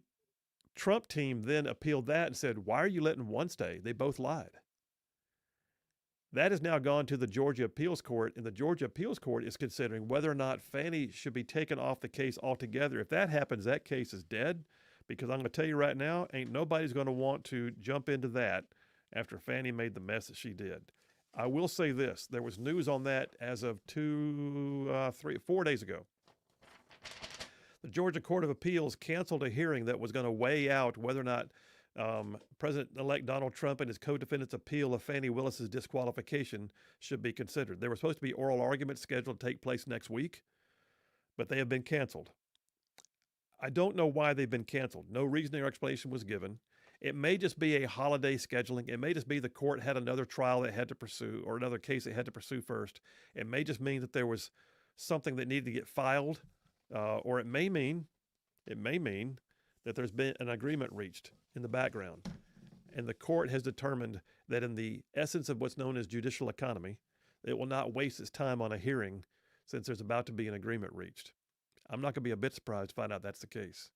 Speaker 2: Trump team then appealed that and said, why are you letting one stay? They both lied. That has now gone to the Georgia Appeals Court, and the Georgia Appeals Court is considering whether or not Fannie should be taken off the case altogether. If that happens, that case is dead, because I'm going to tell you right now, ain't nobody's going to want to jump into that after Fannie made the mess that she did. I will say this. There was news on that as of 4 days ago. The Georgia Court of Appeals canceled a hearing that was going to weigh out whether or not President-elect Donald Trump and his co-defendants' appeal of Fani Willis's disqualification should be considered. There were supposed to be oral arguments scheduled to take place next week, but they have been canceled. I don't know why they've been canceled. No reason or explanation was given. It may just be a holiday scheduling. It may just be the court had another trial it had to pursue or another case it had to pursue first. It may just mean that there was something that needed to get filed, or it may mean that there's been an agreement reached in the background. And the court has determined that in the essence of what's known as judicial economy, it will not waste its time on a hearing since there's about to be an agreement reached. I'm not going to be a bit surprised to find out that's the case.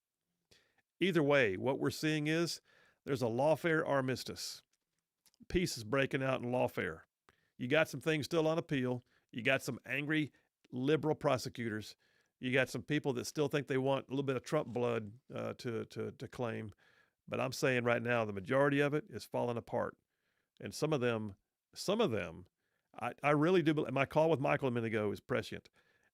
Speaker 2: Either way, what we're seeing is there's a lawfare armistice. Peace is breaking out in lawfare. You got some things still on appeal. You got some angry liberal prosecutors. You got some people that still think they want a little bit of Trump blood to claim. But I'm saying right now, the majority of it is falling apart. And some of them, I really do believe, my call with Michael a minute ago is prescient.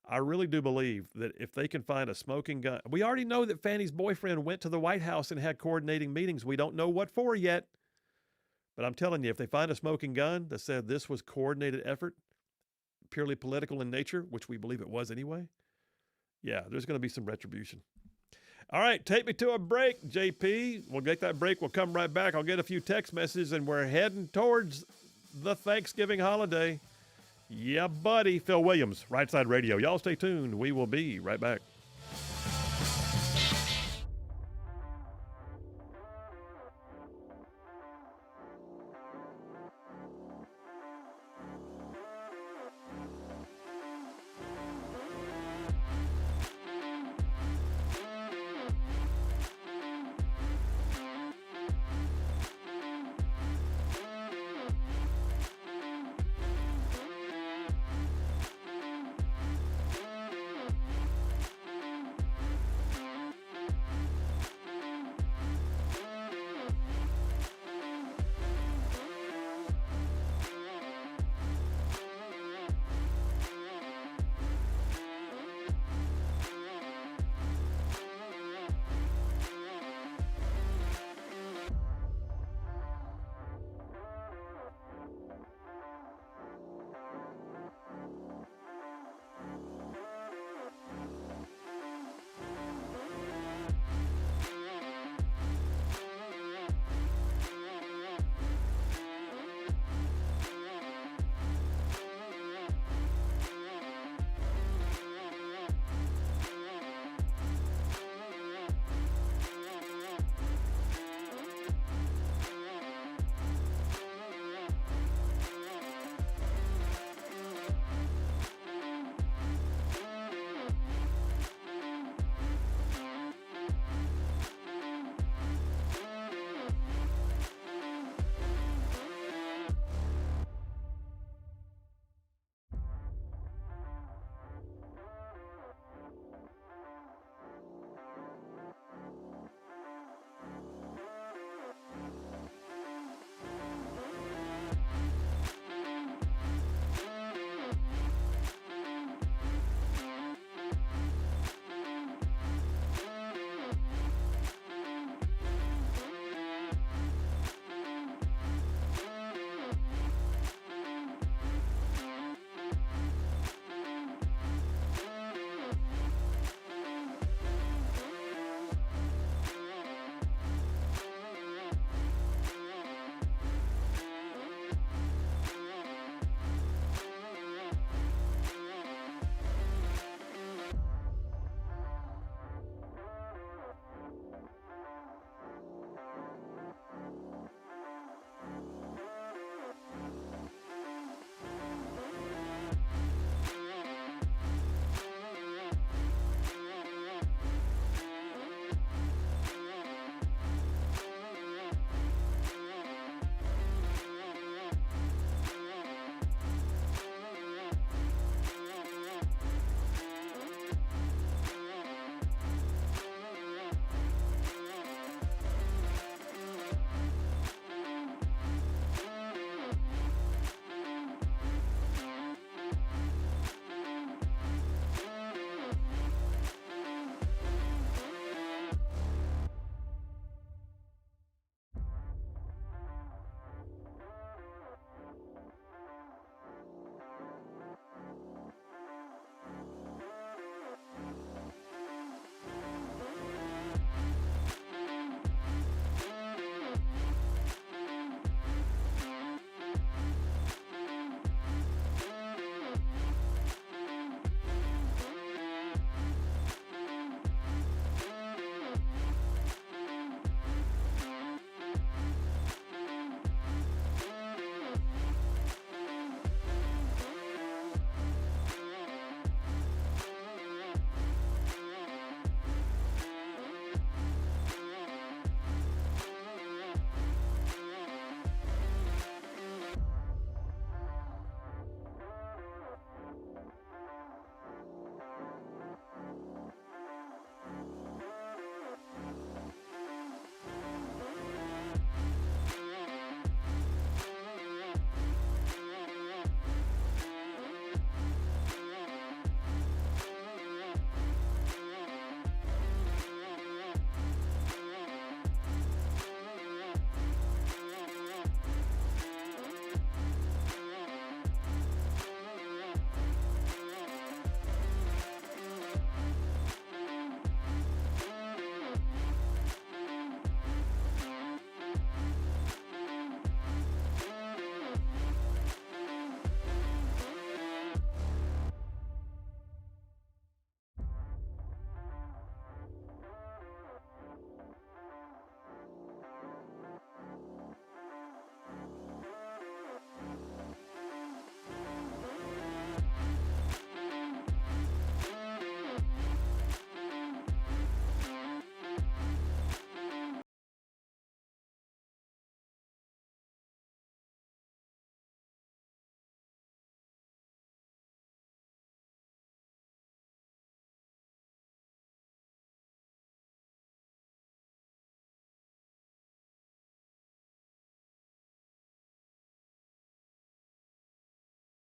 Speaker 2: I really do believe that if they can find a smoking gun, we already know that Fannie's boyfriend went to the White House and had coordinating meetings. We don't know what for yet. But I'm telling you, if they find a smoking gun that said this was coordinated effort, purely political in nature, which we believe it was anyway, yeah, there's going to be some retribution. All right, take me to a break, JP. We'll get that break. We'll come right back. I'll get a few text messages, and we're heading towards the Thanksgiving holiday. Yeah, buddy. Phil Williams, Rightside Radio. Y'all stay tuned. We will be right back.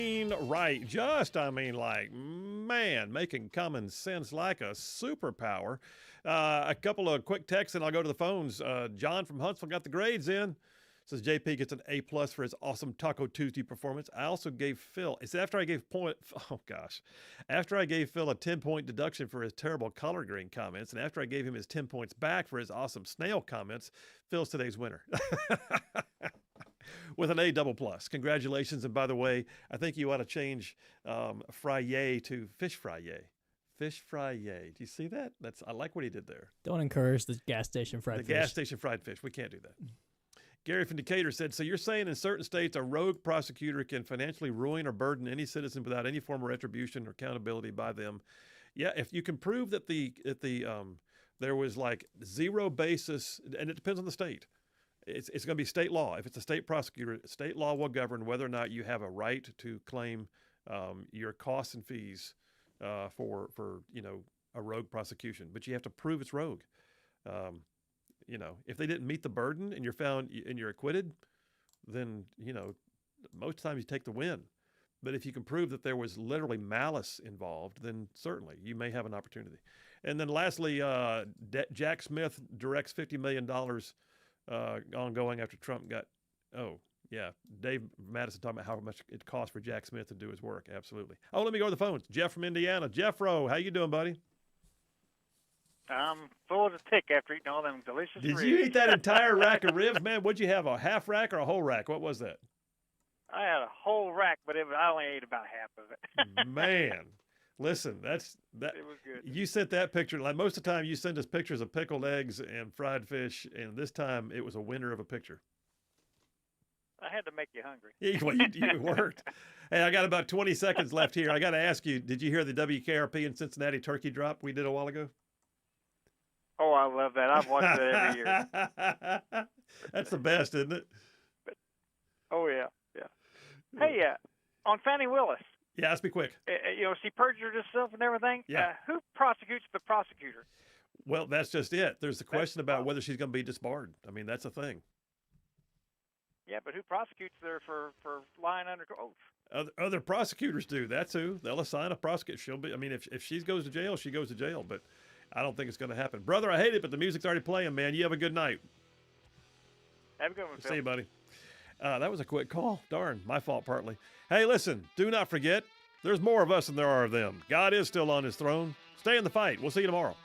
Speaker 2: Right. Just, I mean, like, man, making common sense like a superpower. A couple of quick texts, and I'll go to the phones. John from Huntsville got the grades in. Says JP gets an A+ for his awesome Taco Tuesday performance. I also gave Phil, it's after I gave after I gave Phil a 10-point deduction for his terrible collard green comments, and after I gave him his 10 points back for his awesome snail comments, Phil's today's winner. With an A++. Congratulations. And by the way, I think you ought to change frye to fish frye. Fish frye. Do you see that? I like what he did there.
Speaker 3: Don't encourage the gas station fried fish.
Speaker 2: The gas station fried fish. We can't do that. Gary from Decatur said, so you're saying in certain states a rogue prosecutor can financially ruin or burden any citizen without any form of retribution or accountability by them. Yeah, if you can prove that there was like zero basis, and it depends on the state. It's going to be state law. If it's a state prosecutor, state law will govern whether or not you have a right to claim your costs and fees for a rogue prosecution. But you have to prove it's rogue. If they didn't meet the burden and you're found and you're acquitted, then most times you take the win. But if you can prove that there was literally malice involved, then certainly you may have an opportunity. And then lastly, Jack Smith directs $50 million. Ongoing after Trump got, Dave Madison talking about how much it costs for Jack Smith to do his work. Absolutely. Oh, let me go to the phones. Jeff from Indiana. Jeffro, how you doing, buddy?
Speaker 11: I'm full as a tick after eating all them delicious ribs.
Speaker 2: Did you eat that entire rack of ribs, man? What'd you have, a half rack or a whole rack? What was that?
Speaker 11: I had a whole rack, but I only ate about half of it.
Speaker 2: Man. Listen, that.
Speaker 11: It was good.
Speaker 2: You sent that picture. Like most of the time, you send us pictures of pickled eggs and fried fish, and this time it was a winner of a picture.
Speaker 11: I had to make you hungry.
Speaker 2: Yeah, well, you worked. Hey, I got about 20 seconds left here. I got to ask you: did you hear the WKRP in Cincinnati turkey drop we did a while ago?
Speaker 11: Oh, I love that. I've watched that every year.
Speaker 2: That's the best, isn't it?
Speaker 11: Oh yeah. Hey, on Fannie Willis.
Speaker 2: Yeah, let's be quick.
Speaker 11: She perjured herself and everything.
Speaker 2: Yeah.
Speaker 11: Who prosecutes the prosecutor?
Speaker 2: Well, that's just it. There's the question about whether she's going to be disbarred. I mean, that's a thing.
Speaker 11: Yeah, but who prosecutes her for lying under oath?
Speaker 2: Other prosecutors do. That's who. They'll assign a prosecutor. She'll be. I mean, if she goes to jail, she goes to jail. But I don't think it's going to happen. Brother, I hate it, but the music's already playing, man. You have a good night.
Speaker 11: Have a good one, Phil.
Speaker 2: See you, buddy. That was a quick call. Darn, my fault partly. Hey, listen, do not forget, there's more of us than there are of them. God is still on his throne. Stay in the fight. We'll see you tomorrow.